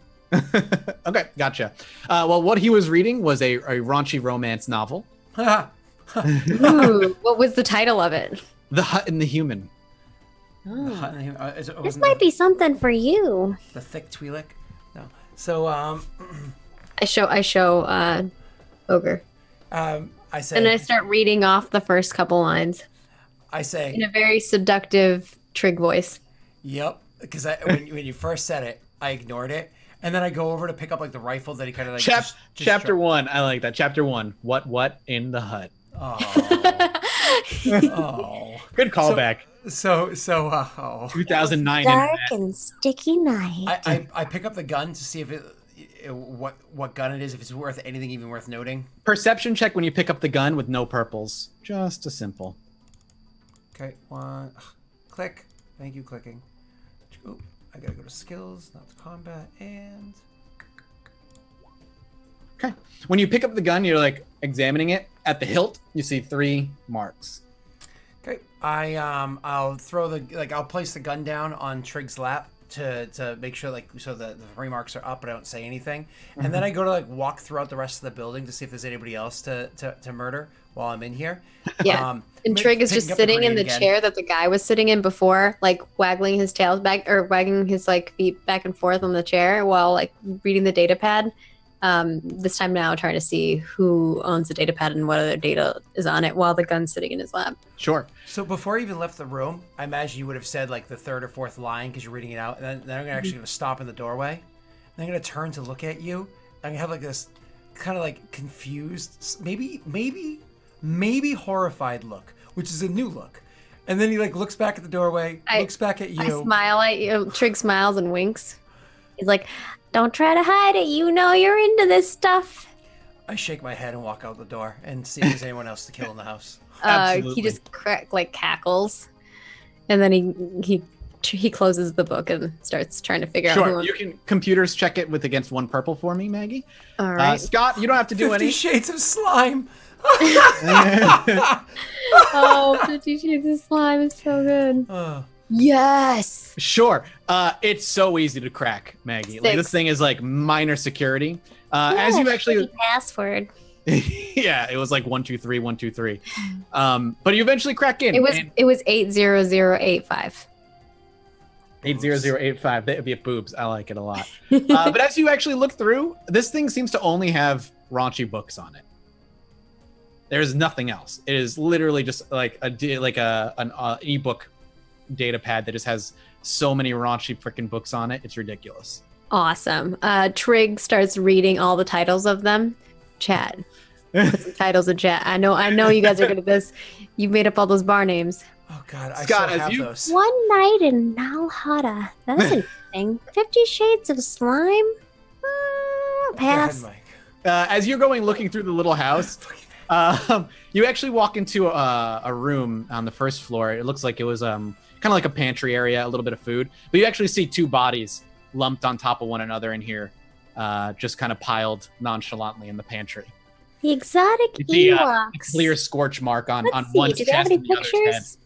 Okay, gotcha. Well, what he was reading was a raunchy romance novel, Ooh, what was the title of it? The Hut and the Human. Oh. This might be something for you. the thick Twi'lek. No. So I show Ogre. I say And I start reading off the first couple lines I say in a very seductive Trig voice. yep, because when you first said it, I ignored it, and then I go over to pick up like the rifle that he kind of like just Chapter 1. I like that. Chapter 1. What in the hut? Oh, oh. Good callback. So 2009 Dark internet. and sticky night. I pick up the gun to see if what gun it is, if it's worth anything even worth noting. Perception check when you pick up the gun with no purples. Just a simple. Okay, one click. Thank you, clicking. Oop, I gotta go to skills, not to combat, and Okay. When you pick up the gun, you're like examining it. At the hilt, you see 3 marks. okay. I'll throw I'll place the gun down on Trig's lap to make sure so the 3 marks are up, but I don't say anything. And then I go to like walk throughout the rest of the building to see if there's anybody else to murder while I'm in here. Yeah. And Trig is just picking up the sitting in grenade the again. chair that the guy was sitting in before, like waggling his tails back or wagging his like feet back and forth on the chair while like reading the data pad. This time now trying to see who owns the data pad and what other data is on it while the gun's sitting in his lap. Sure. So before I even left the room, I imagine you would have said like the 3rd or 4th line because you're reading it out, and then I'm actually going to stop in the doorway. And I'm going to turn to look at you. I'm going to have like this kind of like confused, maybe horrified look, which is a new look. And then he like looks back at the doorway, looks back at I you. smile at you. Trig smiles and winks. He's like, don't try to hide it. You know you're into this stuff. I shake my head and walk out the door and see if there's anyone else to kill in the house. Absolutely. He just cackles, and then he closes the book and starts trying to figure out Sure. who. You can computers check it with against 1 purple for me, Maggie. All right. Scott, you don't have to do 50 any. Shades of Slime. Oh, 50 Shades of Slime is so good. Oh. Yes. Sure. It's so easy to crack, Maggie. Like, 6. this thing is like minor security. As you actually, Password. yeah, it was like 1 2 3 1 2 3. But you eventually crack in. It was 80085. 80085. That would be a boobs. I like it a lot. But as you actually look through, this thing seems to only have raunchy books on it. There's nothing else. It is literally just like an ebook data pad that just has so many raunchy freaking books on it. It's ridiculous. Awesome. Trig starts reading all the titles of them. Chat. Put some titles in chat. I know you guys are good at this. You made up all those bar names. Oh God, I Scott, still as have you- those. One night in Nalhada. That's interesting. 50 Shades of Slime? Pass. Go ahead, Mike. As you're going looking through the little house, you actually walk into a room on the first floor. It looks like it was kind of like a pantry area, a little bit of food. But you actually see 2 bodies lumped on top of one another in here, just kind of piled nonchalantly in the pantry. The exotic You see a Ewoks. clear scorch mark on Let's see, one's do they have chest any and the other's head. pictures?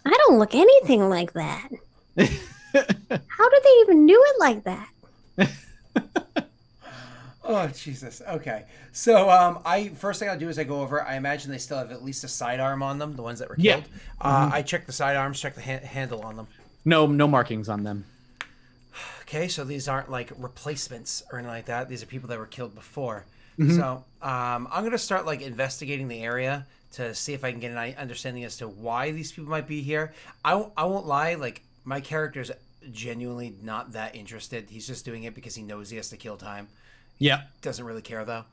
I don't look anything like that. How did they even do it like that? Oh Jesus. Okay. So first thing I'll do is I go over. I imagine they still have at least a sidearm on them, the ones that were Yeah. killed. I check the sidearms, check the handle on them. No markings on them. Okay, so these aren't like replacements or anything like that. These are people that were killed before. Mm-hmm. So I'm gonna start like investigating the area to see if I can get an understanding as to why these people might be here. I won't lie. Like my character's genuinely not that interested. He's just doing it because he knows he has to kill time. Yeah. Doesn't really care though.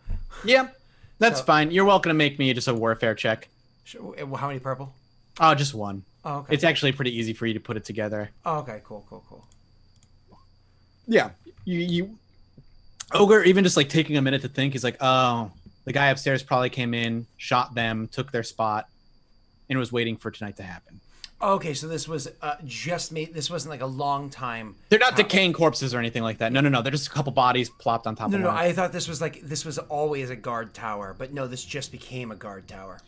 Yeah. That's So- fine. You're welcome to make me just a warfare check. How many purple? Oh, just one. Oh, okay. It's actually pretty easy for you to put it together. Oh, okay. Cool. Yeah. You Ogre, even just like taking a minute to think, he's like, oh, the guy upstairs probably came in, shot them, took their spot, and was waiting for tonight to happen. Okay, so this was just made. This wasn't like a long time. They're not decaying corpses or anything like that. No. They're just a couple bodies plopped on top No, of no. one. I thought this was always a guard tower, but no, this just became a guard tower.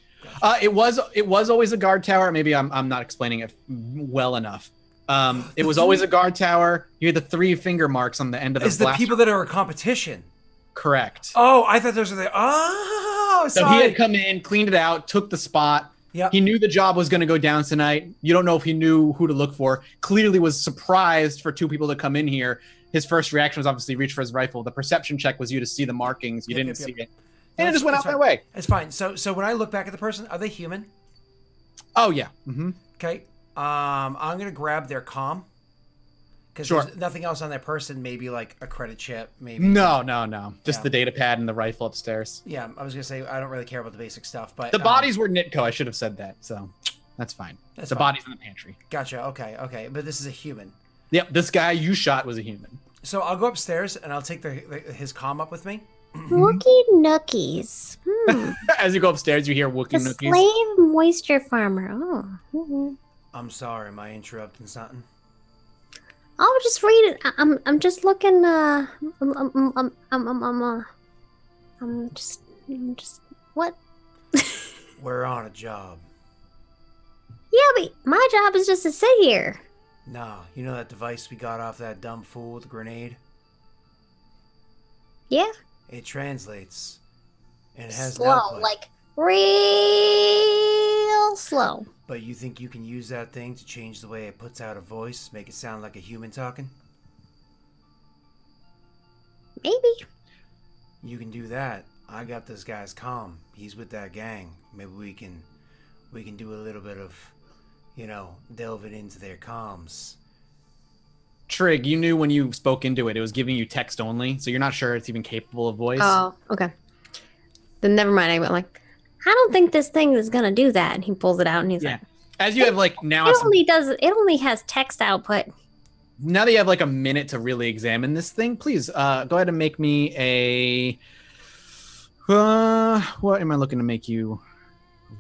It was always a guard tower. Maybe I'm not explaining it well enough. It was always a guard tower. You had the 3 finger marks on the end of the It's the blaster. people that are a competition. Correct. Oh, I thought those were the. Oh, So sorry. he had come in, cleaned it out, took the spot. Yep. He knew the job was going to go down tonight. You don't know if he knew who to look for. Clearly was surprised for 2 people to come in here. His first reaction was obviously reach for his rifle. The perception check was you to see the markings. You didn't see it. And it just went out that way. It's fine. So when I look back at the person, are they human? Oh, yeah. Mm-hmm. Okay. I'm gonna grab their comm. Because Sure. there's nothing else on that person. Maybe like a credit chip. Maybe. No. Just Yeah. the data pad and the rifle upstairs. Yeah, I was gonna say I don't really care about the basic stuff, but The bodies were Nitko. I should have said that. So that's fine. That's the fine. bodies in the pantry. Gotcha. Okay. But this is a human. Yep. This guy you shot was a human. So I'll go upstairs and I'll take his comm up with me. Wookie Nookies. As you go upstairs, you hear Wookiee The Nookies. slave moisture farmer. Oh. Mhm. I'm sorry, am I interrupting something? I'll just read it. I'm just looking. I'm just. What? We're on a job. Yeah, but my job is just to sit here. Nah, you know that device we got off that dumb fool with the grenade? Yeah. It translates. And it has an Slow, output. like real slow. But you think you can use that thing to change the way it puts out a voice, make it sound like a human talking? Maybe. You can do that. I got this guy's comm. He's with that gang. Maybe we can do a little bit of, delving into their comms. Trig, you knew when you spoke into it, it was giving you text only, so you're not sure it's even capable of voice. Oh, okay. Then never mind. I went like, I don't think this thing is gonna do that. And he pulls it out and he's Yeah. like, As you have like now, it only has text output. now that you have like a minute to really examine this thing, please go ahead and make me a. What am I looking to make you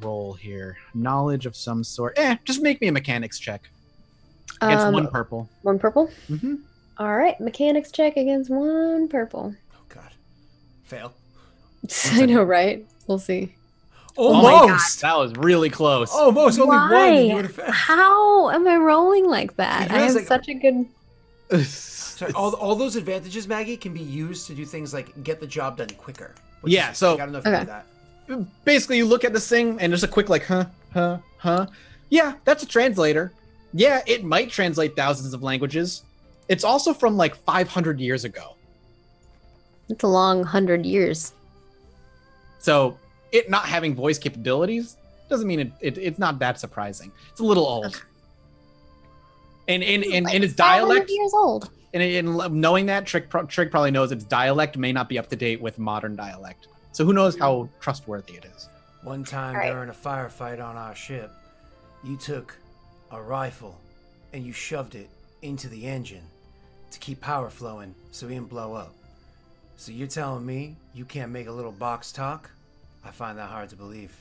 roll here? Knowledge of some sort. Just make me a mechanics check against 1 purple. 1 purple. Mm-hmm. All right, mechanics check against 1 purple. Oh god. Fail. I know, right? We'll see. Almost! That was really close. Almost! Only one and you Why? would've failed. How am I rolling like that? You I realize, have like- such a good. So all those advantages, Maggie, can be used to do things like get the job done quicker. which Yeah, is- so- I don't know if you Okay. do that. Basically, you look at this thing and there's a quick like, huh. Yeah, that's a translator. Yeah, it might translate thousands of languages. It's also from like 500 years ago. It's a long 100 years. So it not having voice capabilities doesn't mean it's not that surprising. It's a little old. And in its 500 dialect, years old. and in knowing that, Trig probably knows its dialect may not be up to date with modern dialect. So who knows how trustworthy it is. One time Right. during a firefight on our ship, you took a rifle and you shoved it into the engine to keep power flowing so it didn't blow up. So you're telling me you can't make a little box talk? I find that hard to believe.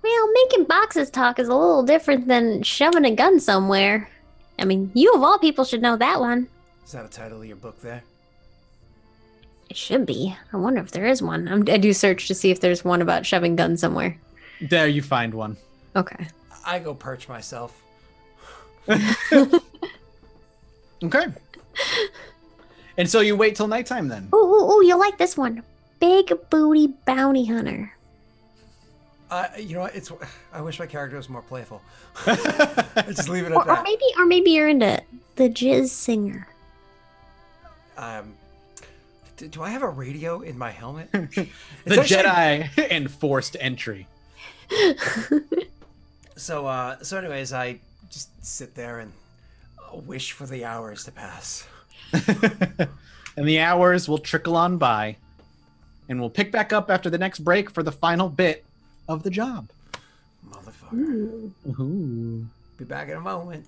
Well, making boxes talk is a little different than shoving a gun somewhere. I mean, you of all people should know that one. Is that a title of your book there? It should be. I wonder if there is one. I do search to see if there's one about shoving guns somewhere. There you find one. Okay. I go perch myself. Okay. And so you wait till nighttime then. Ooh, you'll like this one. Big booty bounty hunter. You know what? I wish my character was more playful. Just leave it at Or that. maybe you're into the jizz singer. Do I have a radio in my helmet? The It's actually- Jedi enforced entry. So anyways, I just sit there and wish for the hours to pass. And the hours will trickle on by. And we'll pick back up after the next break for the final bit of the job. Motherfucker. Ooh. Be back in a moment.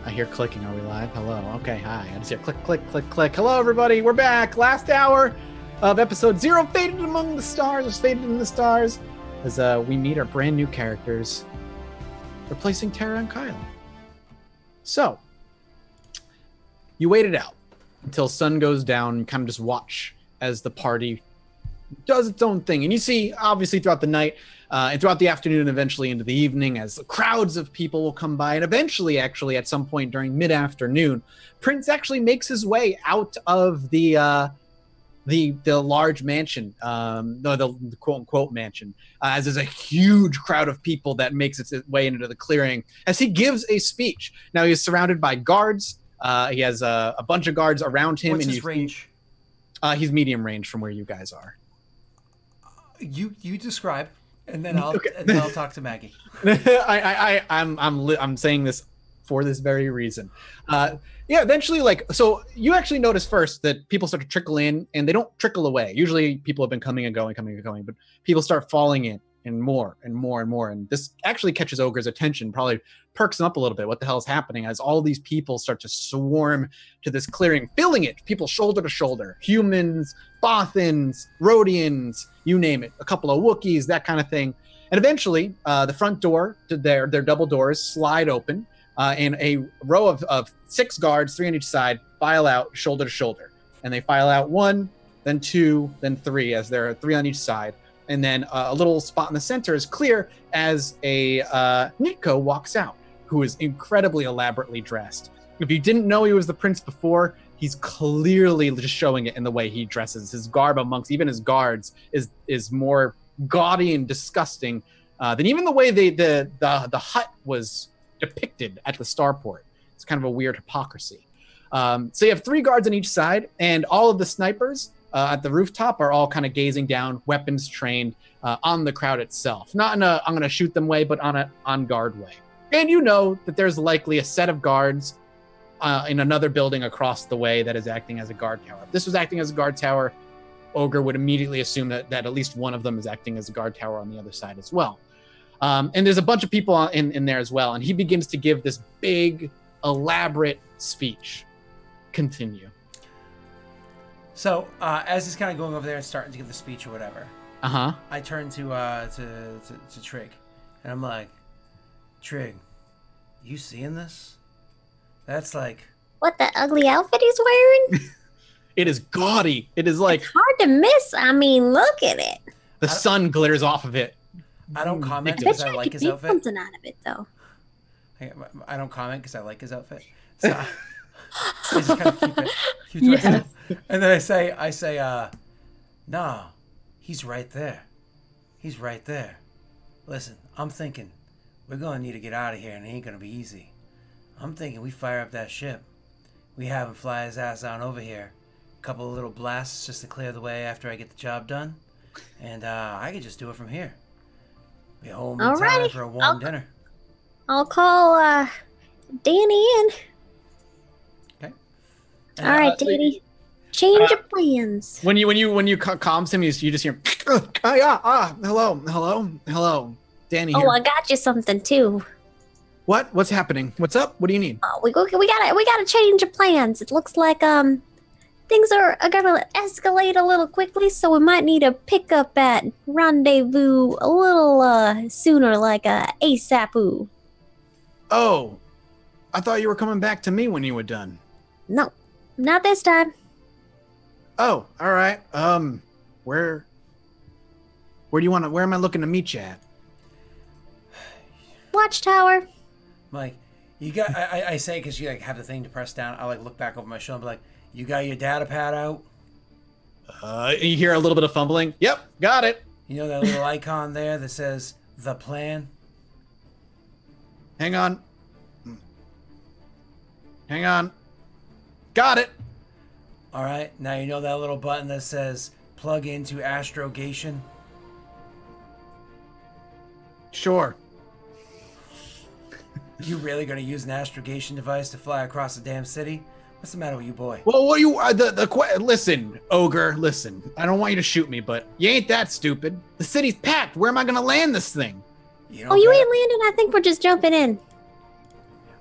I hear clicking. Are we live? Hello. Okay, hi. I just hear click, click, click, click. Hello, everybody. We're back. Last hour of episode 0, Fated Among the Stars, Fated in the Stars, as we meet our brand new characters, replacing Tara and Kyle. So, you wait it out until sun goes down and kind of just watch as the party does its own thing. And you see, obviously, throughout the night and throughout the afternoon and eventually into the evening, as crowds of people will come by. And eventually, actually, at some point during mid-afternoon, Prince actually makes his way out of the large mansion, the quote-unquote mansion, as there's a huge crowd of people that makes its way into the clearing as he gives a speech. Now, he's surrounded by guards. He has a bunch of guards around him. What's his range? He's medium range from where you guys are. You describe, and then I'll talk to Maggie. I'm saying this for this very reason. Eventually, so you actually notice first that people start to trickle in, and they don't trickle away. Usually, people have been coming and going, but people start falling in, and more and more and more. And this actually catches Ogre's attention, probably perks him up a little bit. What the hell is happening? As all these people start to swarm to this clearing, filling it, people shoulder to shoulder, humans, Bothans, Rhodians, you name it, a couple of Wookiees, that kind of thing. And eventually, the front door, their double doors slide open, and a row of 6 guards, 3 on each side, file out shoulder to shoulder. And they file out 1, then 2, then 3, as there are 3 on each side. And then a little spot in the center is clear as a Nitko walks out, who is incredibly elaborately dressed. If you didn't know he was the prince before, he's clearly just showing it in the way he dresses. His garb amongst even his guards is more gaudy and disgusting than even the way the hut was depicted at the starport. It's kind of a weird hypocrisy. So you have 3 guards on each side, and all of the snipers at the rooftop are all kind of gazing down, weapons trained on the crowd itself. Not in a I'm going to shoot them way, but on guard way. And you know that there's likely a set of guards in another building across the way that is acting as a guard tower. If this was acting as a guard tower, Ogre would immediately assume that at least one of them is acting as a guard tower on the other side as well. And there's a bunch of people in there as well. And he begins to give this big, elaborate speech. Continue. So as he's kind of going over there and starting to give the speech or whatever, I turn to Trig, and I'm like, Trig, you seeing this? That's like... What, the ugly outfit he's wearing? It is gaudy. It is like... It's hard to miss. I mean, look at it. The sun glitters off of it. I don't comment I bet because you I like his could make outfit. something out of it, though. I don't comment because I like his outfit. So I just kind of keep it to myself. And then I say, nah, he's right there. He's right there. Listen, I'm thinking we're going to need to get out of here, and it ain't going to be easy. I'm thinking we fire up that ship. We have him fly his ass on over here. A couple of little blasts just to clear the way after I get the job done. And I could just do it from here. Be home in time for a warm dinner. I'll call Danny in. Okay. All right, Danny. Change of plans. When you comms him, you just hear, hello, Danny. Here. Oh, I got you something too. What's happening? What's up? What do you need? We got a change of plans. It looks like things are gonna escalate a little quickly, so we might need to pick up at rendezvous a little sooner, like ASAP. Oh, I thought you were coming back to me when you were done. No, not this time. Oh, all right. Where am I looking to meet you at? Watchtower. Like, you got, I say, because you like have the thing to press down, I like look back over my shoulder and be like, you got your data pad out? You hear a little bit of fumbling. Yep, got it. You know that little icon there that says the plan? Hang on. Got it. All right, now you know that little button that says plug into astrogation? Sure. You really gonna use an astrogation device to fly across the damn city? What's the matter with you, boy? Well, listen, Ogre, listen. I don't want you to shoot me, but you ain't that stupid. The city's packed. Where am I gonna land this thing? You ain't landing. I think we're just jumping in.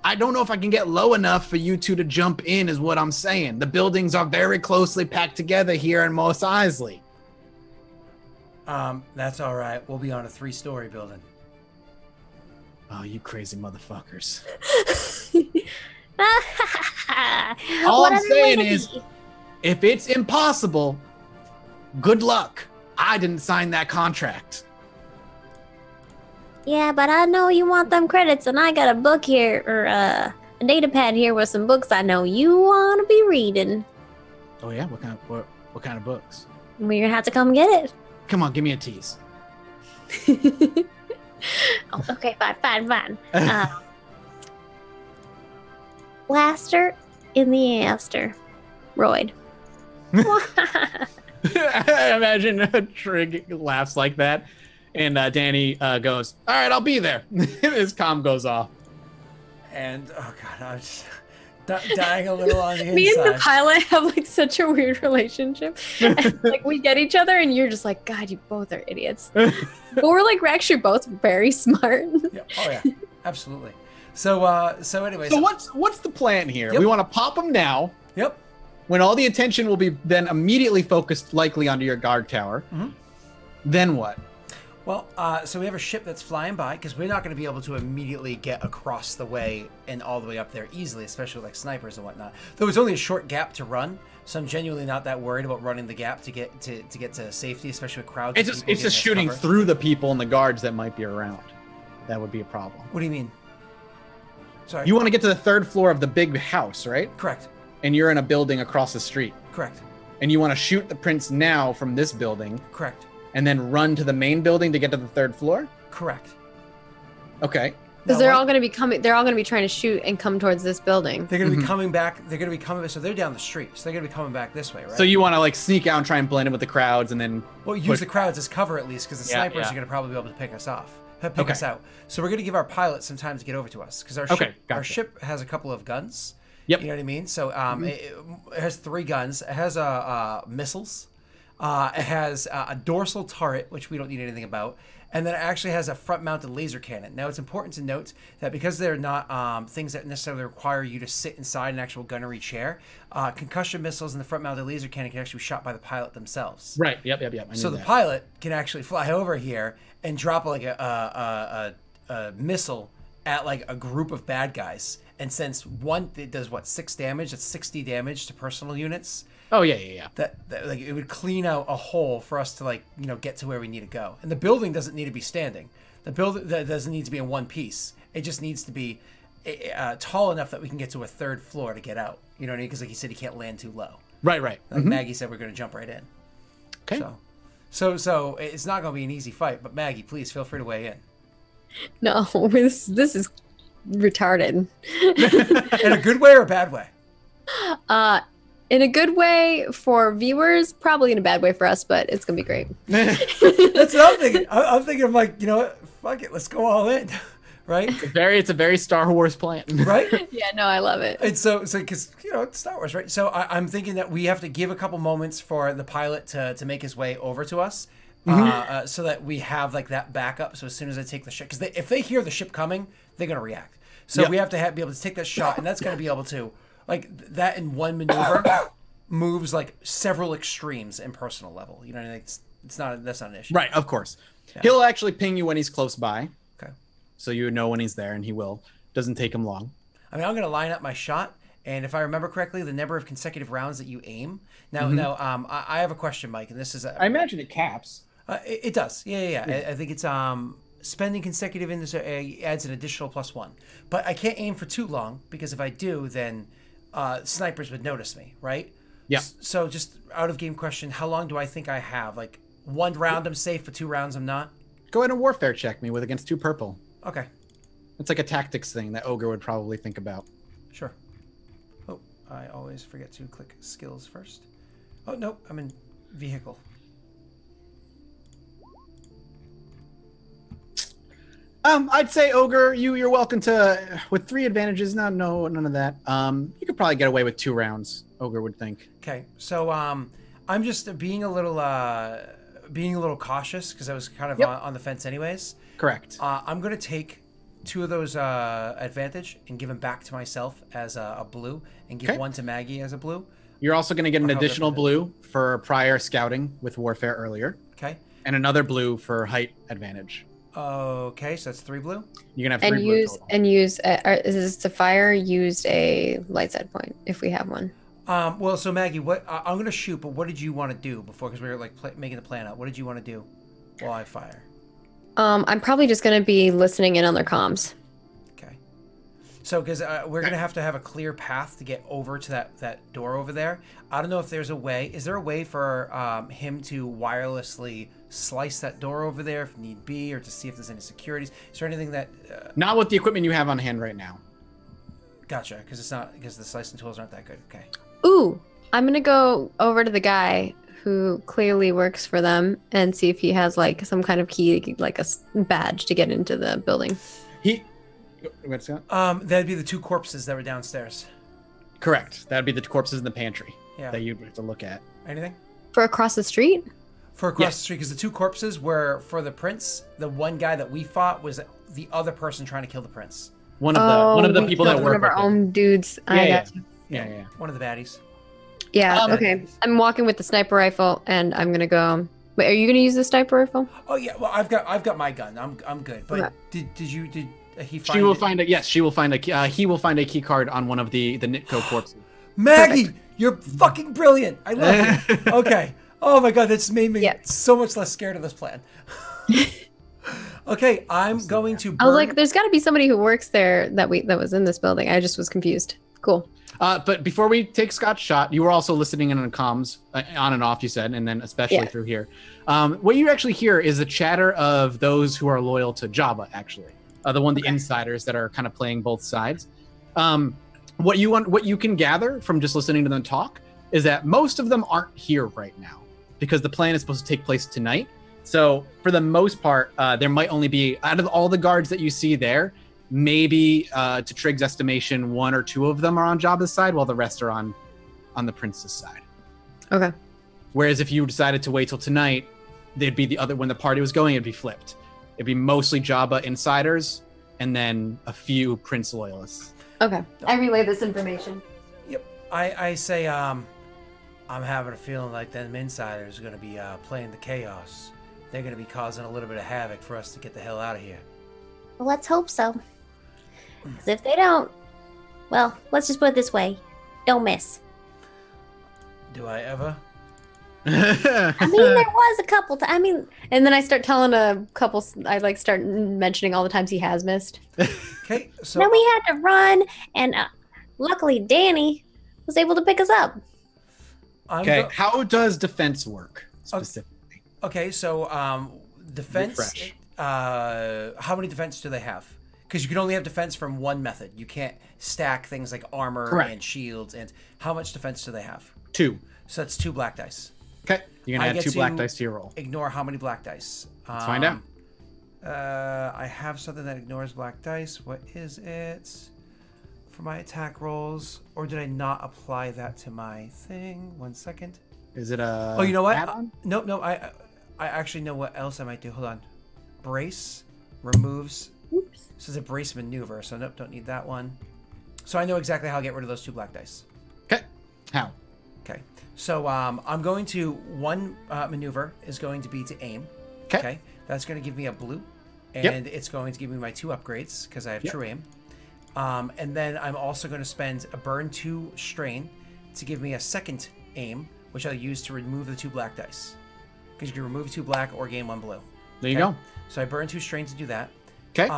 I don't know if I can get low enough for you two to jump in, is what I'm saying. The buildings are very closely packed together here in Mos Eisley. That's all right. We'll be on a 3-story building. Oh, you crazy motherfuckers. All All I'm saying is, if it's impossible, good luck. I didn't sign that contract. Yeah, but I know you want them credits, and I got a book here, or a data pad here with some books I know you want to be reading. Oh yeah, what kind of books? We're gonna have to come get it. Come on, give me a tease. Oh, okay, fine. Blaster in the Aster. Royd. I imagine Trig laughs like that, and Danny goes, "All right, I'll be there." His comm goes off. And oh god, I'm just dying a little on the inside. Me and the pilot have like such a weird relationship. Like we get each other, and you're just like, God, you both are idiots. But we're actually both very smart. Yeah. Oh yeah, absolutely. So anyway. So what's the plan here? Yep. We want to pop them now. Yep. When all the attention will be then immediately focused likely onto your guard tower. Mm-hmm. Then what? Well, so we have a ship that's flying by because we're not going to be able to immediately get across the way and all the way up there easily, especially like snipers and whatnot. There was only a short gap to run, so I'm genuinely not that worried about running the gap to get to safety, especially with crowds. It's just shooting through the people and the guards that might be around. That would be a problem. What do you mean? Sorry. You want to get to the 3rd floor of the big house, right? Correct. And you're in a building across the street. Correct. And you want to shoot the prince now from this building. Correct. And then run to the main building to get to the 3rd floor? Correct. Okay. Because they're all going to be coming. They're all going to be trying to shoot and come towards this building. They're going to be coming back. They're going to be coming. So they're down the street. So they're going to be coming back this way, right? So you want to sneak out and try and blend in with the crowds and then... Well, use the crowds as cover at least, because the snipers are going to probably be able to pick us out. So we're going to give our pilot some time to get over to us, because our ship has a couple of guns. Yep. You know what I mean? So it has 3 guns. It has missiles. It has a dorsal turret, which we don't need anything about. And then it actually has a front-mounted laser cannon. Now, it's important to note that because they're not things that necessarily require you to sit inside an actual gunnery chair, concussion missiles and the front-mounted laser cannon can actually be shot by the pilot themselves. Right. Yep. So the pilot can actually fly over here and drop a missile at a group of bad guys. And since one it does 6 damage, that's 60 damage to personal units. Oh yeah. That it would clean out a hole for us to get to where we need to go. And the building doesn't need to be standing. The building that doesn't need to be in one piece. It just needs to be tall enough that we can get to a 3rd floor to get out. You know what I mean? Because he said, he can't land too low. Right. Maggie said we're going to jump right in. Okay. So it's not going to be an easy fight. But Maggie, please feel free to weigh in. No, this is retarded. In a good way or a bad way? In a good way for viewers, probably in a bad way for us, but it's gonna be great. That's what I'm thinking. I'm thinking of you know what? Fuck it, let's go all in, right? It's a very Star Wars plan, right? Yeah, no, I love it. And so because it's Star Wars, right? So I'm thinking that we have to give a couple moments for the pilot to make his way over to us, so that we have that backup. So as soon as I take the ship, because if they hear the ship coming, they're gonna react. So we have to be able to take that shot, and that's gonna be able to. That in one maneuver moves several extremes in personal level. You know what I mean? That's not an issue. Right, of course. Yeah. He'll actually ping you when he's close by. Okay. So you know when he's there, and he will. Doesn't take him long. I mean, I'm going to line up my shot, and if I remember correctly, the number of consecutive rounds that you aim. Now, I have a question, Mike, and this is... I imagine it caps. It does. Yeah. I think it's... spending consecutive in this adds an additional +1. But I can't aim for too long, because if I do, then... snipers would notice me, right? Yeah. So just out of game question, how long do I think I have? 1 round I'm safe, but 2 rounds I'm not? Go ahead and warfare check me with against 2 purple. Okay. It's like a tactics thing that Ogre would probably think about. Sure. Oh, I always forget to click skills first. Oh, no, I'm in vehicle. I'd say Ogre, you're welcome to with 3 advantages. No, none of that. You could probably get away with 2 rounds. Ogre would think. Okay, so I'm just being a little cautious because I was kind of on the fence anyways. Correct. I'm gonna take 2 of those advantage and give them back to myself as a blue, and give 1 to Maggie as a blue. You're also going to get an Or however additional it is. blue for prior scouting with warfare earlier, Okay. and another blue for height advantage. Okay, so that's 3 blue. You're gonna have 3 And blue use total. is this to fire? Used a light side point if we have one. Well, so Maggie, what I'm gonna shoot, but what did you want to do before? Because we were like making the plan out. What did you want to do while I fire? I'm probably just gonna be listening in on their comms. Okay. So, because we're gonna have to have a clear path to get over to that door over there. I don't know if there's a way. Is there a way for him to wirelessly slice that door over there if need be, or to see if there's any securities? Is there anything that? Not with the equipment you have on hand right now. Gotcha. Because it's not because the slicing tools aren't that good. Okay. Ooh, I'm gonna go over to the guy who clearly works for them and see if he has like some kind of key, like a badge to get into the building. What's that? That'd be the 2 corpses that were downstairs. Correct. That'd be the corpses in the pantry Yeah. that you'd have to look at. Anything? For across the street? For across the street, because the 2 corpses were for the prince. The one guy that we fought was the other person trying to kill the prince. One of the we people killed that one work of with our him. own dudes. I Yeah, got you. Yeah. One of the baddies. Yeah, Um, okay. I'm walking with the sniper rifle and I'm gonna go. Wait, are you gonna use the sniper rifle? Oh yeah, well I've got my gun. I'm good. But Okay. did he find? She will it? find a yes. She will find a key. He will find a key card on one of the Nitco corpses. Maggie, you're fucking brilliant. I love you. Okay. Oh my god, that's made me Yeah. so much less scared of this plan. Okay, I'm going to. Burn... I was like, there's got to be somebody who works there that was in this building. I just was confused. Cool. But before we take Scott's shot, you were also listening in on comms, on and off, you said, and then especially Yeah. through here. What you actually hear is the chatter of those who are loyal to Jabba, actually. The insiders that are kind of playing both sides. What you can gather from just listening to them talk is that most of them aren't here right now because the plan is supposed to take place tonight. So for the most part, there might only be, out of all the guards that you see there, maybe to Trig's estimation, 1 or 2 of them are on Jabba's side, while the rest are on the prince's side. Okay. Whereas if you decided to wait till tonight, they'd be the other. When the party was going, it'd be flipped. It'd be mostly Jabba insiders, and then a few Prince loyalists. Okay. I relay this information. Yep. I say I'm having a feeling like them insiders are going to be playing the chaos. They're going to be causing a little bit of havoc for us to get the hell out of here. Well, let's hope so. Because if they don't, well, let's just put it this way. Don't miss. Do I ever? I mean, there was a couple times. I mean, And then I start telling a couple. I like start mentioning all the times he has missed. Okay, so then we had to run, and luckily Danny was able to pick us up. Okay, how does defense work specifically? Okay, so defense. Refresh. How many defense do they have? Because you can only have defense from one method. You can't stack things like armor Correct. and shields. And how much defense do they have? 2. So that's 2 black dice. Okay, you're I gonna add get 2 black to dice to your roll. Ignore how many black dice. Let's find out. I have something that ignores black dice. What is it? For my attack rolls, or did I not apply that to my thing? 1 second. Is it a? Oh, you know what? add-on? No. I actually know what else I might do. Hold on. Brace removes. Oops. This is a brace maneuver, so nope, don't need that one. So I know exactly how to get rid of those 2 black dice. Okay, how? Okay. So I'm going to one maneuver is going to be to aim. Okay. That's going to give me a blue, Yep. and it's going to give me my 2 upgrades because I have Yep. true aim. And then I'm also going to spend a burn 2 strain to give me a second aim, which I'll use to remove the 2 black dice. Because you can remove 2 black or gain 1 blue. There you Okay? go. So I burn 2 strain to do that. Okay.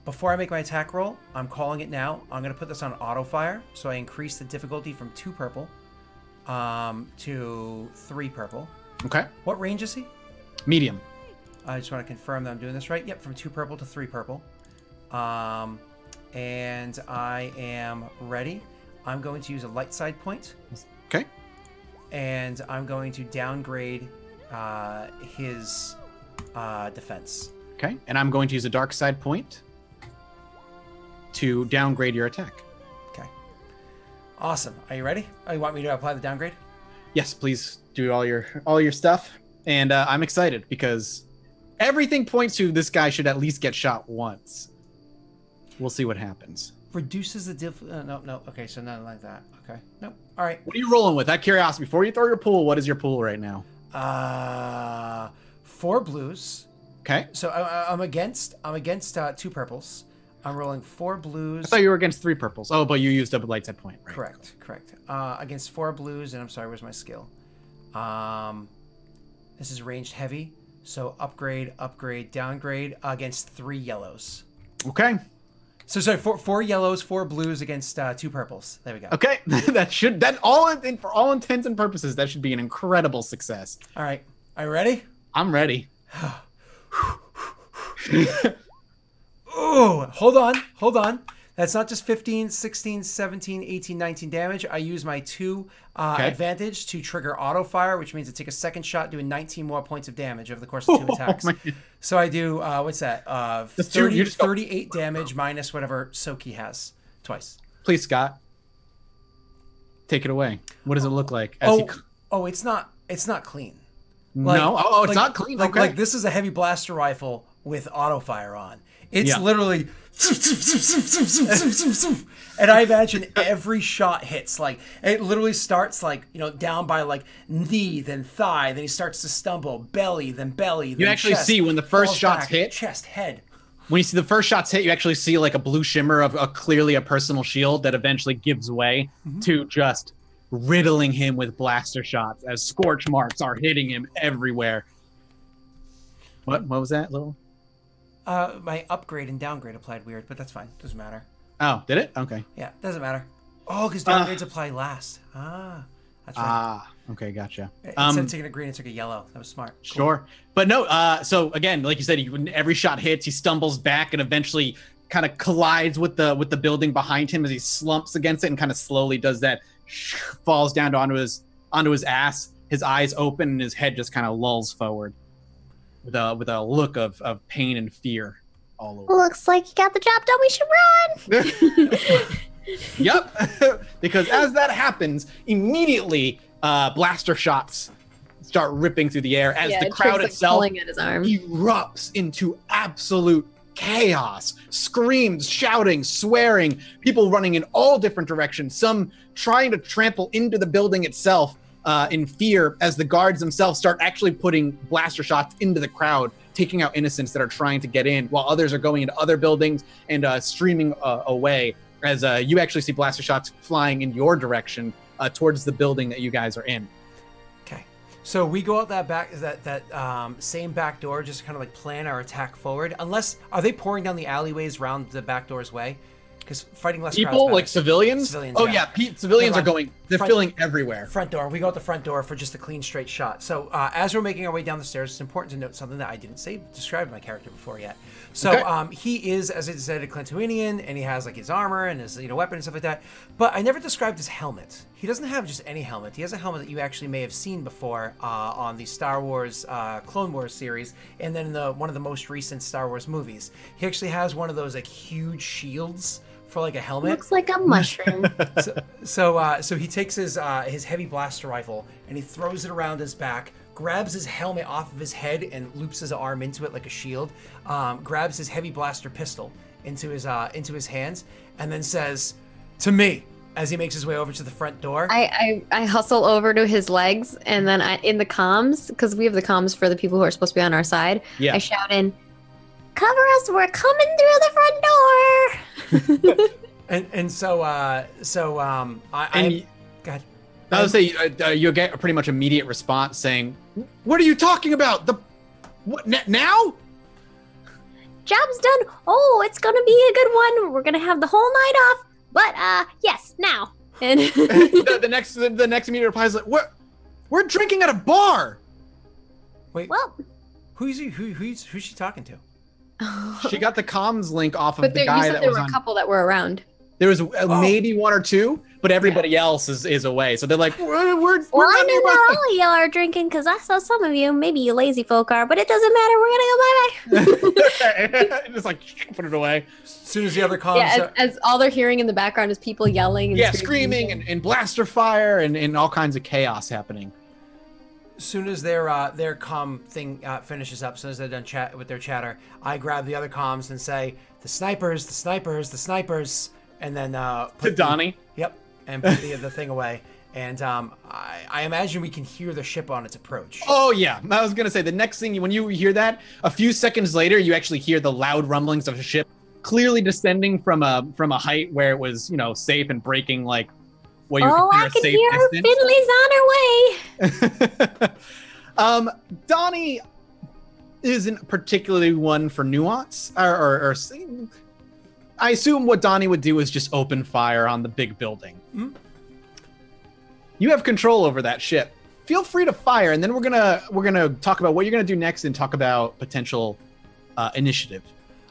Before I make my attack roll, I'm calling it now. I'm going to put this on auto fire. So I increase the difficulty from 2 purple to 3 purple. Okay. What range is he? Medium. I just want to confirm that I'm doing this right. Yep, from 2 purple to 3 purple. And I am ready. I'm going to use a light side point. Okay. And I'm going to downgrade his defense. Okay. And I'm going to use a dark side point to downgrade your attack. Okay. Awesome. Are you ready? Oh, you want me to apply the downgrade? Yes, please do all your stuff. And I'm excited because everything points to this guy should at least get shot once. We'll see what happens. Reduces the no. Okay, so nothing like that. Okay, nope. All right. What are you rolling with? Out of curiosity, before you throw your pool, what is your pool right now? 4 blues. Okay. So I'm against 2 purples. I'm rolling 4 blues. I thought you were against 3 purples. Oh, but you used up a light side point, right? Correct. Against 4 blues, and I'm sorry, where's my skill? This is ranged heavy, so upgrade, downgrade against 3 yellows. Okay. So sorry, 4 yellows, 4 blues against 2 purples. There we go. Okay. For all intents and purposes, that should be an incredible success. All right. Are you ready? I'm ready. Oh, hold on. That's not just 15, 16, 17, 18, 19 damage. I use my 2 advantage to trigger auto fire, which means I take a second shot, doing 19 more points of damage over the course of 2 attacks. So I do, what's that? 38 damage minus whatever soak he has twice. Please, Scott. Take it away. What does it look like? It's not clean. It's not clean. Okay. Like this is a heavy blaster rifle with auto fire on. It's literally, and I imagine every shot hits. Like it literally starts down by knee, then thigh, then he starts to stumble, belly, then you actually chest, see when the first shots hit, chest, head. When you see the first shots hit, you actually see like a blue shimmer of clearly a personal shield that eventually gives way to just riddling him with blaster shots as scorch marks are hitting him everywhere. What was that little? My upgrade and downgrade applied weird, but that's fine. Doesn't matter. Oh, did it? Okay. Yeah, doesn't matter. Oh, because downgrades apply last. That's right. Okay, gotcha. Instead of taking a green, it took a yellow. That was smart. Cool. Sure. But no, so again, like you said, every shot hits, he stumbles back and eventually kind of collides with the building behind him as he slumps against it and kind of slowly does that, falls down onto his ass. His eyes open and his head just kind of lulls forward with a look of pain and fear all over. Looks like you got the job done. We should run. Yep. Because as that happens, immediately blaster shots start ripping through the air as the crowd itself erupts into absolute chaos. Screams, shouting, swearing, people running in all different directions, some trying to trample into the building itself in fear as the guards themselves start actually putting blaster shots into the crowd, taking out innocents that are trying to get in, while others are going into other buildings and streaming away as you actually see blaster shots flying in your direction towards the building that you guys are in. Okay, so we go out that same back door, just kind of like plan our attack forward. Unless, are they pouring down the alleyways around the back door's way? Because fighting less people, like civilians? Civilians are going, they're filling everywhere. Front door. We go out the front door for just a clean, straight shot. So as we're making our way down the stairs, it's important to note something that I didn't describe my character before yet. So he is, as I said, a Clintonian, and he has like his armor and his weapon and stuff like that. But I never described his helmet. He doesn't have just any helmet. He has a helmet that you actually may have seen before on the Star Wars Clone Wars series, and then in one of the most recent Star Wars movies. He actually has one of those like huge shields for like a helmet. Looks like a mushroom. So he takes his heavy blaster rifle and he throws it around his back, grabs his helmet off of his head and loops his arm into it like a shield, grabs his heavy blaster pistol into his hands, and then says, "To me," as he makes his way over to the front door. I hustle over to his legs, and then in the comms, because we have the comms for the people who are supposed to be on our side, I shout in, "Cover us! We're coming through the front door!" Go ahead. I would say you get a pretty much immediate response saying, "What are you talking about? What now?" Job's done. Oh, it's gonna be a good one. We're gonna have the whole night off. But yes, now. And the next immediate reply is like, "We're drinking at a bar." Wait. Well, who's she talking to? She got the comms link off of but the guy you said that there was were on. A couple that were around. There was maybe 1 or 2, but everybody else is away. So they're like, we're I know where all of y'all are drinking because I saw some of you. Maybe you lazy folk are, but it doesn't matter. We're gonna go bye-bye. Just like put it away. As soon as the other comms, as all they're hearing in the background is people yelling and screaming and blaster fire and all kinds of chaos happening. Soon as their comm thing finishes up, as soon as they're done chat with their chatter, I grab the other comms and say, "The snipers, the snipers, the snipers," and then To Donnie. Yep, and put the thing away. And I imagine we can hear the ship on its approach. Oh yeah, I was gonna say the next thing when you hear that, a few seconds later, you actually hear the loud rumblings of a ship clearly descending from a height where it was safe and breaking like what you Oh, I consider can a safe hear distance. Finley's on her way. Donnie isn't particularly one for nuance, or I assume what Donnie would do is just open fire on the big building. Mm-hmm. You have control over that ship. Feel free to fire, and then we're gonna talk about what you're gonna do next and talk about potential initiative.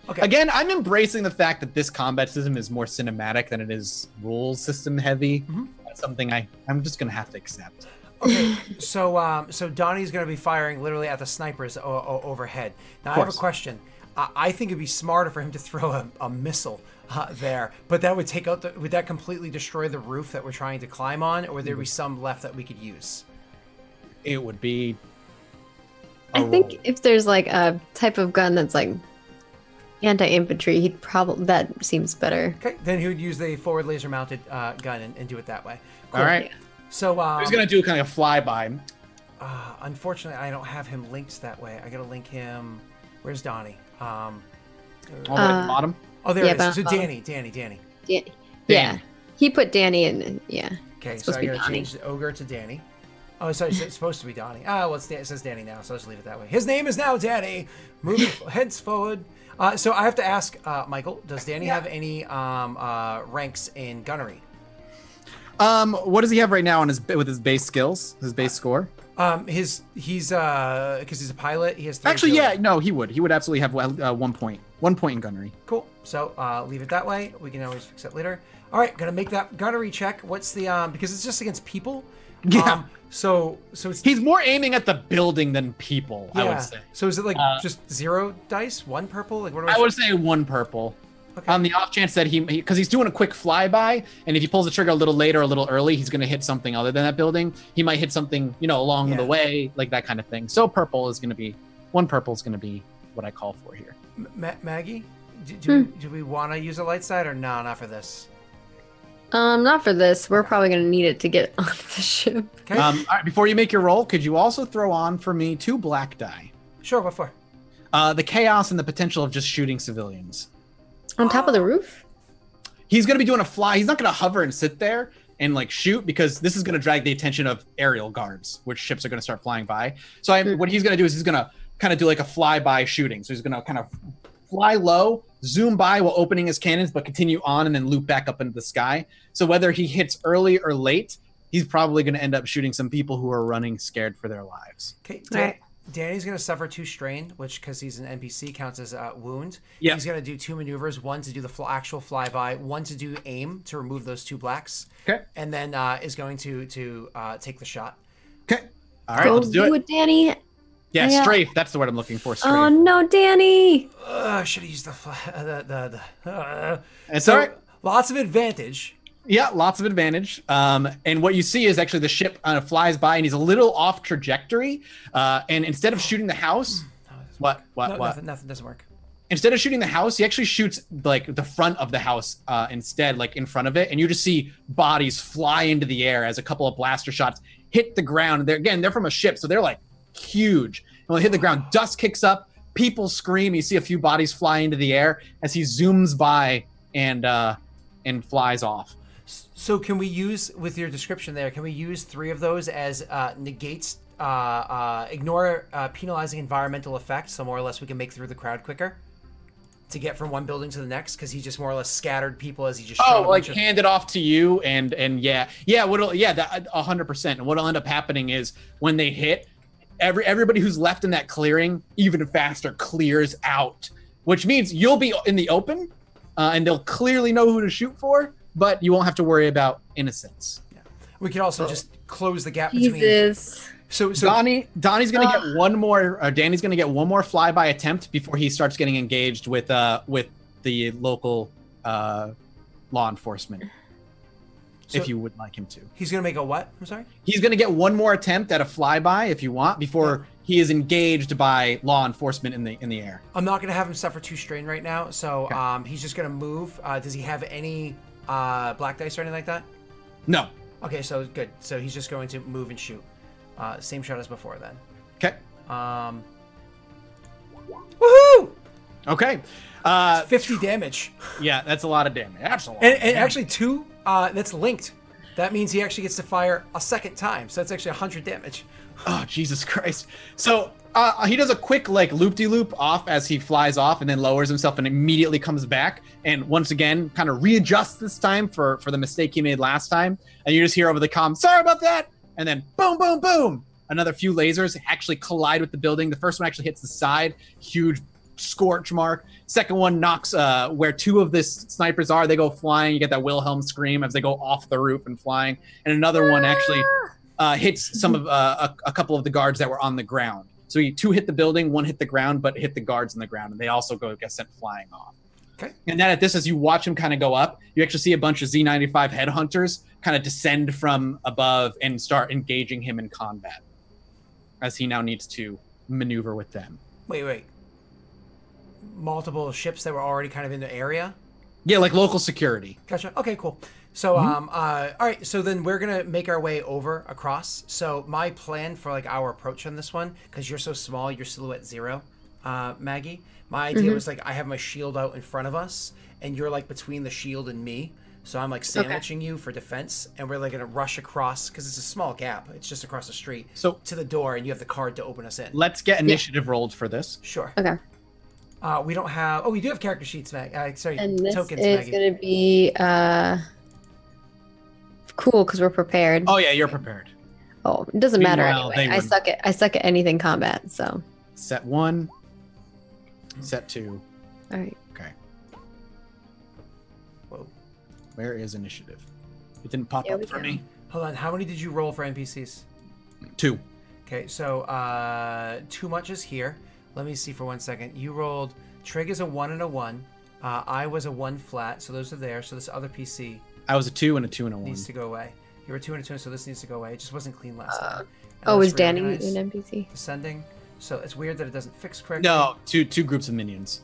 Okay. Again, I'm embracing the fact that this combat system is more cinematic than it is rules system heavy. Mm-hmm. That's something I'm just gonna have to accept. Okay, so Donnie's going to be firing literally at the snipers overhead. Now, I have a question. I think it'd be smarter for him to throw a missile there, but that would would that completely destroy the roof that we're trying to climb on, or would there be some left that we could use? It would be. I think if there's like a type of gun that's like anti-infantry, he'd probably that seems better. Okay, then he would use the forward laser-mounted gun and do it that way. Cool. All right. So he's gonna do kind of a flyby. Unfortunately, I don't have him linked that way. I gotta link him. Where's Donnie? All the way at the bottom. Oh, there yeah, it is. So bottom. Danny. Yeah, he put Danny in. Yeah. Okay, It's so supposed I to be gotta Donnie. change the ogre to Danny. Oh, sorry, it's supposed to be Donnie. Well, it says Danny now, so let's leave it that way. His name is now Danny. Moving heads forward. So I have to ask, Michael, does Danny have any ranks in gunnery? What does he have right now on with his base skills, his base score? He's because he's a pilot. He has 3 Actually, agility. yeah, no, he would absolutely have 1 point, 1 point in gunnery. Cool. So leave it that way. We can always fix it later. All right, gonna make that gunnery check. What's the because it's just against people. Yeah. So it's He's more aiming at the building than people, I would say. So is it like just 0 dice, 1 purple? Like what do I would say 1 purple. Okay. On the off chance that because he's doing a quick flyby, and if he pulls the trigger a little later or a little early, he's going to hit something other than that building. He might hit something, along the way, like that kind of thing. So purple is going to be 1 purple is going to be what I call for here. Maggie, do we want to use a light side or no? Not for this. Not for this. We're probably gonna need it to get on the ship. Okay. All right, before you make your roll, could you also throw on for me 2 black die? Sure. What for? The chaos and the potential of just shooting civilians. On top of the roof? He's going to be doing a fly. He's not going to hover and sit there and like shoot, because this is going to drag the attention of aerial guards, which ships are going to start flying by. So what he's going to do is he's going to kind of do like a flyby shooting. So he's going to kind of fly low, zoom by while opening his cannons, but continue on and then loop back up into the sky. So whether he hits early or late, he's probably going to end up shooting some people who are running scared for their lives. Okay. All right. Danny's going to suffer 2 strain, which, because he's an NPC, counts as a wound. Yeah. He's going to do 2 maneuvers, 1 to do the actual flyby, 1 to do aim to remove those 2 blacks. Okay. And then is going to take the shot. Okay. All right, Go let's do it. Danny. Yeah, Yeah. strafe. That's the word I'm looking for. Strafe. Oh no, Danny! Should have used the It's so, all right. Lots of advantage. Yeah, lots of advantage. And what you see is actually the ship flies by, and he's a little off trajectory. And instead of shooting the house, what? Nothing doesn't work. Instead of shooting the house, he actually shoots like the front of the house instead, like in front of it. And you just see bodies fly into the air as a couple of blaster shots hit the ground. They're from a ship, so they're like huge. And when they hit the ground, dust kicks up, people scream. You see a few bodies fly into the air as he zooms by and flies off. So can we use, with your description there, can we use 3 of those as negates, ignore penalizing environmental effects, so more or less we can make through the crowd quicker to get from one building to the next, because he just more or less scattered people as he just shot a bunch of... hand it off to you, and that 100%. And what'll end up happening is when they hit, everybody who's left in that clearing even faster clears out, which means you'll be in the open, and they'll clearly know who to shoot for, but you won't have to worry about innocence. Yeah. We could also just close the gap between... Jesus. So Donnie's gonna get one more. Danny's gonna get one more flyby attempt before he starts getting engaged with the local law enforcement. So if you would like him to. he's gonna make a what? I'm sorry. He's going to get one more attempt at a flyby if you want before he is engaged by law enforcement in the air. I'm not gonna have him suffer 2 strain right now, so Okay. he's just gonna move. Does he have any black dice or anything like that? No. Okay, so good. So he's just going to move and shoot. Same shot as before then. Okay. Woohoo! Okay. 50 damage. Yeah, that's a lot of damage. That's a lot. And actually 2, that's linked. That means he actually gets to fire a second time. So that's actually 100 damage. Oh, Jesus Christ. So he does a quick like loop-de-loop off as he flies off and then lowers himself and immediately comes back. And once again, kind of readjusts this time for the mistake he made last time. And you just hear over the comm, sorry about that. And then boom, boom, boom. Another few lasers actually collide with the building. The first one actually hits the side. Huge scorch mark. Second one knocks where 2 of the snipers are. They go flying. You get that Wilhelm scream as they go off the roof and flying. And another one actually hits some of a couple of the guards that were on the ground. So 2 hit the building, 1 hit the ground, but hit the guards on the ground, and they also get sent flying off. Okay. And then at this, as you watch him kind of go up, you actually see a bunch of Z95 headhunters kind of descend from above and start engaging him in combat, as he now needs to maneuver with them. Wait. Multiple ships that were already kind of in the area? Yeah, like local security. Gotcha. Okay, cool. So, all right. So then we're gonna make our way over across. So my plan for like our approach on this one, because you're so small, you're silhouette 0, Maggie. My idea was like I have my shield out in front of us, and you're like between the shield and me. So I'm like sandwiching you for defense, and we're like gonna rush across because it's a small gap. It's just across the street to the door, and you have the card to open us in. Let's get initiative rolled for this. Sure. Okay. We don't have. Oh, we do have character sheets, Mag. Sorry, And this tokens, is Maggie. going to be cool because we're prepared. Oh yeah, you're prepared. Oh, it doesn't matter Meanwhile, anyway. they I wouldn't. suck at anything combat. So, Set 1. Set 2. all right. Okay. Whoa. Where is initiative? It didn't pop Here up we for go. me. Hold on. How many did you roll for NPCs? 2. Okay, so too much is here. Let me see for 1 second. You rolled. Trig is a 1 and a 1. I was a 1 flat, so those are there. So this other PC I was a 2 and a 2 and a 1. needs to go away. You were 2 and a 2, so this needs to go away. It just wasn't clean last time. And Oh, let's is Danny an reorganize. NPC? Descending? So it's weird that it doesn't fix correctly. No, two groups of minions.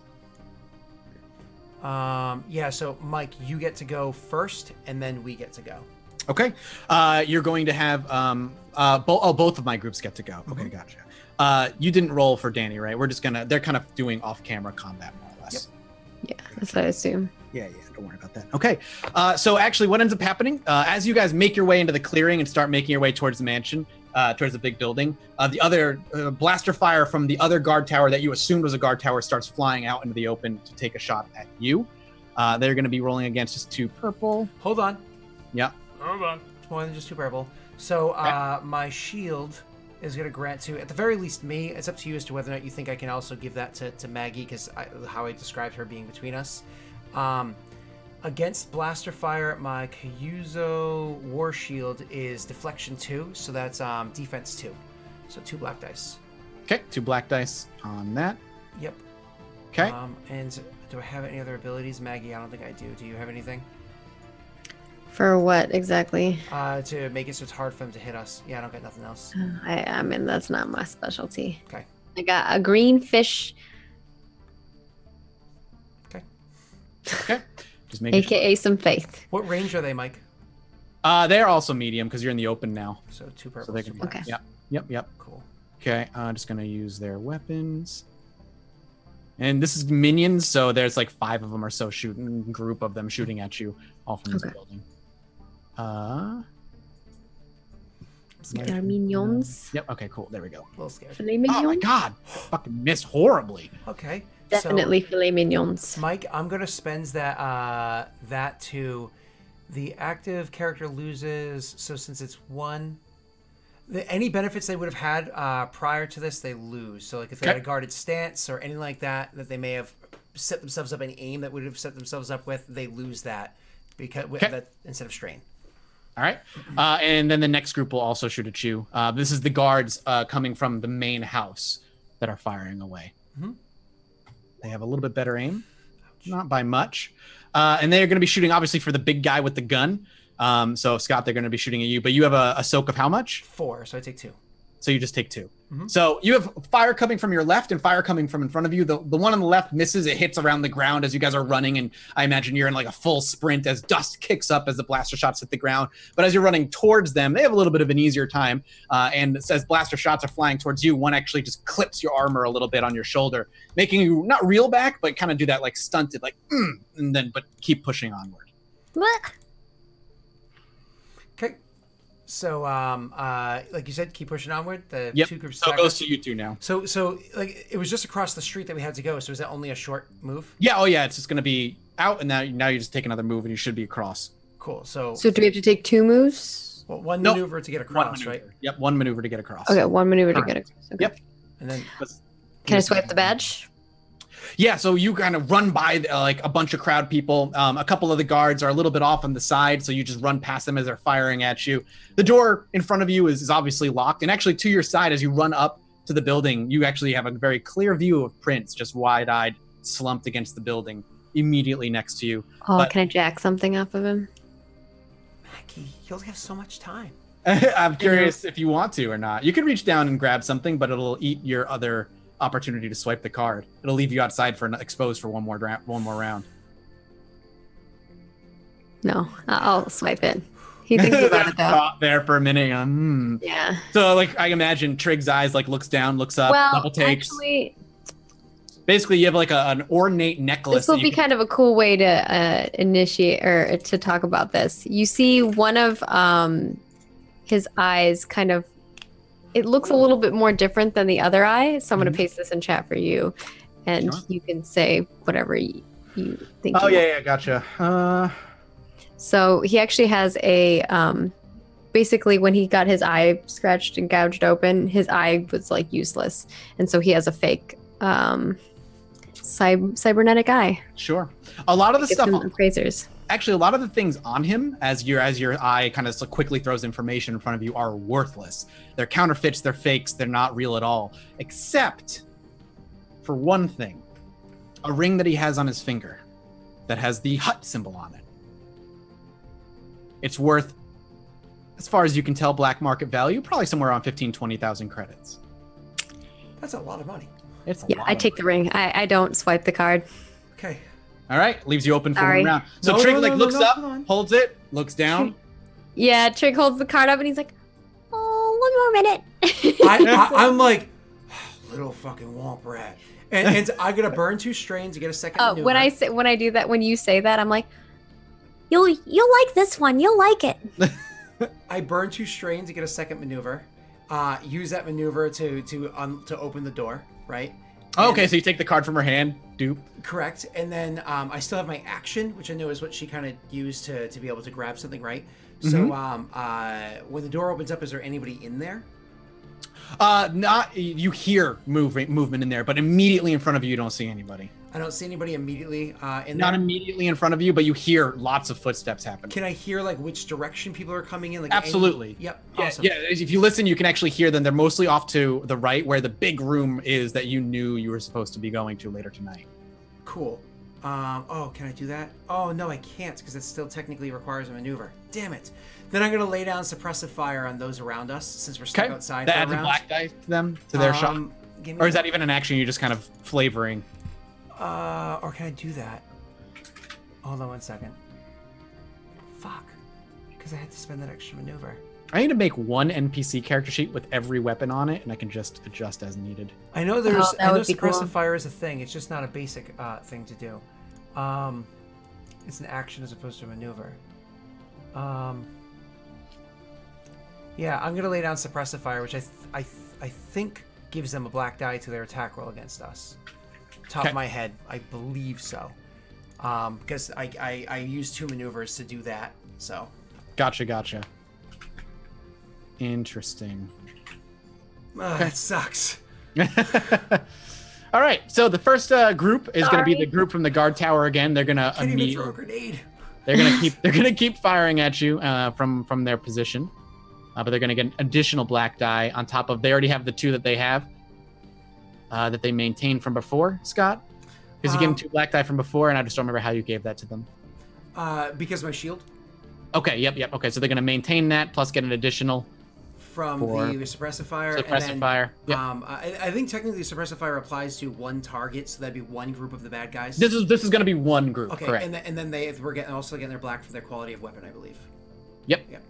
Yeah, so Mike, you get to go first, and then we get to go. Okay. You're going to have both of my groups get to go. Okay, gotcha. You didn't roll for Danny, right? They're kind of doing off-camera combat more or less. Yeah, that's what I assume. Yeah, don't worry about that. Okay. So actually what ends up happening, as you guys make your way into the clearing and start making your way towards the mansion, towards the big building, the other blaster fire from the other guard tower that you assumed was a guard tower starts flying out into the open to take a shot at you. They're going to be rolling against just 2 purple. Hold on. Yeah. Hold on. It's more than just 2 purple. So my shield is going to grant to, at the very least, me. It's up to you as to whether or not you think I can also give that to Maggie, because how I described her being between us. Against blaster fire, my Kyuzo War Shield is deflection 2, so that's defense 2. So 2 black dice. Okay, 2 black dice on that. Yep. Okay. And do I have any other abilities, Maggie? I don't think I do. Do you have anything? For what exactly? To make it so it's hard for them to hit us. Yeah, I don't got nothing else. I mean, that's not my specialty. Okay. I got a green fish, Okay. Just making sure. aka some faith. What range are they, Mike? They're also medium because you're in the open now. So 2 purple. So they can. Okay. Yep. Cool. Okay, I'm just gonna use their weapons. And this is minions, so there's like 5 of them or so shooting, group of them shooting at you, all from this Okay. building. They're minions. Yep. Okay. Cool. There we go. A little scared. Filet Oh my mignon? God! Fucking missed horribly. Okay. Definitely filet mignons. So, Mike, I'm gonna spend that to the active character loses. So since it's 1, any benefits they would have had prior to this, they lose. So like if they had a guarded stance or anything like that they may have set themselves up an aim that would have set themselves up with, they lose that because that instead of strain. All right. And then the next group will also shoot at you. This is the guards coming from the main house that are firing away. Mm-hmm. They have a little bit better aim, not by much. And they are going to be shooting, obviously, for the big guy with the gun. So Scott, they're going to be shooting at you, but you have a soak of how much? 4, so I take 2. So you just take 2. Mhm. So you have fire coming from your left and fire coming from in front of you. The one on the left misses. It hits around the ground as you guys are running. And I imagine you're in like a full sprint as dust kicks up as the blaster shots hit the ground. But as you're running towards them, they have a little bit of an easier time. And as blaster shots are flying towards you, one actually just clips your armor a little bit on your shoulder, making you not reel back, but kind of do that like stunted, like, and then, but keep pushing onward. What? Okay. So, like you said, keep pushing onward. The Yep. 2 groups. So it attack goes us. to you two now. So, like, it was just across the street that we had to go. So, is that only a short move? Yeah. Oh, yeah. It's just going to be out. And now you just take another move and you should be across. Cool. So, So do we have to take 2 moves? well, one Nope. maneuver to get One across, maneuver. right? Yep. One maneuver to get across. Okay, 1 maneuver to Correct. get across. Okay. Yep. And then, Can I swipe the badge? Yeah, so you kind of run by like a bunch of crowd people. A couple of the guards are a little bit off on the side, so you just run past them as they're firing at you. The door in front of you is obviously locked, and actually to your side as you run up to the building, you actually have a very clear view of Prince just wide-eyed, slumped against the building, immediately next to you. Oh, But- can I jack something off of him? Maggie, you only have so much time. I'm curious if you want to or not. You can reach down and grab something, but it'll eat your other opportunity to swipe the card. It'll leave you outside for exposed for one more round. No, I'll swipe it. He thinks about it though. Thought there for a minute. Yeah. So like I imagine Trig's eyes like looks down, looks up, Well, double takes. actually, Basically, you have like an ornate necklace. this will be kind of a cool way to initiate or to talk about this. You see one of his eyes kind of, it looks a little bit more different than the other eye. So I'm going to paste this in chat for you, and Sure. you can say whatever you think. Oh you want. yeah, gotcha. So he actually has a basically when he got his eye scratched and gouged open, his eye was like useless, and so he has a fake cybernetic eye. Sure. A lot of the Gives stuff, him appraisers. actually, a lot of the things on him, as your eye kind of quickly throws information in front of you, are worthless. They're counterfeits. They're fakes. They're not real at all, except for one thing: a ring that he has on his finger that has the hut symbol on it. It's worth, as far as you can tell, black market value, probably somewhere around 20,000 credits. That's a lot of money. It's a Yeah, lot I of take the ring. I don't swipe the card. Okay. All right, leaves you open for Sorry. one round. So No, Trig no, like no, looks no, up, hold on. holds it, looks down. Yeah, Trig holds the card up and he's like, Oh, one more minute. I'm like, little fucking womp rat. And I'm going to burn 2 strains to get a second maneuver. when I do that, when you say that, I'm like, You'll like this one. You'll like it. I burn 2 strains to get a second maneuver. Use that maneuver to open the door, right? Oh, okay, so you take the card from her hand, dupe. Correct. And then I still have my action, which I know is what she kind of used to be able to grab something, right? So when the door opens up, is there anybody in there? Not you hear movement in there, but immediately in front of you, you don't see anybody. I don't see anybody immediately in Not there. immediately in front of you, but you hear lots of footsteps happening. Can I hear like which direction people are coming in? Like Absolutely. Yep. Yeah, Awesome. yeah. If you listen, you can actually hear them. They're mostly off to the right, where the big room is that you knew you were supposed to be going to later tonight. Cool. Oh, can I do that? Oh, no, I can't because it still technically requires a maneuver. Damn it. Then I'm going to lay down suppressive fire on those around us since we're stuck outside That for a adds a round. black die to them, to their shot. Give me Or is that even an action you're just kind of flavoring? Or can I do that? Hold on 1 second. Fuck. Because I had to spend that extra maneuver. I need to make one NPC character sheet with every weapon on it, and I can just adjust as needed. I know there's that I know would be suppressive cool. fire is a thing. It's just not a basic thing to do. It's an action as opposed to a maneuver. Yeah, I'm gonna lay down suppressive fire, which I think gives them a black die to their attack roll against us. Top Okay. of my head, I believe so. Because I used 2 maneuvers to do that. So Gotcha. Interesting. That sucks. All right, so the first group is going to be Sorry. the group from the guard tower again. They're going to Can't even throw a grenade. they're going to keep firing at you from their position, but they're going to get an additional black die on top of. They already have the 2 that they have that they maintained from before. Scott, because you gave them 2 black die from before, and I just don't remember how you gave that to them. Because my shield. Okay, yep. Okay, so they're going to maintain that plus get an additional from for the suppressive fire. suppressive and then, fire. Yep. I think technically suppressive fire applies to one target, so that'd be one group of the bad guys. This is going to be one group, okay, correct? and then we're also getting their black for their quality of weapon, I believe. Yep. Yep.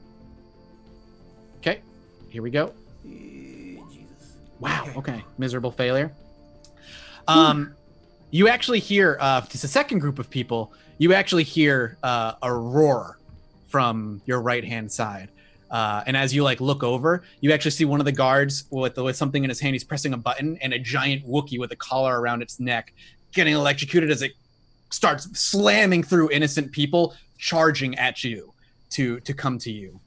Okay, here we go. Jesus. Wow. Okay. Miserable failure. You actually hear just a second group of people. You actually hear a roar from your right hand side, and as you like look over, you actually see one of the guards with something in his hand. He's pressing a button, and a giant Wookiee with a collar around its neck getting electrocuted as it starts slamming through innocent people, charging at you to come to you.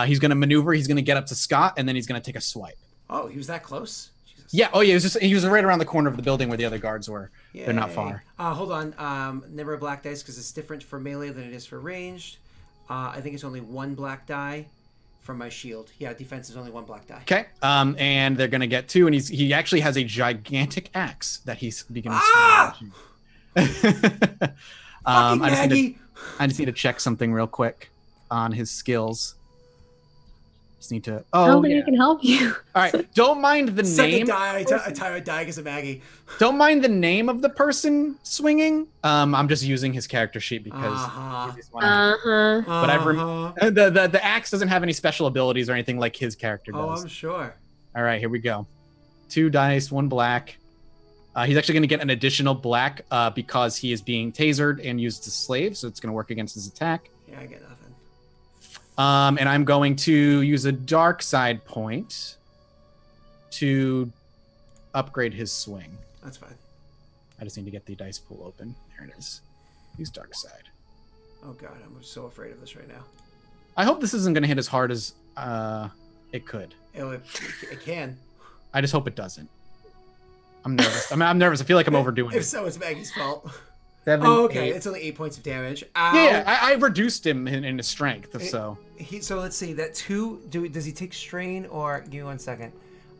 He's going to maneuver. He's going to get up to Scott, and then he's going to take a swipe. Oh, he was that close? Jesus. Yeah. Oh, yeah. He was right around the corner of the building where the other guards were. Yay. They're not far. Hold on. Never a black dice because it's different for melee than it is for ranged. I think it's only one black die from my shield. Yeah, defense is only one black die. Okay. And they're going to get 2, and he actually has a gigantic axe that he's beginning to Fucking Maggie! I just need to check something real quick on his skills. Just need to. I don't think I can help you. All right. Don't mind the name. Second die. I die because of Maggie. Don't mind the name of the person swinging. I'm just using his character sheet because. But the axe doesn't have any special abilities or anything like his character does. Oh, I'm sure. All right, here we go. 2 dice, 1 black. He's actually going to get an additional black because he is being tasered and used as a slave, so it's going to work against his attack. Yeah, I get nothing. And I'm going to use a dark side point to upgrade his swing. That's fine. I just need to get the dice pool open. There it is. Use dark side. Oh god, I'm so afraid of this right now. I hope this isn't going to hit as hard as it could. It can. I just hope it doesn't. I'm nervous. I'm nervous. I feel like I'm overdoing it. If so, it's Maggie's fault. 7, oh, okay. 8. It's only 8 points of damage. Ow. Yeah, I reduced him in his strength, so. So let's see. That 2. Does he take strain or? Give me 1 second.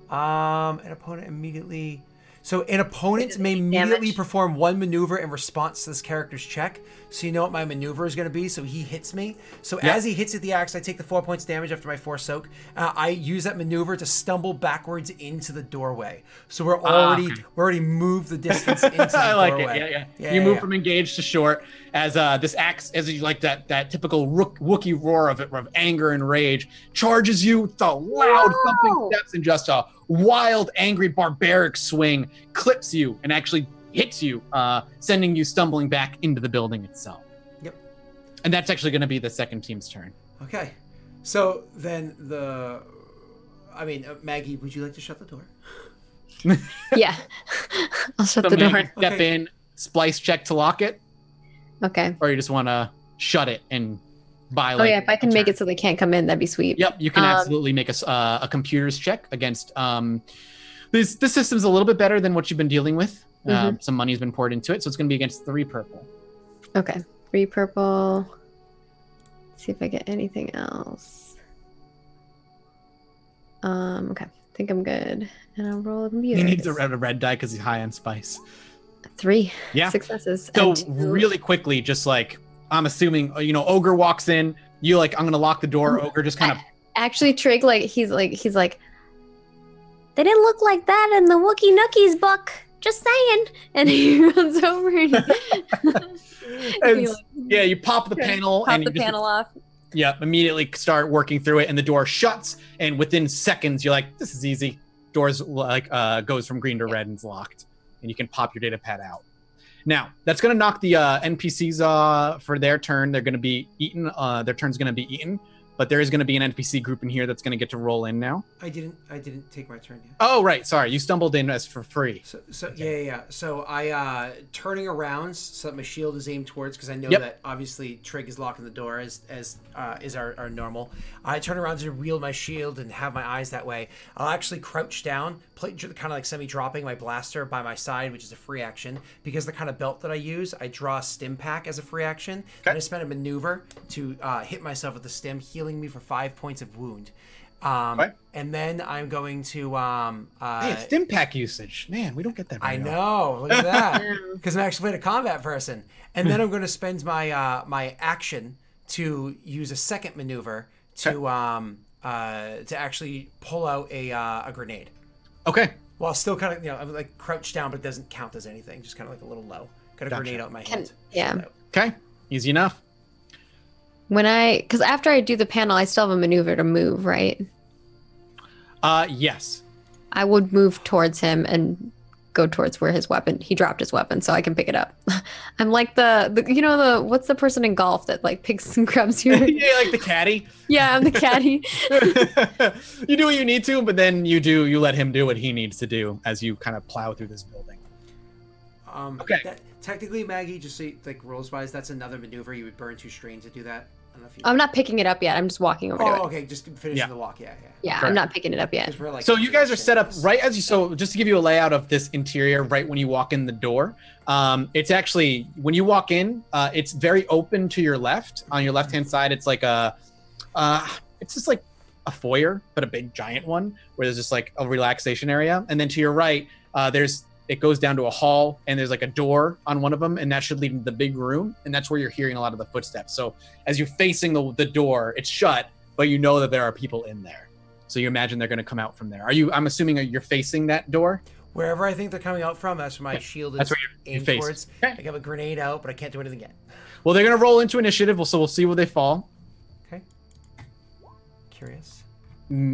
An opponent immediately. So an opponent may immediately perform 1 maneuver in response to this character's check. So you know what my maneuver is going to be. So he hits me. So as he hits with the axe, I take the 4 points damage after my 4 soak. I use that maneuver to stumble backwards into the doorway. So we're already moved the distance into the doorway. I like it. Yeah. You move from engaged to short as this axe, as you like that typical Wookiee roar of anger and rage, charges you with a loud thumping steps and just a wild, angry, barbaric swing, clips you and actually hits you, sending you stumbling back into the building itself. Yep. And that's actually going to be the second team's turn. Okay. So then Maggie, would you like to shut the door? Yeah. I'll shut the door. Step in, splice check to lock it. Okay. Or you just want to shut it and buy if I can make it so they can't come in, that'd be sweet. Yep, you can absolutely make a computer's check against this system's a little bit better than what you've been dealing with. Some money's been poured into it, so it's going to be against 3 purple. Okay, 3 purple. Let's see if I get anything else. Okay, I think I'm good. And I'll roll a computer. He needs a red die because he's high on spice. 3 yeah successes. So really quickly, just like I'm assuming, Ogre walks in. You like, I'm gonna lock the door. Ogre just kind of. Actually, Trig, he's like. They didn't look like that in the Wookie Nookies book. Just saying. And he runs over and you pop the panel and you panel off. Yeah, immediately start working through it, and the door shuts. And within seconds, you're like, "This is easy." Doors goes from green to red and is locked, and you can pop your data pad out. Now, that's going to knock the NPCs for their turn. They're going to be eaten. Their turn's going to be eaten. But there is going to be an NPC group in here that's going to get to roll in now. I didn't take my turn yet. Oh, right. Sorry. You stumbled in as for free. So yeah. So I turning around so that my shield is aimed towards, because I know that obviously Trig is locking the door as is our normal. I turn around to wield my shield and have my eyes that way. I'll actually crouch down, kind of like semi-dropping my blaster by my side, which is a free action. Because the kind of belt that I use, I draw a stim pack as a free action. And I spend a maneuver to hit myself with the stim, healing me for 5 points of wound. And then I'm going to hey, it's stim pack usage. Man, we don't get that very often. Know. Look at that. Because I'm actually playing a combat person. And then I'm going to spend my my action to use a second maneuver to actually pull out a grenade Okay. while still kind of I'm like crouched down, but it doesn't count as anything. Just kind of like a little low. Got a Gotcha. grenade out in my hand. yeah. Okay. Easy enough. Because after I do the panel, I still have a maneuver to move, right? Yes. I would move towards him and go towards where he dropped his weapon, so I can pick it up. I'm like the what's the person in golf that like picks and grabs you? Yeah, like the caddy. Yeah, I'm the caddy. You do what you need to, but then you let him do what he needs to do as you kind of plow through this building. Okay. Technically, Maggie, just so like rules wise, that's another maneuver. You would burn 2 strain to do that. I don't know if you... I'm not picking it up yet. I'm just walking over to it. Oh, okay. Just finishing the walk. Yeah. Yeah, Correct. I'm not picking it up yet. 'Cause we're, like, So you guys are set up this. right as you. So just to give you a layout of this interior, right when you walk in the door, it's actually when you walk in, it's very open to your left. On your left hand side, it's like it's just like a foyer, but a big giant one where there's just like a relaxation area, and then to your right, it goes down to a hall, and there's like a door on one of them, and that should lead into the big room, and that's where you're hearing a lot of the footsteps. So as you're facing the door, it's shut, but you know that there are people in there. So you imagine they're going to come out from there. I'm assuming you're facing that door? Wherever I think they're coming out from, that's where my shield is That's where you're aimed facing. towards. Okay. I have a grenade out, but I can't do anything yet. Well, they're going to roll into initiative, so we'll see where they fall. Okay. Curious.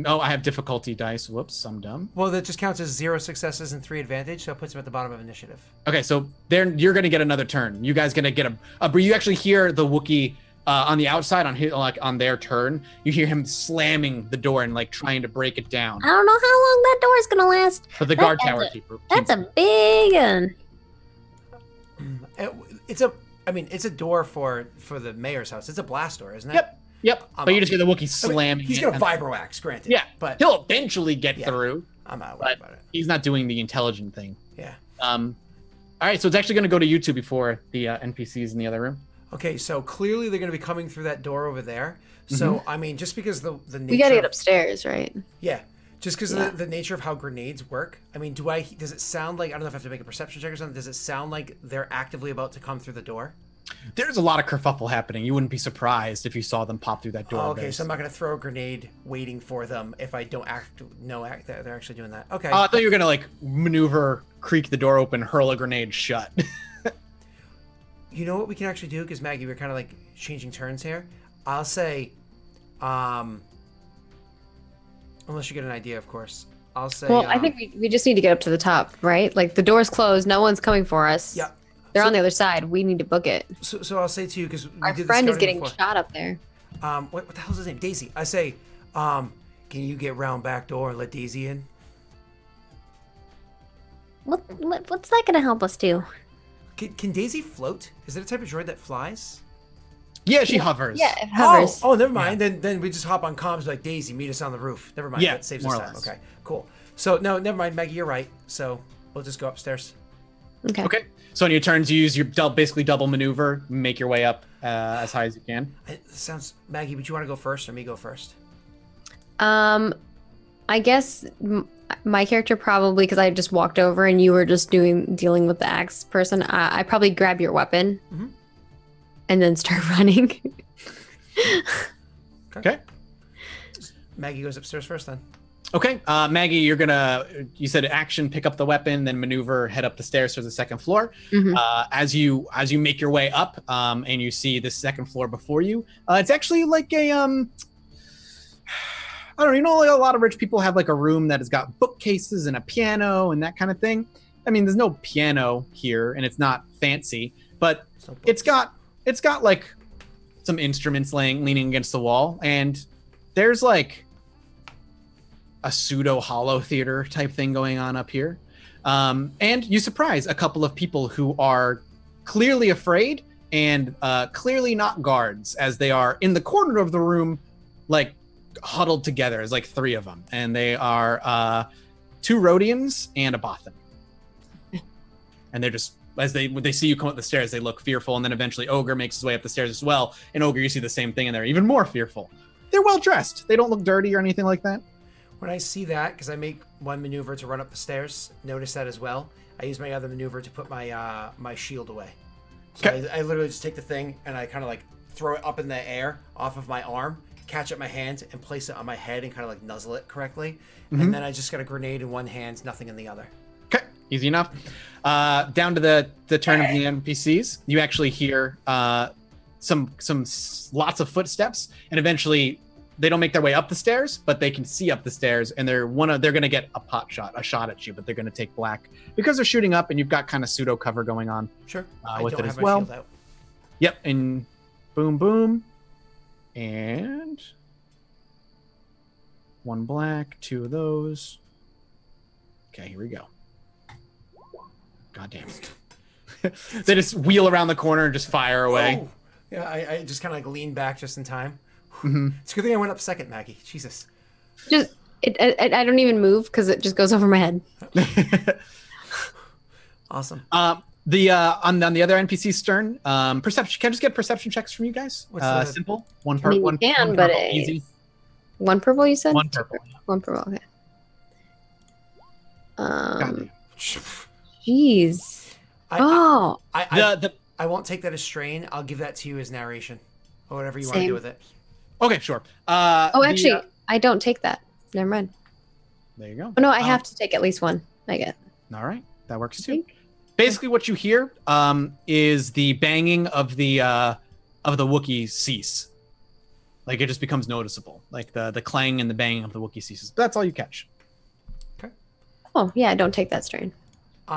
Oh, I have difficulty dice. Whoops, I'm dumb. Well, that just counts as 0 successes and 3 advantage, so it puts them at the bottom of initiative. Okay, so you're going to get another turn. You guys going to get you actually hear the Wookiee on the outside on their turn. You hear him slamming the door and like trying to break it down. I don't know how long that door is gonna last. But the guard tower keeper. That's a big one. It's a door for the mayor's house. It's a blast door, isn't it? Yep. But you just hear the Wookiee slamming. He's it got a and- vibroaxe, granted. Yeah, but he'll eventually get Yeah. through. I'm not worried But about it. he's not doing the intelligent thing. Yeah. All right, so it's actually going to go to you two before the NPCs in the other room. Okay, so clearly they're going to be coming through that door over there. So I mean, just because the nature We gotta get of- upstairs, right? Yeah. Just because Yeah. of the nature of how grenades work. I mean, does it sound like, I don't know if I have to make a perception check or something, does it sound like they're actively about to come through the door? There's a lot of kerfuffle happening. You wouldn't be surprised if you saw them pop through that door. Oh, okay, so I'm not going to throw a grenade waiting for them if I don't know that they're actually doing that. Okay. I thought you were going to like maneuver, creak the door open, hurl a grenade shut. You know what we can actually do? Because Maggie, we're kind of like changing turns here. I'll say, unless you get an idea, of course. I'll say. Well, I think we just need to get up to the top, right? Like the door's closed, no one's coming for us. Yeah. They're So- on the other side. We need to book it. So I'll say to you, because Our friend is getting shot up there. What the hell's his name? Daisy. I say, can you get round back door and let Daisy in? What's that gonna help us do? Can Daisy float? Is it a type of droid that flies? Yeah, she hovers. Yeah, it hovers. Oh, never mind. Then we just hop on comms like Daisy, meet us on the roof. Never mind. Yeah, That saves more us or time. less. Okay, cool. So no, never mind, Maggie. You're right. So we'll just go upstairs. Okay. Okay. So on your turns, you use your basically double maneuver, make your way up as high as you can. It sounds. Maggie, would you want to go first or me go first? I guess my character probably, because I just walked over and you were just dealing with the axe person. I probably grab your weapon Mhm. and then start running. Okay. Maggie goes upstairs first then. Okay. Maggie, you said action, pick up the weapon, then maneuver, head up the stairs to the second floor. Mhm. As you make your way up, and you see the second floor before you, it's actually like a I don't know, you know, like a lot of rich people have like a room that has got bookcases and a piano and that kind of thing. I mean, there's no piano here and it's not fancy, but So it's got like some instruments leaning against the wall, and there's like a pseudo hollow theater type thing going on up here. And you surprise a couple of people who are clearly afraid and clearly not guards, as they are in the corner of the room, like huddled together. There's like 3 of them, and they are 2 Rhodians and a Bothan. And they're just, as when they see you come up the stairs, they look fearful, and then eventually Ogre makes his way up the stairs as well. And Ogre, you see the same thing, and they're even more fearful. They're well dressed. They don't look dirty or anything like that. when I see that, because I make one maneuver to run up the stairs, notice that as well. I use my other maneuver to put my my shield away. So Okay. I literally just take the thing and I kind of like throw it up in the air off of my arm, catch it in my hand, and place it on my head and kind of like nuzzle it correctly. And then I just got a grenade in one hand, nothing in the other. Okay, easy enough. Down to the turn of the NPCs, you actually hear some lots of footsteps, and eventually they don't make their way up the stairs, but they can see up the stairs, and they're going to get a shot at you, but they're going to take black because they're shooting up, and you've got kind of pseudo cover going on. Sure. With I don't it have as my well. shield out. Yep, and boom, boom, and one black, two of those. Okay, here we go. God damn it. They just wheel around the corner and just fire away. Oh. Yeah, I just kind of like lean back just in time. Mm-hmm. It's a good thing I went up second, Maggie. Jesus. Just I don't even move because it just goes over my head. Awesome. On the other NPC's turn, perception. Can I just get perception checks from you guys? What's simple. One I part. mean, One. you can, one but purple, easy. One purple, you said? One purple. One purple. Okay. God. Jeez. Oh. I won't take that as strain. I'll give that to you as narration, or whatever you want to Same. do with it. Okay, sure. Actually, I don't take that. Never mind. There you go. Oh no, I have to take at least one. I get. All right, that works I too. think. Basically, what you hear is the banging of the Wookiee cease. Like it just becomes noticeable. Like the clang and the banging of the Wookiee ceases. That's all you catch. Oh yeah, I don't take that strain.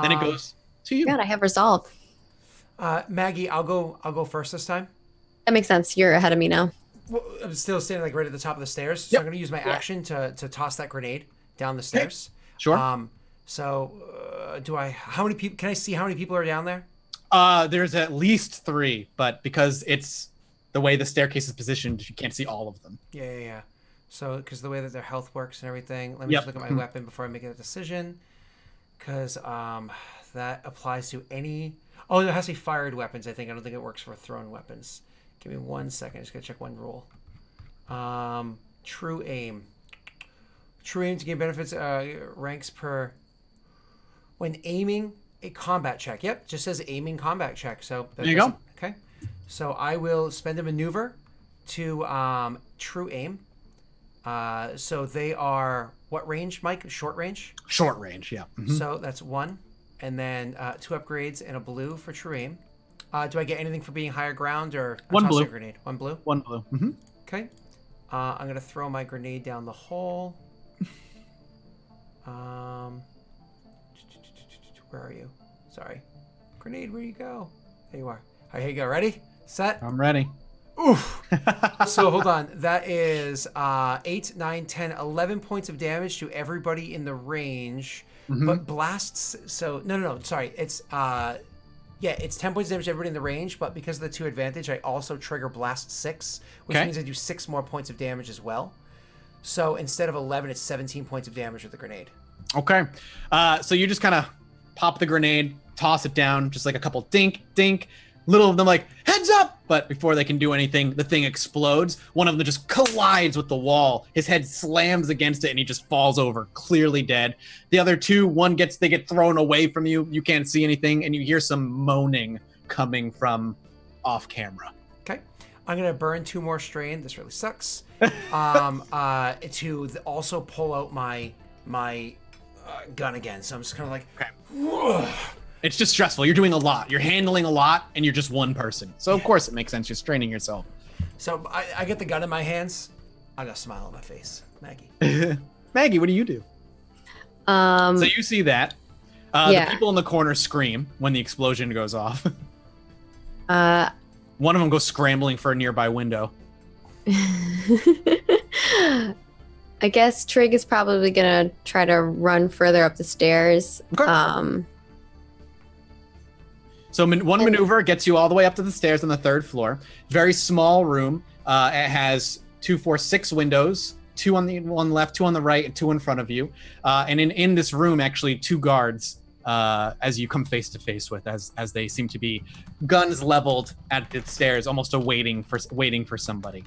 Then it goes to you. God, I have resolve. Maggie, I'll go first this time. That makes sense. You're ahead of me now. Well, I'm still standing like right at the top of the stairs, so Yep. I'm going to use my action to toss that grenade down the stairs. Sure. Do I? How many people? Can I see how many people are down there? There's at least 3, but because it's the way the staircase is positioned, you can't see all of them. Yeah. So, because the way that their health works and everything, let me Yep. just look at my weapon before I make a decision. Because that applies to any. Oh, it has to be fired weapons. I think. I don't think it works for thrown weapons. Give me 1 second. Just gotta check one rule. True aim. True aim to gain benefits. Ranks per. When aiming a combat check. Yep, just says aiming combat check. So that There you go. Okay. So I will spend a maneuver to true aim. So they are what range, Mike? Short range? Short range, yeah. Mhm. So that's 1. And then 2 upgrades and a blue for true aim. Do I get anything for being higher ground or a One toss blue. a grenade? 1 blue? One blue. Mm-hmm. Okay. I'm going to throw my grenade down the hole. Where are you? Sorry. Grenade, where you go? There you are. All right, here you go. Ready? Set? I'm ready. Oof. So hold on. That is 8, 9, 10, 11 points of damage to everybody in the range. Mhm. But blasts. So no. Sorry. It's it's 10 points of damage to everybody in the range. But because of the 2 advantage, I also trigger blast 6, which Okay. means I do 6 more points of damage as well. So instead of 11, it's 17 points of damage with the grenade. Okay. So you just kind of pop the grenade, toss it down, just like a couple dink, dink. Little of them like, heads up! But before they can do anything, the thing explodes. One of them just collides with the wall. His head slams against it and he just falls over, clearly dead. The other 2, they get thrown away from you. You can't see anything and you hear some moaning coming from off camera. Okay. I'm going to burn 2 more strain. This really sucks. To also pull out my gun again. So I'm just kind of like, Okay. It's just stressful. You're doing a lot. You're handling a lot, and you're just one person. So of course it makes sense. You're straining yourself. So I get the gun in my hands. I got a smile on my face, Maggie. Maggie, what do you do? So you see that. Yeah. The people in the corner scream when the explosion goes off. Uh, One of them goes scrambling for a nearby window. I guess Trig is probably gonna try to run further up the stairs. Okay. So one maneuver gets you all the way up to the stairs on the 3rd floor. Very small room. It has 2, 4, 6 windows, 2 on the one left, 2 on the right, and 2 in front of you. And in this room, actually, 2 guards as you come face to face with, as they seem to be guns leveled at the stairs, almost waiting for somebody.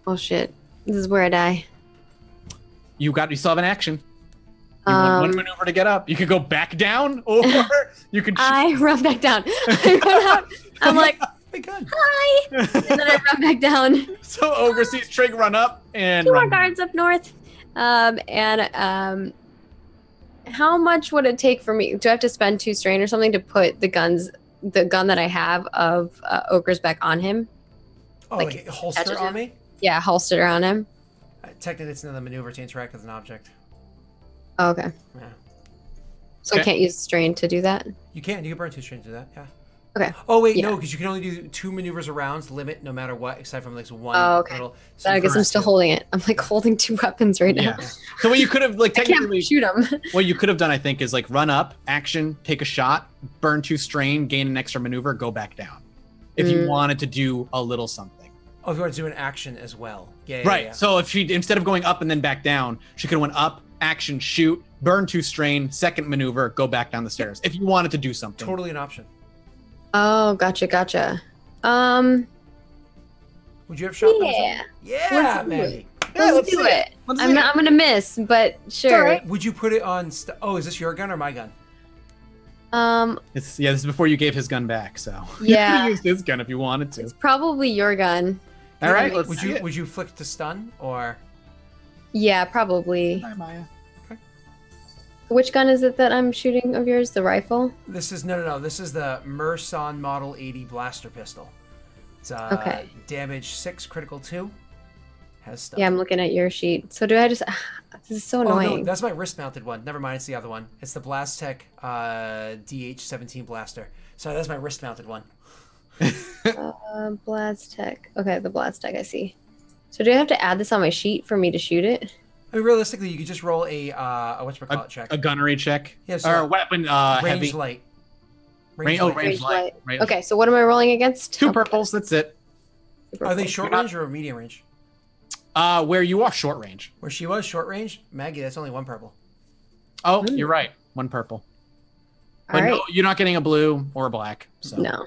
Oh shit! This is where I die. You still have an action. You want one maneuver to get up. You could go back down, or you could. I run back down. I run out. I'm like, My gun. Hi. And then I run back down. So Ogre sees Trig run up and Two more run. guards up north. How much would it take for me? Do I have to spend 2 strain or something to put the gun that I have of Ogre's back on him? Oh, Like, like a holster catches on him? me? Yeah, holstered around him. Technically, it's another maneuver to interact with an object. Oh, okay. Yeah. So I Okay. can't use strain to do that? You can burn 2 strains to do that, yeah. Okay. Oh, wait, Yeah. no, because you can only do 2 maneuvers a round, limit no matter what, aside from like one Oh, okay. little. So I guess I'm first still two. holding it. I'm like holding 2 weapons right now. Yeah. So what you could have like I technically can't shoot him. what you could have done, I think, is like run up, action, take a shot, burn 2 strain, gain an extra maneuver, go back down. If you Mm. wanted to do a little something. Oh, if you want to do an action as well. Yeah, Right. yeah. So if she instead of going up and then back down, she could have went up, action, shoot, burn 2 strain, second maneuver, go back down the stairs. If you wanted to do something. Totally an option. Oh, gotcha. Would you have shot them? or Yeah. something? Yeah, Let's do Maggie. Let's do see it. Let's I'm see not, I'm gonna miss, but sure. alright. Would you put it on? Oh, is this your gun or my gun? This is before you gave his gun back, so you Yeah. could have used his gun if you wanted to. It's probably your gun. All right, Would let's you see it. would you flick to stun or? Yeah, probably. Hi, Maya. Which gun is it that I'm shooting of yours? The rifle? This is no. This is the Merson Model 80 blaster pistol. It's Okay. damage 6, critical 2. Has stun. Yeah, I'm looking at your sheet. So do I just... This is so Oh annoying. no, that's my wrist-mounted one. Never mind, it's the other one. It's the Blastech DH-17 blaster. Sorry, that's my wrist-mounted one. Blastech. Okay, the Blastech, I see. So do I have to add this on my sheet for me to shoot it? I mean, realistically, you could just roll a whatchamacallit check. A gunnery check. Yeah, Or so a weapon range heavy. light. Range Range light. light. Range- Okay, so what am I rolling against? 2 purples, that's it. Super Are they cool. short You're not- range or medium range? Where you are short range. Where she was short range, Maggie, that's only 1 purple. Oh, Mm. you're right. 1 purple. All But right. no, you're not getting a blue or a black. So No.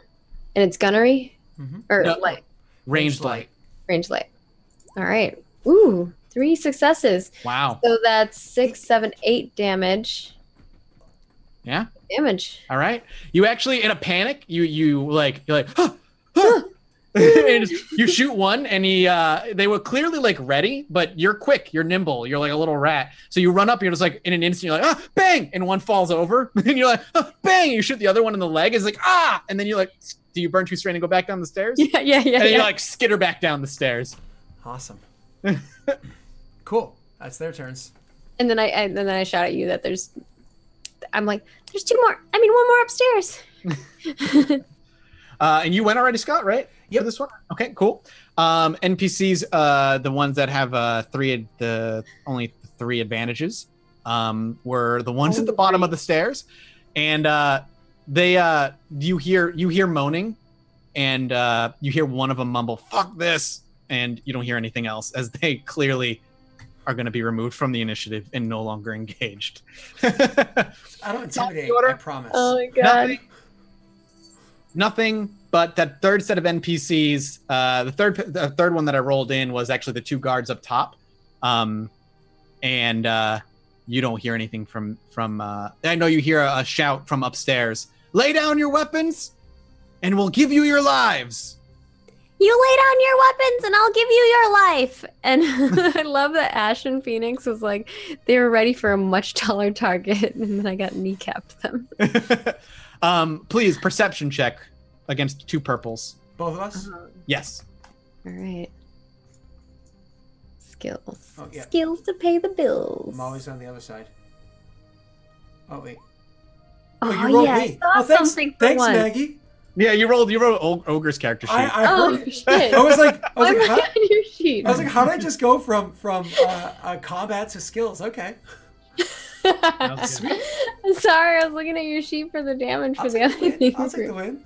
And it's gunnery? Mm-hmm. Or No. light? Range light. Range light. All right. Ooh, 3 successes. Wow. So that's 6, 7, 8 damage. Yeah. Damage. All right. You actually, in a panic, you're like, huh, huh. And you shoot one, and they were clearly like ready, but you're quick, you're nimble, you're like a little rat. So you run up, you're just like in an instant, you're like, bang, and one falls over, and you're like, bang, you shoot the other one in the leg. It's like, and then you're like, do you burn 2 strain and go back down the stairs? Yeah. And then you like skitter back down the stairs. Awesome. Cool. That's their turns. And then I shout at you that I'm like, there's 2 more. I mean, 1 more upstairs. And you went already, Scott, right? Yep. For this one? Okay, cool. NPCs, the ones that have only 3 advantages, were the ones at the bottom of the stairs, and you hear moaning, and you hear one of them mumble, "Fuck this," and you don't hear anything else, as they clearly are going to be removed from the initiative and no longer engaged. I don't intimidate, order. I promise. Oh my god. Nothing but that third set of NPCs. The third one that I rolled in was actually the 2 guards up top, and you don't hear anything from. I know you hear a shout from upstairs. Lay down your weapons, and we'll give you your lives. You lay down your weapons and I'll give you your life. And I love that Ash and Phoenix was like, they were ready for a much taller target, and then I got kneecapped them. Please, perception check against 2 purples. Both of us? Yes. All right. Skills. Oh, yeah. Skills to pay the bills. I'm always on the other side. Oh, wait. Oh, you rolled yeah, I me. saw Oh, thanks, something for thanks once. Maggie. Yeah, you rolled Ogre's character sheet. I Oh heard. shit! I was like, Why am I how, on your sheet? I was like, how did I just go from combat to skills? Okay. Sweet. I'm sorry, I was looking at your sheet for the damage for I'll the take other the win. thing. I'll take the win.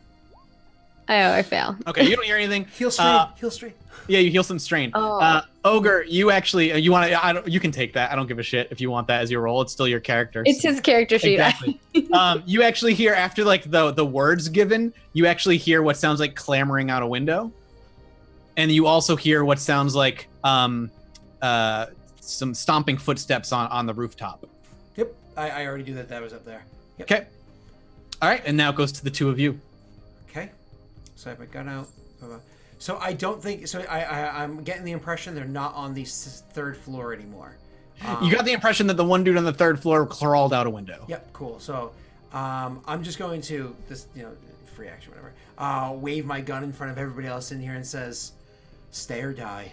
Oh, I fail. Okay, you don't hear anything. Heal strain. Heal strain. Yeah, you heal some strain. Oh. Ogre, you actually you want to? You can take that. I don't give a shit if you want that as your role. It's still your character. It's his character sheet. Exactly. You actually hear after like the words given, you actually hear what sounds like clamoring out a window, and you also hear what sounds like some stomping footsteps on the rooftop. Yep. I already knew that was up there. Yep. Okay. All right, and now it goes to the 2 of you. Okay. So I have my gun out. So I don't think. So I'm getting the impression they're not on the third floor anymore. You got the impression that the one dude on the third floor crawled out a window. Yep. Cool. So I'm just going to this, free action, whatever. Wave my gun in front of everybody else in here and says, "Stay or die."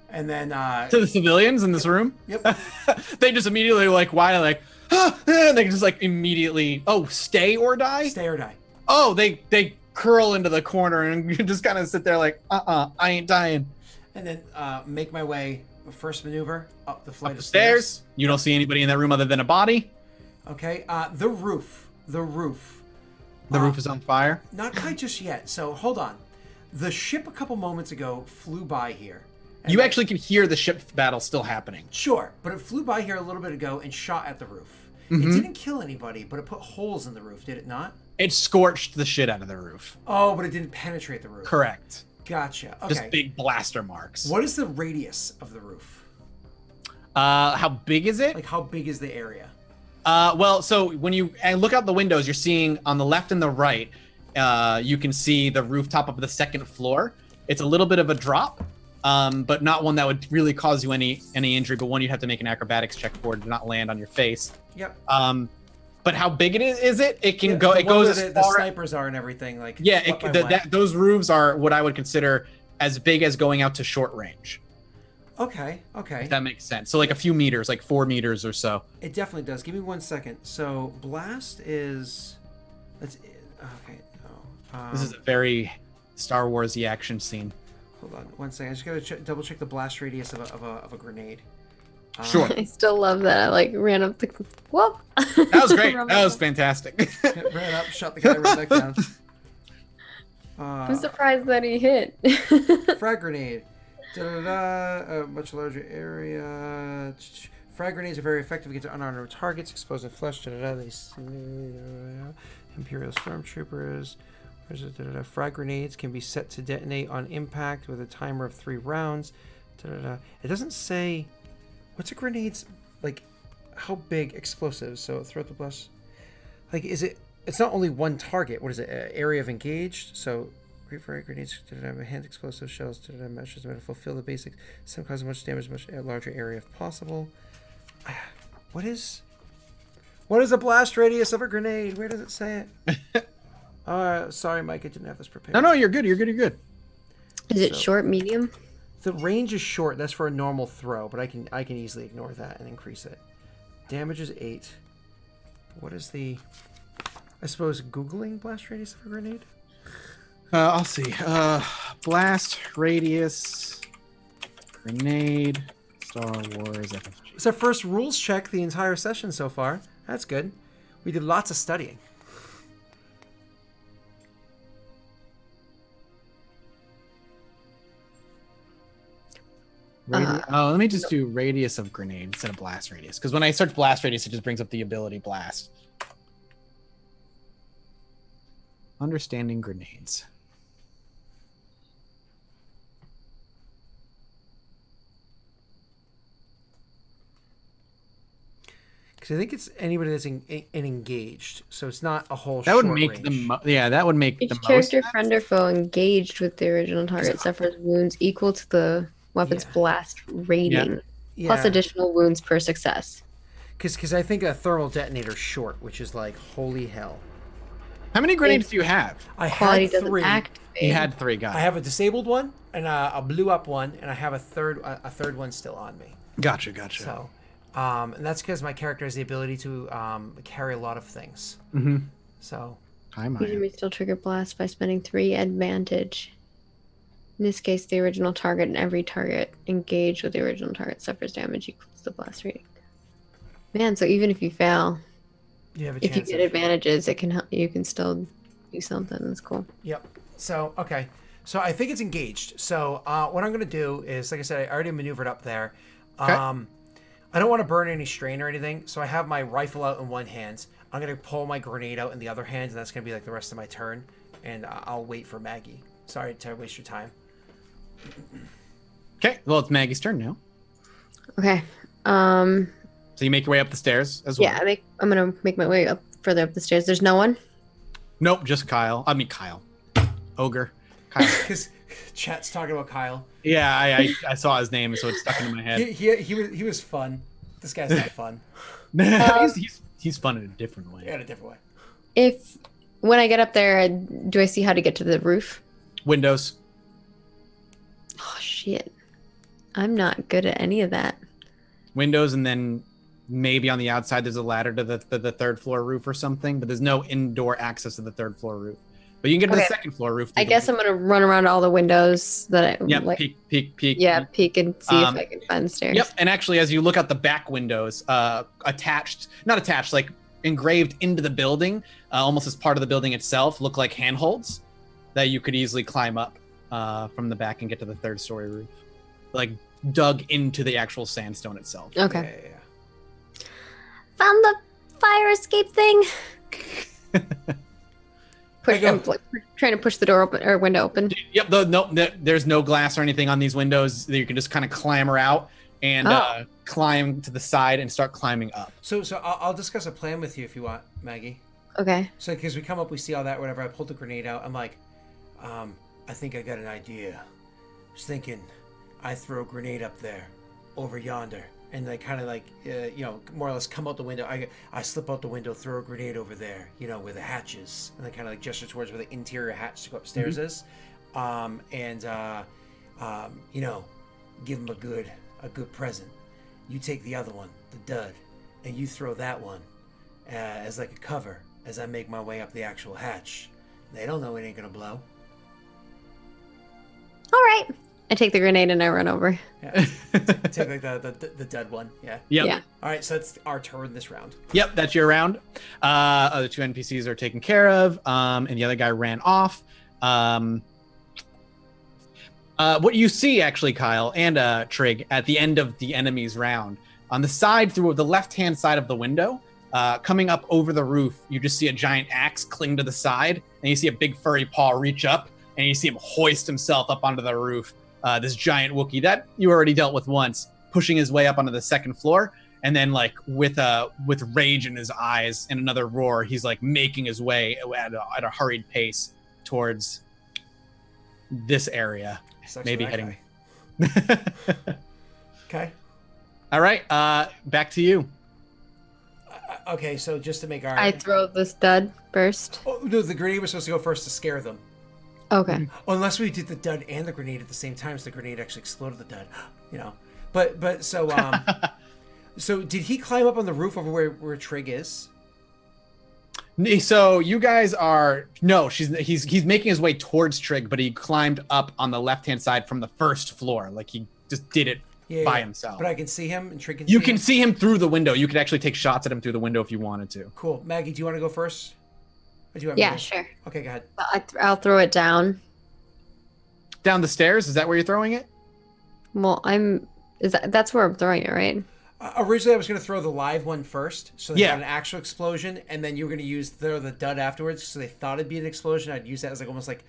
And then To the civilians in this room. Yep. They just immediately and they just like immediately, stay or die. Stay or die. Oh, they curl into the corner and you just kind of sit there like, I ain't dying. And then make my way, first maneuver, up the flight Up the of stairs. You don't see anybody in that room other than a body. Okay, the roof. The roof. The roof is on fire. Not quite just yet. So hold on. The ship a couple moments ago flew by here. And You actually can hear the ship battle still happening. Sure, but it flew by here a little bit ago and shot at the roof. Mm-hmm. It didn't kill anybody, but it put holes in the roof, did it not? It scorched the shit out of the roof. Oh, but it didn't penetrate the roof. Correct. Gotcha. Okay. Just big blaster marks. What is the radius of the roof? How big is it? Like, how big is the area? Well, so when you look out the windows, you're seeing on the left and the right, you can see the rooftop of the second floor. It's a little bit of a drop, but not one that would really cause you any injury, but one you'd have to make an acrobatics check for to not land on your face. Yep. But how big it is it? It can Yeah, go. the It one goes where as the far. snipers are and everything. Like, Yeah, what by what? those roofs are what I would consider as big as going out to short range. Okay. If that makes sense. So like a few meters, like 4 meters or so. It definitely does. Give me 1 second. So blast is. Okay. No. This is a very Star Wars-y action scene. Hold on 1 second. I just gotta double check the blast radius of a grenade. Sure. I still love that. I like ran up the whoop. That was great. That was fantastic. Ran up, shot the guy right back down. I'm surprised that he hit. Frag grenade. A much larger area. Frag grenades are very effective against unarmed targets, exposing flesh. They Imperial stormtroopers. Frag grenades can be set to detonate on impact with a timer of 3 rounds. It doesn't say what's a grenade's like. How big explosives? So throughout the blast, like, is it? It's not only one target. What is it? Area of engaged. So. Great frag grenades, hand explosive shells, measures to fulfill the basics. Some cause much damage, much larger area if possible. What is a blast radius of a grenade? Where does it say it? Sorry, Mike, I didn't have this prepared. No, you're good. You're good. Is it short, medium? The range is short. That's for a normal throw, but I can easily ignore that and increase it. Damage is 8. What is the? I suppose Googling blast radius of a grenade. I'll see. Blast radius, grenade, Star Wars FFG. It's our first rules check the entire session so far. That's good. We did lots of studying. Let me just do radius of grenade instead of blast radius, because when I search blast radius, it just brings up the ability blast. Understanding grenades. Because I think it's anybody that's engaged, so it's not a whole. That would short make range. that would make Each the most character, sense. friend, or foe engaged with the original target suffers wounds equal to the weapon's Yeah. blast rating, Yeah. plus additional wounds per success. Because I think a thermal detonator short, which is like holy hell. How many grenades do you have? I Quality had doesn't 3. activate. You had 3 guys. I have a disabled one and a blew up one, and I have a third one still on me. Gotcha. So, and that's because my character has the ability to carry a lot of things. Mm-hmm. So, You may still trigger blast by spending 3 advantage. In this case, the original target and every target engaged with the original target suffers damage equal to the blast rating. Man, so even if you fail, you have a if you chance. get advantages, it can help. You can still do something. That's cool. Yep. So, okay. So I think it's engaged. So what I'm going to do is, like I said, I already maneuvered up there. Okay. I don't want to burn any strain or anything, so I have my rifle out in one hand. I'm going to pull my grenade out in the other hand, and that's going to be like the rest of my turn. And I'll wait for Maggie. Sorry to waste your time. Okay. Well, it's Maggie's turn now. Okay. So you make your way up the stairs as well. Yeah, I'm gonna make my way up further up the stairs. There's no one. Nope, just Kyle. I mean Kyle. ogre. Kyle. Because chat's talking about Kyle. Yeah, I saw his name, so it's stuck into my head. He was fun. This guy's not fun. He's fun in a different way. Yeah, in a different way. If when I get up there, do I see how to get to the roof? Windows. Oh shit! I'm not good at any of that. Windows, and then maybe on the outside there's a ladder to the third floor roof or something, but there's no indoor access to the third floor roof. But you can get to the second floor roof. I guess I'm gonna run around all the windows that I like. Peek. Yeah, peek and see if I can find the stairs. Yep, and actually, as you look out the back windows, like engraved into the building, almost as part of the building itself, look like handholds that you could easily climb up from the back and get to the third story roof, like dug into the actual sandstone itself. Okay. Yeah. Found the fire escape thing. I'm trying to push the door open or window open. Yep. There's no glass or anything on these windows. You can just kind of clamber out and climb to the side and start climbing up. So I'll discuss a plan with you if you want, Maggie. Okay. So because we come up, we see all that, whatever. I pulled the grenade out. I'm like, I think I got an idea. I was thinking, I throw a grenade up there, over yonder, and they kind of like, more or less come out the window. I slip out the window, throw a grenade over there, where the hatch is, and they kind of like gesture towards where the interior hatch to go upstairs is, give them a good present. You take the other one, the dud, and you throw that one as like a cover as I make my way up the actual hatch. They don't know it ain't gonna blow. All right. I take the grenade and I run over. Yeah. Take like the dud one. Yeah. Yep. Yeah. All right, so that's our turn this round. Yep, that's your round. Other two NPCs are taken care of, and the other guy ran off. What you see, actually, Kyle and Trig, at the end of the enemy's round, on the side through the left-hand side of the window, coming up over the roof, you just see a giant axe cling to the side, and you see a big furry paw reach up, and you see him hoist himself up onto the roof. This giant Wookiee that you already dealt with once, pushing his way up onto the second floor, and then like with rage in his eyes and another roar, he's like making his way at a hurried pace towards this area. Sucks Maybe for that heading. guy. Okay. All right, back to you. Okay, so just to make our... I throw the stud first. Oh, no, the grenade was supposed to go first to scare them. Okay. Unless we did the dud and the grenade at the same time, so the grenade actually exploded the dud. But so so did he climb up on the roof over where Trig is? So you guys are he's making his way towards Trig, but he climbed up on the left-hand side from the first floor. Like he just did it by himself. But I can see him, and Trig can You can see him through the window. You could actually take shots at him through the window if you wanted to. Cool. Maggie, do you want to go first? Or do you want Yeah, me to? sure. Okay, go ahead. I'll throw it down. Down the stairs? Is that where you're throwing it? Well, that's where I'm throwing it, right? Originally, I was going to throw the live one first, so they Yeah. got an actual explosion, and then you were going to throw the dud afterwards, so they thought it'd be an explosion. I'd use that as like almost like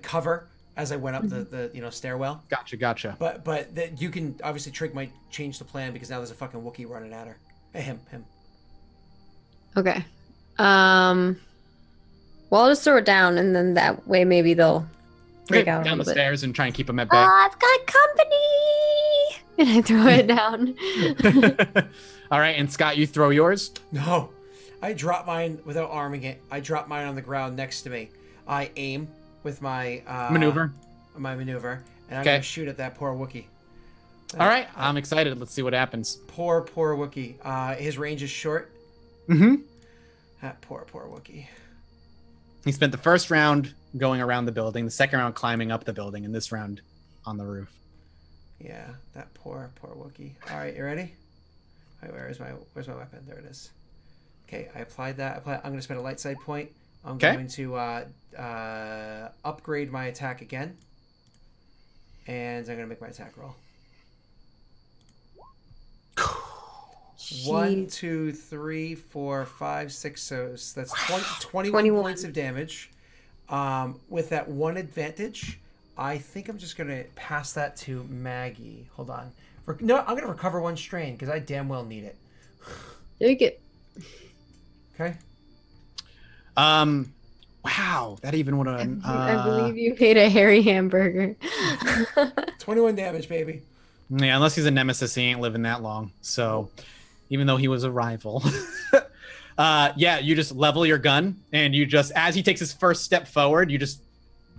cover as I went up the stairwell. Gotcha. But you can obviously Trig might change the plan because now there's a fucking Wookiee running at her. Him. Okay. Well, I'll just throw it down, and then that way maybe they'll freak out a Down the little bit. stairs and try and keep him at bay. I've got company. And I throw it down. All right, and Scott, you throw yours? No, I drop mine without arming it. I drop mine on the ground next to me. I aim with my Maneuver. and I'm Okay. gonna shoot at that poor Wookiee. All right, I'm excited. Let's see what happens. Poor Wookiee. His range is short. Mm-hmm. That poor Wookiee. He spent the first round going around the building, the second round climbing up the building, and this round on the roof. Yeah, that poor Wookiee. All right, you ready? All right, where's my weapon? There it is. Okay, I applied that. I'm going to spend a light side point. I'm going to upgrade my attack again, and I'm going to make my attack roll. 1, 2, 3, 4, 5, 6. So that's 21 points of damage. With that one advantage, I think I'm just going to pass that to Maggie. Hold on. No, I'm going to recover 1 strain because I damn well need it. Take it. Okay. Wow, that even would have. I believe you made a hairy hamburger. 21 damage, baby. Yeah, unless he's a nemesis, he ain't living that long. So, even though he was a rival, yeah, you just level your gun, and you just, as he takes his first step forward, you just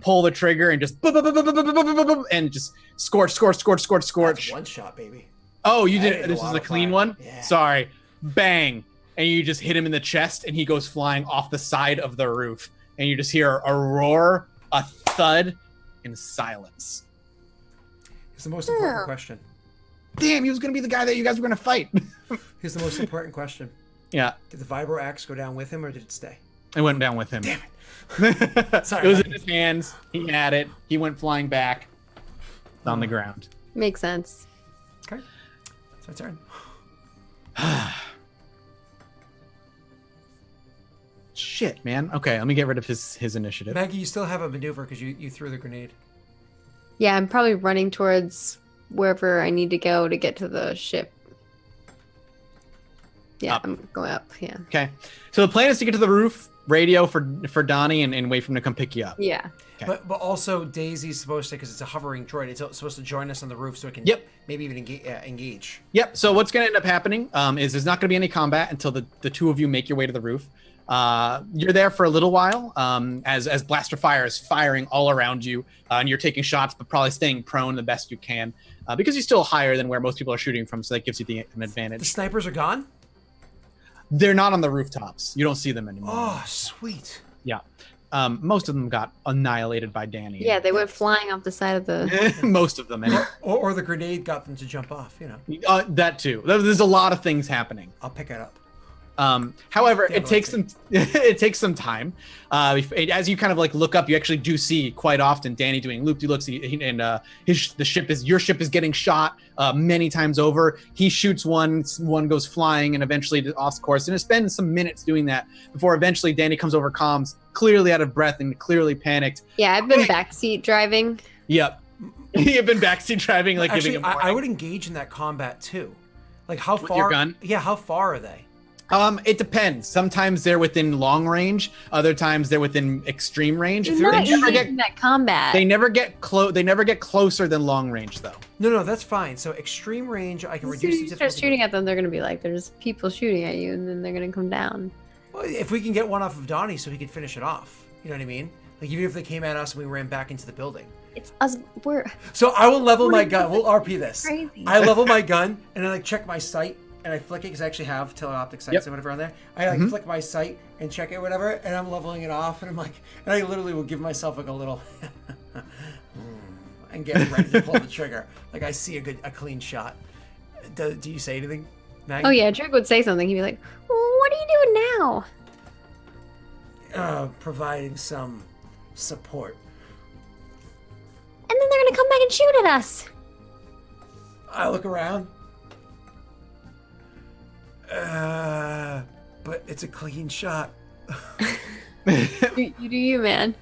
pull the trigger and just boom, boom, boom, boom, boom, boom, boom, boom, and just scorch. That's one shot, baby. Oh, you I did. did a This is lot a of clean fire. one. Yeah. Sorry, bang, and you just hit him in the chest, and he goes flying off the side of the roof, and you just hear a roar, a thud, and silence. Here's the most important question. Damn, he was gonna be the guy that you guys were gonna fight. Here's the most important question. Yeah, Did the vibro axe go down with him or did it stay? it went down with him. Damn it! Sorry, It was Mike. in his hands. He had it. He went flying back. It's on the ground. Makes sense. Okay. It's my turn. Shit, man. Okay, let me get rid of his initiative. Maggie, you still have a maneuver because you threw the grenade. Yeah, I'm probably running towards wherever I need to go to get to the ship. Yeah, Up. I'm going up. Yeah. Okay, so the plan is to get to the roof, radio for Donnie, and wait for him to come pick you up. Yeah. Okay. But also Daisy's supposed to, because it's a hovering droid, it's supposed to join us on the roof so it can maybe even engage. Yep. So what's going to end up happening is there's not going to be any combat until the two of you make your way to the roof. You're there for a little while as blaster fire is firing all around you, and you're taking shots, but probably staying prone the best you can because you're still higher than where most people are shooting from, so that gives you an The advantage. snipers are gone? They're not on the rooftops. You don't see them anymore. Oh, sweet. Yeah. Most of them got annihilated by Danny. Yeah, they went flying off the side of the. Most of them. Anyway. Or the grenade got them to jump off, you know. That too. There's a lot of things happening. I'll pick it up. However, Yeah, it takes some it takes some time. As you kind of like look up, you actually do see quite often Danny doing loop-de-loops, and your ship is getting shot many times over. He shoots one goes flying, and eventually off course. And it spends some minutes doing that before eventually Danny comes over comms, clearly out of breath and clearly panicked. Yeah, I've been backseat driving. Yep. You've been backseat driving, like Actually, giving him. I would engage in that combat too. Like how With far? your gun? Yeah, how far are they? It depends. Sometimes they're within long range. Other times they're within extreme range. You're They not never engaging that combat. They never get close. They never get closer than long range, though. No, that's fine. So extreme range, I can As soon reduce as the you start difficulty. shooting at them, they're gonna be like, "There's people shooting at you," and then they're gonna come down. Well, if we can get one off of Donnie so he could finish it off. You know what I mean? Like even if they came at us and we ran back into the building. It's us. We're So I will level my gun. We'll RP this. crazy. I level my gun and I like check my sight and I flick it because I actually have teleoptic sights and whatever on there. I like flick my sight and check it or whatever, and I'm leveling it off, and I'm like, and I literally will give myself like a little and get ready to pull the trigger. Like I see a clean shot. Do you say anything, Maggie? Oh yeah, Drake would say something. He'd be like, "What are you doing now?" Providing some support. And then they're gonna come back and shoot at us. I look around. But it's a clean shot. You do you, man.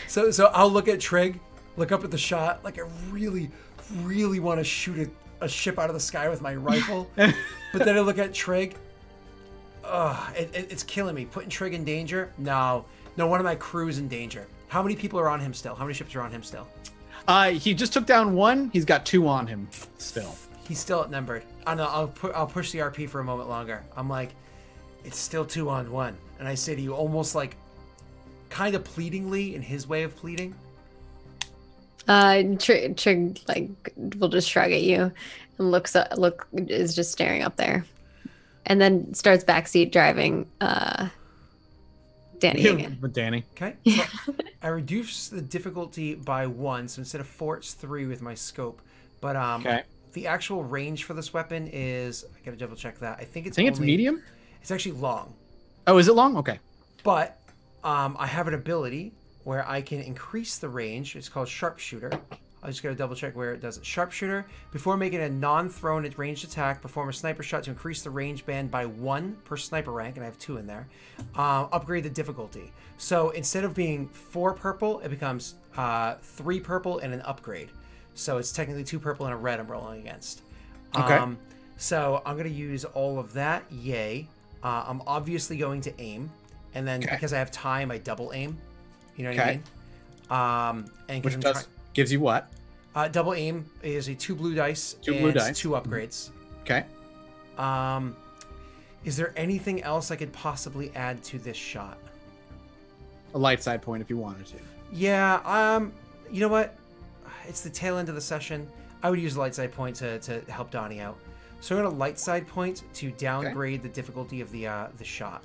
So I'll look at Trig, look up at the shot, like I really, really want to shoot a ship out of the sky with my rifle. But then I look at Trig. It's killing me. Putting Trig in danger? No, one of my crew's in danger. How many people are on him still? How many ships are on him still? He just took down one. He's got two on him still. He's still outnumbered. I know. I'll push the RP for a moment longer. I'm like, it's still 2-on-1, and I say to you, almost like, kind of pleadingly in his way of pleading. Trig like will just shrug at you and is just staring up there, and then starts backseat driving Danny again. With Danny. Okay. So I reduce the difficulty by 1, so instead of 4, it's 3 with my scope. But Okay. the actual range for this weapon is, I gotta double check that. I think it's It's medium. It's actually long. Oh, is it long? Okay. But I have an ability where I can increase the range. It's called Sharpshooter. I just gotta double check where it does it. Sharpshooter. Before making a non-thrown ranged attack, perform a sniper shot to increase the range band by 1 per sniper rank, and I have 2 in there. Upgrade the difficulty. So instead of being 4 purple, it becomes 3 purple and an upgrade. So it's technically 2 purple and a red I'm rolling against. Okay. So I'm gonna use all of that. Yay. I'm obviously going to aim. and then Okay. because I have time, I double aim. You know what Okay. I mean? And Which because gives you what? double aim is a 2 blue dice. Two and blue it's dice. 2 upgrades. Okay. Is there anything else I could possibly add to this shot? A light side point if you wanted to. Yeah. You know what? It's the tail end of the session. I would use a light side point to help Donnie out. So I'm gonna light side point to downgrade the difficulty of the shot.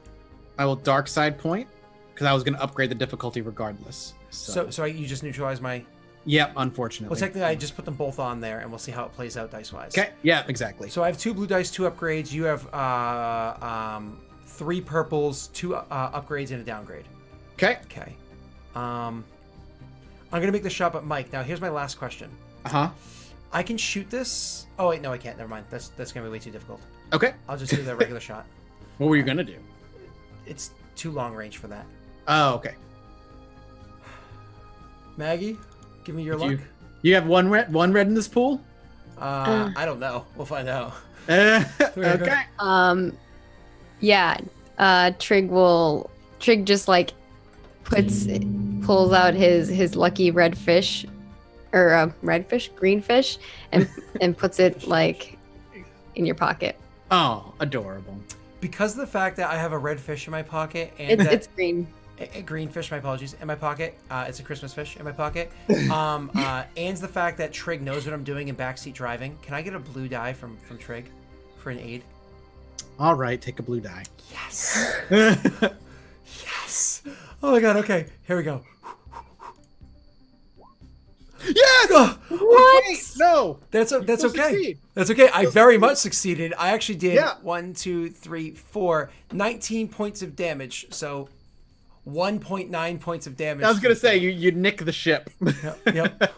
I will dark side point because I was going to upgrade the difficulty regardless. So you just neutralize my. Yep, unfortunately. Well, technically, I just put them both on there, and we'll see how it plays out dice wise. Okay. Yeah, exactly. So I have 2 blue dice, 2 upgrades. You have 3 purples, 2 upgrades, and a downgrade. Okay. Okay. I'm gonna make the shot, but Mike. Now here's my last question. Uh-huh. I can shoot this. Oh wait, no, I can't. Never mind. That's gonna be way too difficult. Okay. I'll just do the regular shot. What were you going to do? It's too long range for that. Oh, okay. Maggie, give me your If luck. you have one red in this pool? I don't know. We'll find out. Okay. Yeah. Trig just like pulls out his lucky red fish, or green fish, and puts it like in your pocket. Oh, adorable. Because of the fact that I have a red fish in my pocket and It's green. a green fish, my apologies, in my pocket. It's a Christmas fish in my pocket. And the fact that Trig knows what I'm doing in backseat driving. Can I get a blue die from Trig for an aid? All right, take a blue die. Yes. Yes. Oh my god. Okay, here we go. Yes! Oh, What? Wait, no. that's You okay. succeed. That's okay. I very much succeeded. I actually did Yeah. 1, 2, 3, 4, 19 points of damage. So 1.9 points of damage. I was going to say, you nick the ship. Yep.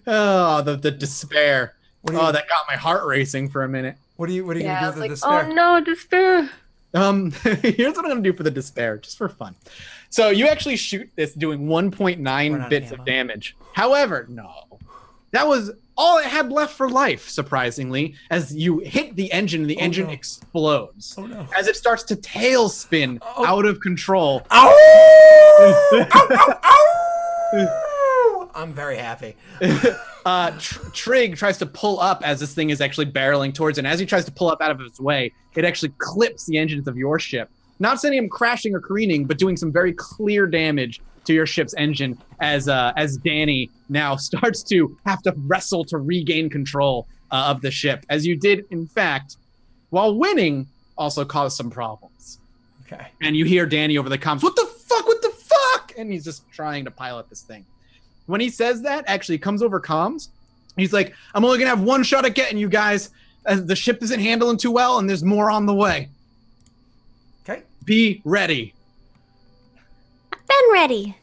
Oh, the despair. What do you- That got my heart racing for a minute. What are you Yeah, I gonna was do like, with the despair? oh no, despair. Here's what I'm going to do for the despair, just for fun. So you actually shoot this doing Run 1.9 out bits of of ammo. damage. However, no. That was all it had left for life, surprisingly, as you hit the engine and the engine no. explodes. Oh no. As it starts to tailspin Oh. out of control. Ow! Ow! Ow! I'm very happy. Trig tries to pull up as this thing is actually barreling towards it. And as he tries to pull up out of its way, it actually clips the engines of your ship. Not sending him crashing or careening, but doing some very clear damage to your ship's engine as Danny now starts to have to wrestle to regain control of the ship. As you did, in fact, while winning, also cause some problems. Okay. And you hear Danny over the comms, what the fuck? What the fuck? And he's just trying to pilot this thing. When he says that, actually he comes over comms. He's like, I'm only gonna have one shot at getting you guys, as the ship isn't handling too well and there's more on the way. Okay. Be ready. I've been ready.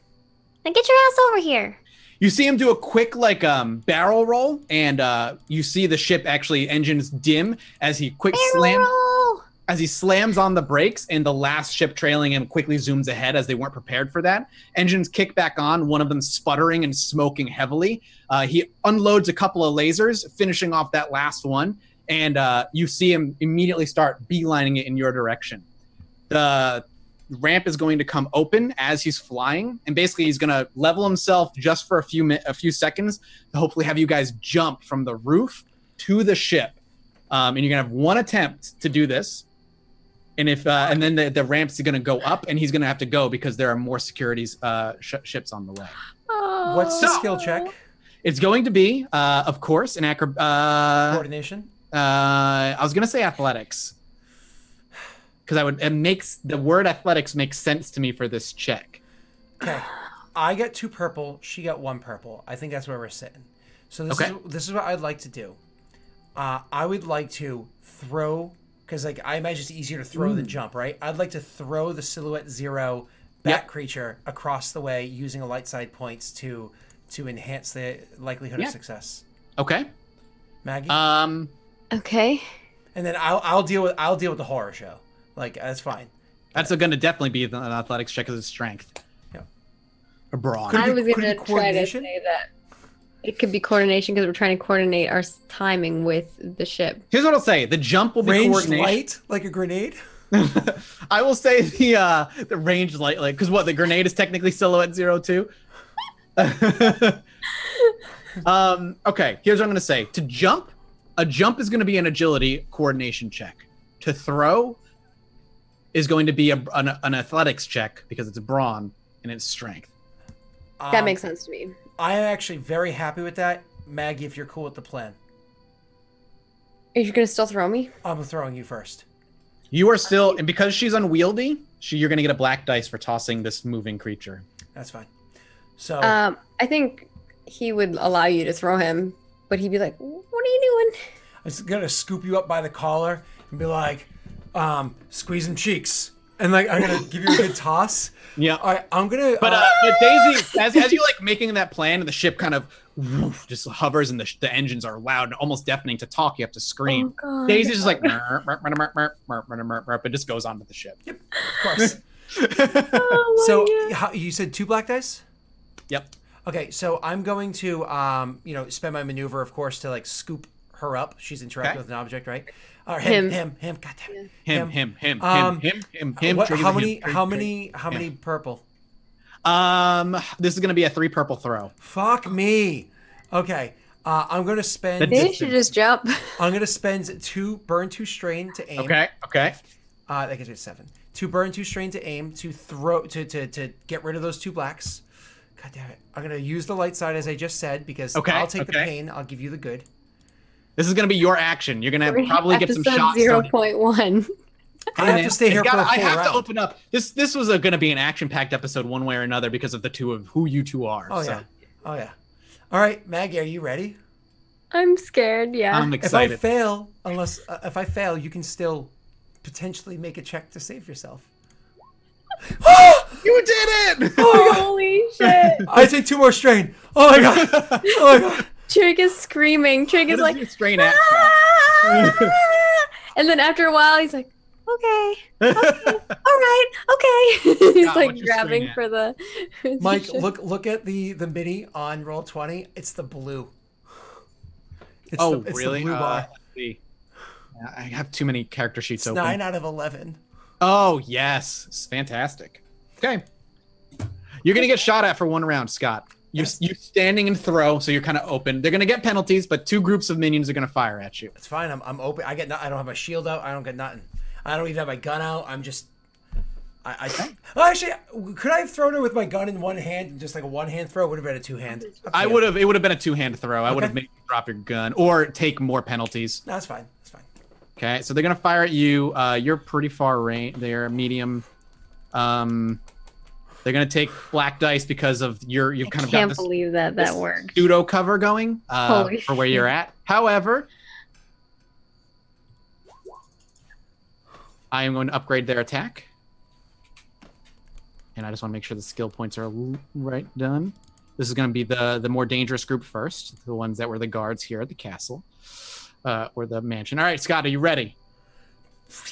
Now get your ass over here. You see him do a quick barrel roll, and you see the ship actually engines dim as he Barrel. as he slams on the brakes, and the last ship trailing him quickly zooms ahead as they weren't prepared for that. Engines kick back on, one of them sputtering and smoking heavily. He unloads a couple of lasers, finishing off that last one, and you see him immediately start beelining it in your direction. The ramp is going to come open as he's flying, and basically he's going to level himself just for a few seconds to hopefully have you guys jump from the roof to the ship. And you're going to have one attempt to do this. And and then the ramp's going to go up, and he's going to have to go because there are more securities ships on the way. What's the skill check? It's going to be, of course, an Coordination. I was going to say athletics. Because it makes the word athletics makes sense to me for this check. Okay. I got 2 purple. She got 1 purple. I think that's where we're sitting. So this is what I'd like to do. I would like to throw, because I imagine it's easier to throw than jump, right? I'd like to throw the Silhouette Zero bat creature across the way using a light side points to enhance the likelihood of success. Okay. Maggie. Okay. And then I'll deal with the horror show. That's fine. That's going to definitely be an athletics check as a strength. Yeah. A brawn. Could it I be- was could going it to be try to coordination? say that it could be coordination because we're trying to coordinate our timing with the ship. Here's what I'll say. The jump will be Ranged coordination. light like a grenade. I will say the range light, like, because what, the grenade is technically silhouette 02. Okay, here's what I'm gonna say. To jump, a jump is gonna be an agility coordination check. To throw is going to be an athletics check because it's brawn and it's strength. That makes sense to me. I am actually very happy with that. Maggie, if you're cool with the plan. Are you gonna still throw me? I'm throwing you first. You are still, and because she's unwieldy, you're gonna get a black dice for tossing this moving creature. That's fine. So I think he would allow you to throw him, but he'd be like, "What are you doing?" I'm just gonna scoop you up by the collar and be like, squeeze them cheeks. And like I'm gonna give you a good toss. Yeah. All right, I'm gonna But Daisy, as you like making that plan, and the ship kind of just hovers, and the engines are loud and almost deafening. To talk, you have to scream. Oh, God. Daisy's just like, it just goes on with the ship. Yep, of course. Oh, my So God. how, you said 2 black dice? Yep. Okay, so I'm going to spend my maneuver, of course, to like scoop her up. She's interacting with an object, right? Or him. God damn it. Him. What, Triggers how him. many purple? This is gonna be a 3 purple throw. Fuck me. Okay. I'm gonna spend. Maybe you should just jump. I'm gonna spend 2 burn 2 strain to aim. Okay. That gives me 7. 2 burn 2 strain to aim to throw to get rid of those 2 blacks. God damn it. I'm gonna use the light side as I just said because I'll take the pain. I'll give you the good. This is gonna be your action. You're gonna probably get some Episode shots. 0.1. I have to stay here for a full I have round. to open up. This was going to be an action-packed episode one way or another because of the two of who you two are. Oh so. yeah. All right, Maggie, are you ready? I'm scared. Yeah. I'm If excited. I fail, you can still potentially make a check to save yourself. You did it! Holy shit! I take 2 more strain. Oh my god. Oh my god. Trig is screaming. Trig is What like, is your strain at? "Ah!" And then after a while, he's like, "Okay, all right, okay." He's Scott, like what's your grabbing screen for the. Mike, look at the mini on roll 20. It's the blue. It's Really? the blue bar. Let's see. Yeah, I have too many character sheets It's open. 9 out of 11. Oh, yes. It's fantastic. Okay. You're going to get shot at for 1 round, Scott. You're standing and throw, so you're kind of open. They're going to get penalties, but 2 groups of minions are going to fire at you. It's fine. I'm open. I don't have my shield out. I don't get nothing. I don't even have my gun out. I'm just. Well, actually, could I have thrown her with my gun in one hand and just like a one-hand throw? It would have been a 2-hand. It would have been a 2-hand throw. I would have Okay. made you drop your gun or take more penalties. No, that's fine. That's fine. Okay, so they're going to fire at you. You're pretty far range. They're medium. They're going to take black dice because of you've kind of got Can't this believe that worked. pseudo cover going Holy for where you're at. However, I am going to upgrade their attack. And I just want to make sure the skill points are right done. This is going to be the more dangerous group first, the ones that were the guards here at the castle or the mansion. All right, Scott, are you ready?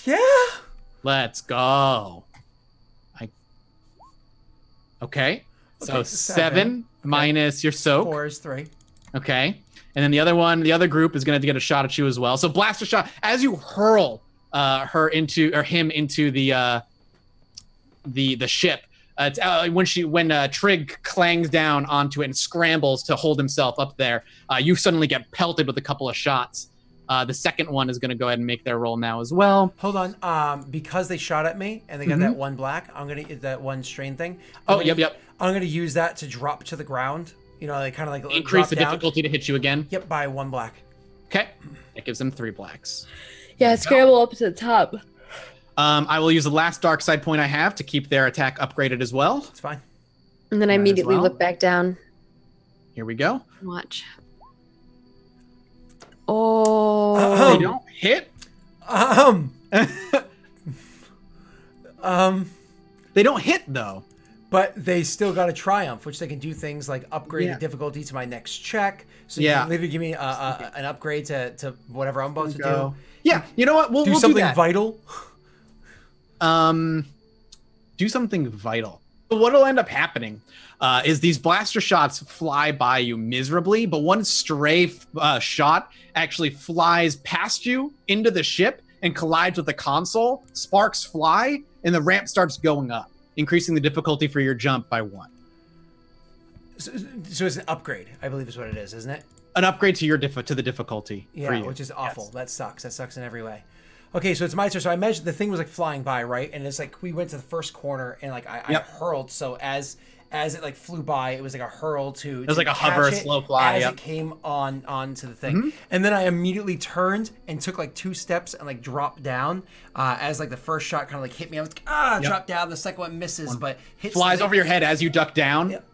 Yeah. Let's go. Okay. So Okay, 7 minus your soak. 4 is 3. Okay. And then the other group is going to get a shot at you as well. So blaster shot as you hurl him into the ship. When Trig clangs down onto it and scrambles to hold himself up there, you suddenly get pelted with a couple of shots. The second one is going to go ahead and make their roll now as well. Hold on. Because they shot at me and they got that 1 black, I'm gonna that 1 strain thing. Yep. I'm gonna use that to drop to the ground. You know, they kind of like Increase drop the down. difficulty to hit you again. Yep, by 1 black. Okay. That gives them 3 blacks. Yeah, scramble up to the top. I will use the last dark side point I have to keep their attack upgraded as well. It's fine. And then I Might as immediately well. look back down. Here we go. Watch. Oh. They don't hit. They don't hit though. But they still got a triumph, which they can do things like upgrade Yeah. the difficulty to my next check. So Yeah. you can literally give me an upgrade to whatever I'm about to do. Yeah, you know what? We'll do something that. vital. Do something vital. What'll end up happening is these blaster shots fly by you miserably, but one stray shot actually flies past you into the ship and collides with the console. Sparks fly, and the ramp starts going up, increasing the difficulty for your jump by 1. So it's an upgrade, I believe is what it is, isn't it? An upgrade to the difficulty. Yeah, for you. which is awful. Yes. That sucks. That sucks in every way. Okay, so it's my turn. So I imagine the thing was like flying by, right? And it's like we went to the first corner and like I hurled. So as it like flew by, it was like a hurl to. It was like a hover, slow fly. As it came onto the thing, and then I immediately turned and took like 2 steps and like dropped down. As like the first shot kind of like hit me, I was like dropped down. The second one misses, but hits flies over your head as you duck down. Yep.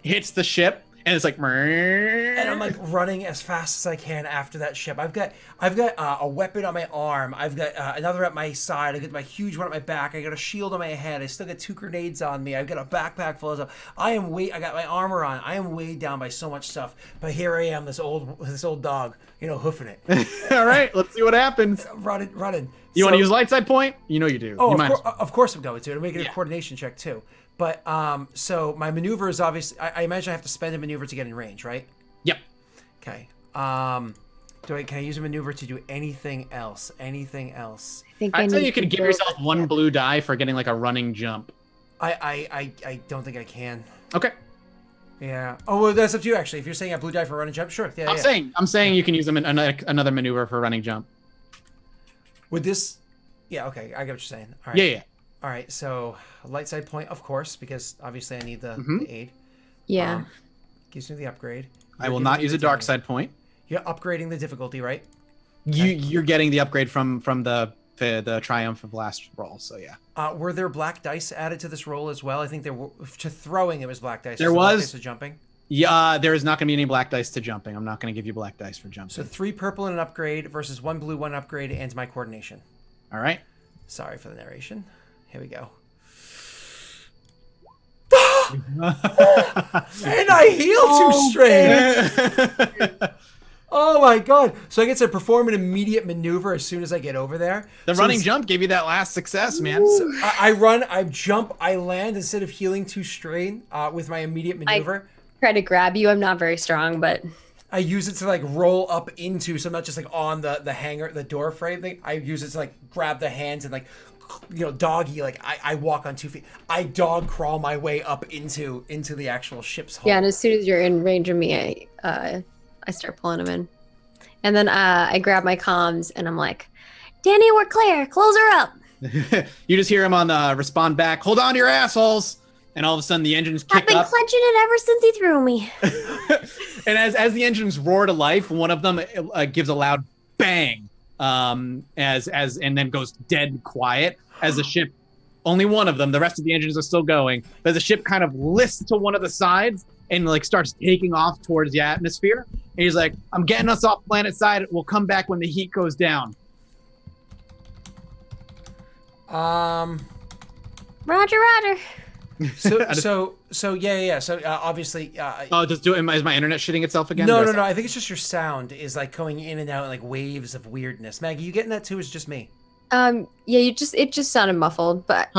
Hits the ship, and it's like. And I'm like running as fast as I can after that ship. I've got a weapon on my arm. I've got another at my side. I got my huge one at my back. I got a shield on my head. I still got 2 grenades on me. I've got a backpack full of stuff. I got my armor on. I am weighed down by so much stuff. But here I am, this old dog, hoofing it. All right, let's see what happens. Running. You want to use light side point? You know you do. Oh, you of course I'm going to. I'm making a coordination check too. But so my maneuver is obviously. I imagine I have to spend a maneuver to get in range, right? Yep. Okay. Can I use a maneuver to do anything else? Anything else? I'd say you could give yourself 1 blue die for getting like a running jump. I don't think I can. Okay. Yeah. Oh, well, that's up to you actually. If you're saying a blue die for a running jump, sure. Yeah. I'm saying you can use them in another maneuver for a running jump. Would this? Yeah. Okay. I get what you're saying. All right. Yeah. All right. So light side point, of course, because obviously I need the aid. Yeah. Gives me the upgrade. I will not use a dark side point. You're upgrading the difficulty, right? You're getting the upgrade from the triumph of last roll. So yeah. Were there black dice added to this roll as well? I think there were. To throwing, it was black dice. There was. Black dice to jumping. Yeah, there is not going to be any black dice to jumping. I'm not going to give you black dice for jumping. So 3 purple and an upgrade versus 1 blue, 1 upgrade, and my coordination. All right. Sorry for the narration. Here we go. And I heal 2 strain. Oh my god! So I get to perform an immediate maneuver as soon as I get over there. The running jump gave you that last success, man. So I run, I jump, I land instead of healing 2 strain with my immediate maneuver. I try to grab you. I'm not very strong, but I use it to like roll up into, so I'm not just like on the hanger, the door frame thing. I use it to like grab the hands and like, doggy, like I walk on 2 feet. I dog crawl my way up into the actual ship's hull. Yeah, and as soon as you're in range of me, I start pulling them in. And then I grab my comms and I'm like, Danny, we're clear. Close her up. You just hear him on the respond back, hold on to your assholes. And all of a sudden the engines kick up. I've been clenching it ever since he threw me. And as the engines roar to life, one of them gives a loud bang, and then goes dead quiet as the ship. Only one of them. The rest of the engines are still going. But the ship kind of lifts to one of the sides and like starts taking off towards the atmosphere. And he's like, "I'm getting us off planet side. We'll come back when the heat goes down." Roger, Roger. So yeah. So obviously. Is my internet shitting itself again? No. I think it's just your sound is like going in and out in like waves of weirdness. Maggie, you getting that too? It's just me. Yeah, it just sounded muffled, but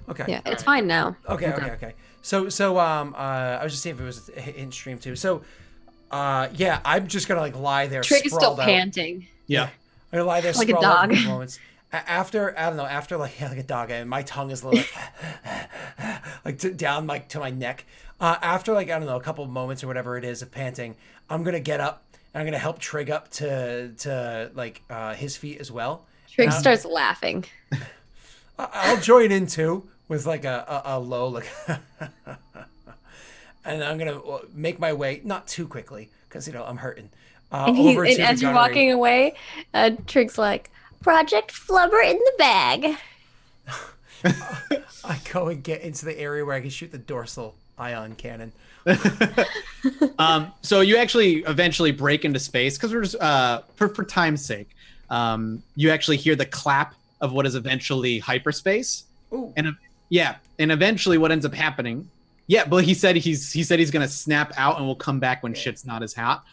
Okay. Yeah, it's fine now. Okay. So I was just seeing if it was in stream too. So yeah, I'm just gonna like lie there. Trig is still sprawled out. panting. Yeah. I'm gonna lie there like a sprawled out dog. for moments. After like a dog, and my tongue is a little like down like to my neck. After like a couple of moments or whatever it is of panting, I'm gonna get up and I'm gonna help Trig up to like his feet as well. Trig starts laughing. I'll join in too with like a low like, and I'm gonna make my way not too quickly because I'm hurting. And Over to as the you're gunnery. walking away, Trig's like, Project Flubber in the bag. I go and get into the area where I can shoot the dorsal ion cannon. So you actually eventually break into space because we're just for time's sake. You actually hear the clap of what is eventually hyperspace. Ooh. And eventually what ends up happening. Yeah, but he said he's gonna snap out and we'll come back when shit's not as hot.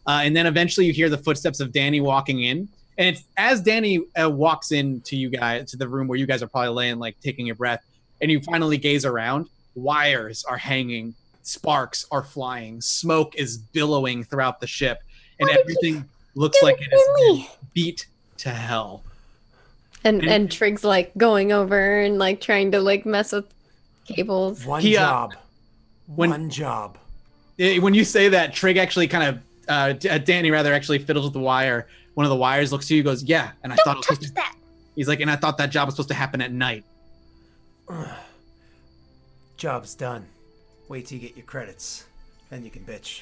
And then eventually you hear the footsteps of Danny walking in. And it's as Danny walks into you guys to the room where you guys are probably laying, like taking your breath, and you finally gaze around. Wires are hanging, sparks are flying, smoke is billowing throughout the ship, and everything looks like it is beat to hell. And Trig's like going over and like trying to like mess with cables. One He, job. when- One job. When you say that, Trig actually kind of, Danny rather actually fiddles with the wire. One of the wires looks to you, goes, yeah. And I thought it was supposed to, that. he's like, and I thought that job was supposed to happen at night. Job's done. Wait till you get your credits. Then you can bitch.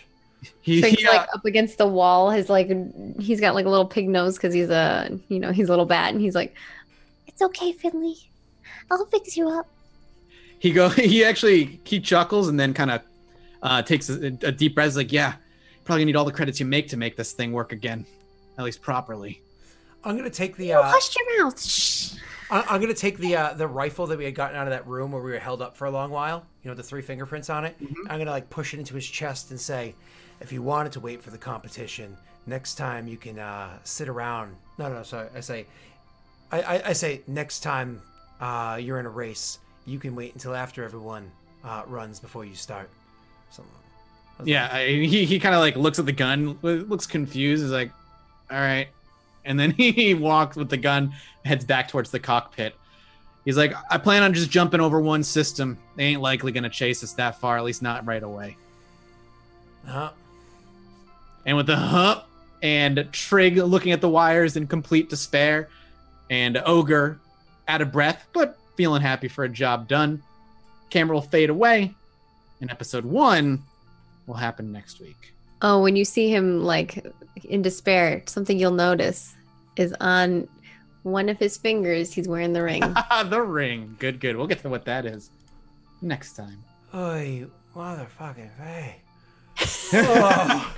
Trig's like up against the wall. He's got like a little pig nose because he's he's a little bat, and he's like, It's okay, Finley. I'll fix you up. he chuckles and then kind of takes a deep breath. He's like, yeah, probably gonna need all the credits you make to make this thing work again, at least properly. I'm gonna take the Hush your mouth. Shh. I'm gonna take the rifle that we had gotten out of that room where we were held up for a long while. You know, the 3 fingerprints on it. I'm gonna like push it into his chest and say, if you wanted to wait for the competition, next time you can sit around. No, sorry. I say next time you're in a race, you can wait until after everyone runs before you start. Something. Yeah, he kind of like looks at the gun, looks confused. Is like, all right, and then he walks with the gun, heads back towards the cockpit. He's like, I plan on just jumping over one system. They ain't likely gonna chase us that far, at least not right away. Huh? And with the and Trig looking at the wires in complete despair, and Ogre out of breath but feeling happy for a job done, camera will fade away, and episode 1 will happen next week. oh, when you see him like in despair, something you'll notice is on one of his fingers, he's wearing the ring. The ring. Good. We'll get to what that is next time. Oh, motherfucking hey. Oh.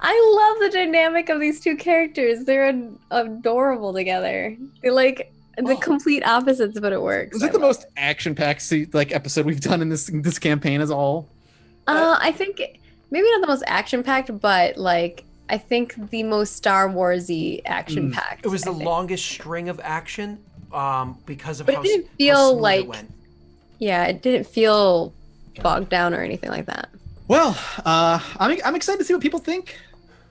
I love the dynamic of these two characters. They're adorable together. They're like the complete opposites, but it works. Is it the most action-packed like episode we've done in this campaign as a whole? I think maybe not the most action-packed, but like I think the most Star Warsy action-packed. It was the longest string of action because of But how it didn't how feel smooth like it went. Yeah, it didn't feel bogged down or anything like that. Well, I'm excited to see what people think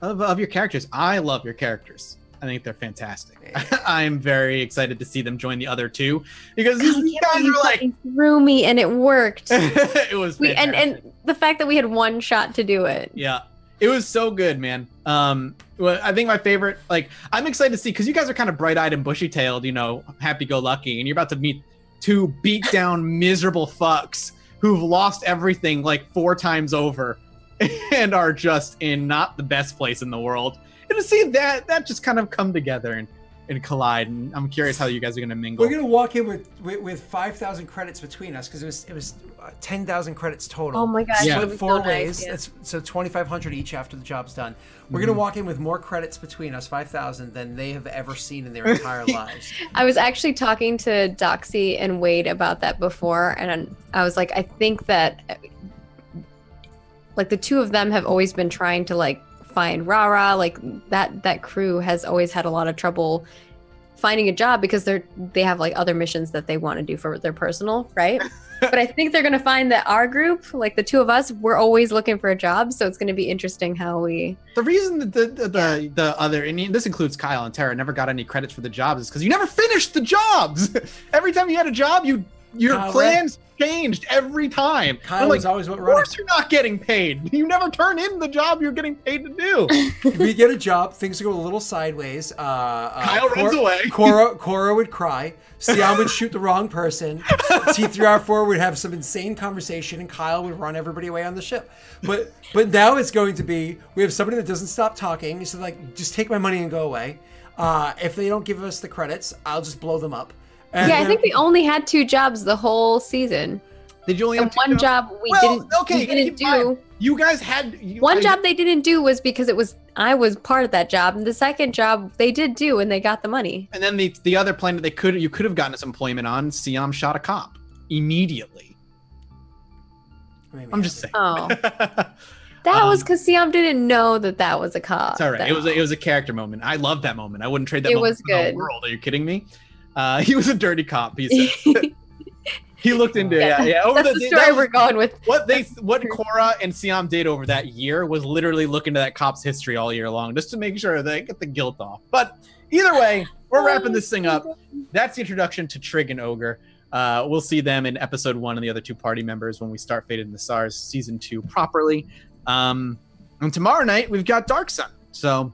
of your characters. I love your characters. I think they're fantastic. I'm very excited to see them join the other two because these guys are like threw me and it worked. it was fantastic. and the fact that we had one shot to do it. Yeah, it was so good, man. Well, I think my favorite, like, I'm excited to see because you guys are kind of bright-eyed and bushy-tailed, you know, happy-go-lucky, and you're about to meet 2 beat-down, miserable fucks who've lost everything like 4 times over and are just in not the best place in the world. And to see that just kind of come together and collide, and I'm curious how you guys are going to mingle. We're gonna walk in with 5,000 credits between us because it was 10,000 credits total. Oh my gosh, Yeah. that would Split be 4 so ways. nice, yeah. That's so 2,500 each after the job's done. We're gonna walk in with more credits between us, 5,000, than they have ever seen in their entire lives. I was actually talking to Doxy and Wade about that before, and I was like, I think that like the two of them have always been trying to like find Rara. Like that crew has always had a lot of trouble finding a job because they have like other missions that they want to do for their personal, right? But I think they're gonna find that our group, like the two of us, we're always looking for a job. So it's gonna be interesting how we. The reason that the other, and this includes Kyle and Tara, never got any credits for the jobs is because you never finished the jobs. Every time you had a job, your Kyle, plans changed every time. Kyle I'm was like, always what of running. course you're not getting paid. You never turn in the job you're getting paid to do. We get a job, things go a little sideways. Kyle runs away. Cora would cry. Siam would shoot the wrong person. T3R4 would have some insane conversation, and Kyle would run everybody away on the ship. But now it's going to be we have somebody that doesn't stop talking. So like, just take my money and go away. If they don't give us the credits, I'll just blow them up. And Yeah, I then- think we only had 2 jobs the whole season. Did you only And have 2 one job we Well, didn't okay, we didn't keep in mind, do. You guys had One job they didn't do was because I was part of that job, and the second job they did do, and they got the money. and then the other plane that you could have gotten us employment on. Siam shot a cop immediately. Maybe I'm just saying. Oh, that was because Siam didn't know that was a cop. It's all right. It was a character moment. I love that moment. I wouldn't trade that It moment was for the good. world. Are you kidding me? He was a dirty cop. He said. He looked into yeah. Over That's the that story was- we're going with. what Cora and Siam did over that year was literally look into that cop's history all year long just to make sure they get the guilt off. But Either way, we're wrapping this thing up. That's the introduction to Trig and Ogre. We'll see them in episode 1 and the other 2 party members when we start Fate in the Stars season 2 properly. And tomorrow night we've got Dark Sun, so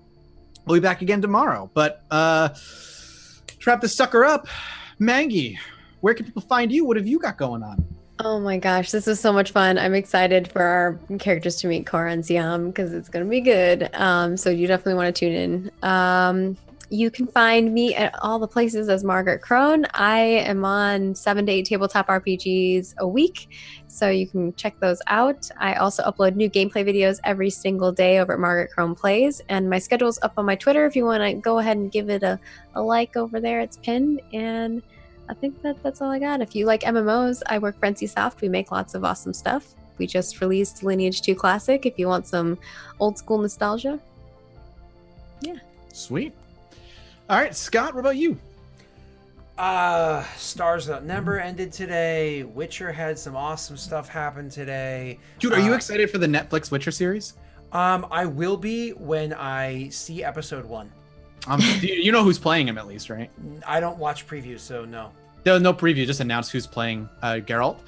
we'll be back again tomorrow. But to wrap this sucker up, Maggie, where can people find you? What have you got going on? Oh my gosh, this was so much fun. I'm excited for our characters to meet Korra and Siam because it's going to be good. So you definitely want to tune in. You can find me at all the places as Margaret Crone. I am on 7 to 8 tabletop RPGs a week, so you can check those out. I also upload new gameplay videos every single day over at Margaret Crone Plays, and my schedule's up on my Twitter if you want to go ahead and give it a like over there. It's pinned, and I think that's all I got. If you like MMOs, I work for NCSoft. We make lots of awesome stuff. We just released Lineage 2 Classic if you want some old school nostalgia. Yeah. Sweet. All right, Scott, what about you? Stars Without Number ended today. Witcher had some awesome stuff happen today. Dude, are you excited for the Netflix Witcher series? I will be when I see episode 1. You know who's playing him at least, right? I don't watch previews, so no. No preview, just announced who's playing Geralt.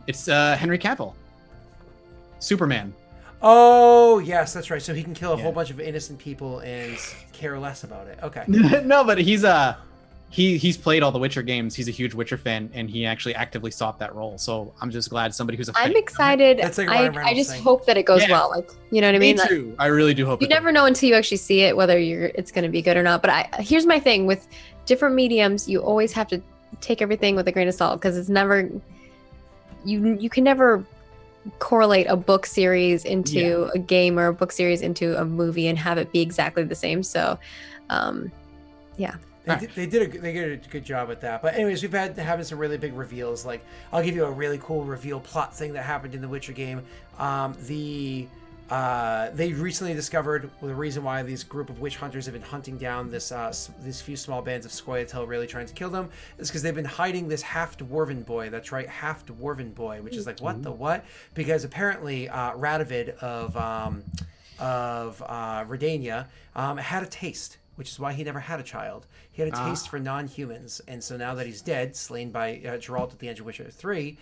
It's Henry Cavill. Superman. Oh, yes, that's right. So he can kill a whole bunch of innocent people and care less about it. Okay. No, but he's played all the Witcher games. He's a huge Witcher fan, and he actually actively sought that role. So I'm just glad somebody who's a fan. I'm excited. That's like Ryan I Reynolds just thing. hope that it goes well. Like, you know what I mean? Me too. I really do hope You never know until you actually see it whether it's going to be good or not. But here's my thing with different mediums: you always have to take everything with a grain of salt because it's never you can never correlate a book series into a game or a book series into a movie and have it be exactly the same. So, yeah. They did a good job at that. But anyways, we've had having some really big reveals. Like, I'll give you a really cool reveal plot thing that happened in the Witcher game. They recently discovered the reason why these group of witch hunters have been hunting down these few small bands of Scoia'tael, really trying to kill them, is because they've been hiding this half-dwarven boy. That's right, half-dwarven boy, which is like, what the what? Because apparently Radovid of Redania had a taste, which is why he never had a child. He had a taste for non-humans, and so now that he's dead, slain by Geralt at the end of Witcher 3,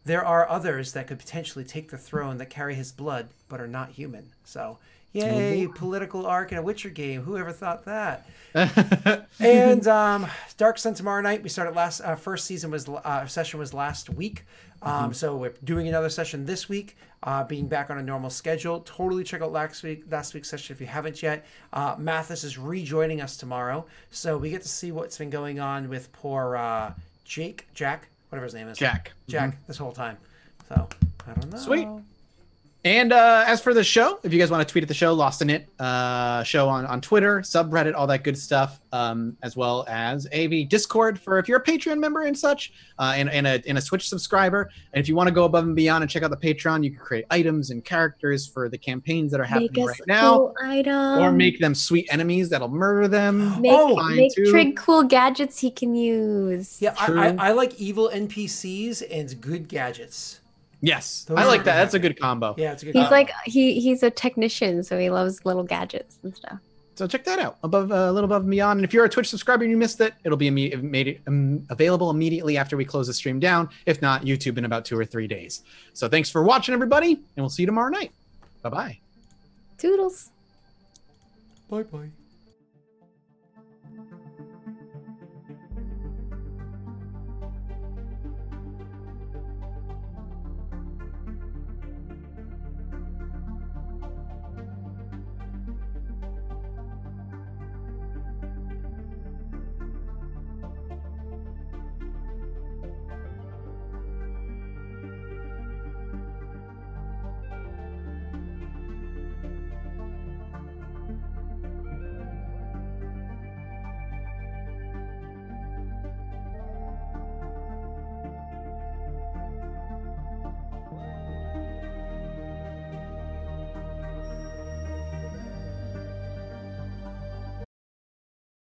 there are others that could potentially take the throne that carry his blood but are not human. So, yay, political arc in a Witcher game. Who ever thought that? And Dark Sun tomorrow night. We started first session was last week. So we're doing another session this week, being back on a normal schedule. Totally check out last week's session if you haven't yet. Mathis is rejoining us tomorrow. So we get to see what's been going on with poor Jack, whatever his name is. Jack, this whole time. So, I don't know. Sweet. And as for the show, if you guys want to tweet at the show, Lost in It show on Twitter, subreddit, all that good stuff, as well as a Discord for if you're a Patreon member and such, and a Switch subscriber. And if you want to go above and beyond and check out the Patreon, you can create items and characters for the campaigns that are happening right now, or make them sweet enemies that'll murder them. Make Trig cool gadgets he can use. Yeah, I like evil NPCs and good gadgets. Yes, I like that. That's a good combo. Yeah, it's a good He's combo. like he's a technician, so he loves little gadgets and stuff. So check that out, a little above and beyond. And if you're a Twitch subscriber and you missed it, it'll be available immediately after we close the stream down. If not, YouTube in about 2 or 3 days. So thanks for watching, everybody, and we'll see you tomorrow night. Bye-bye. Toodles. Bye-bye.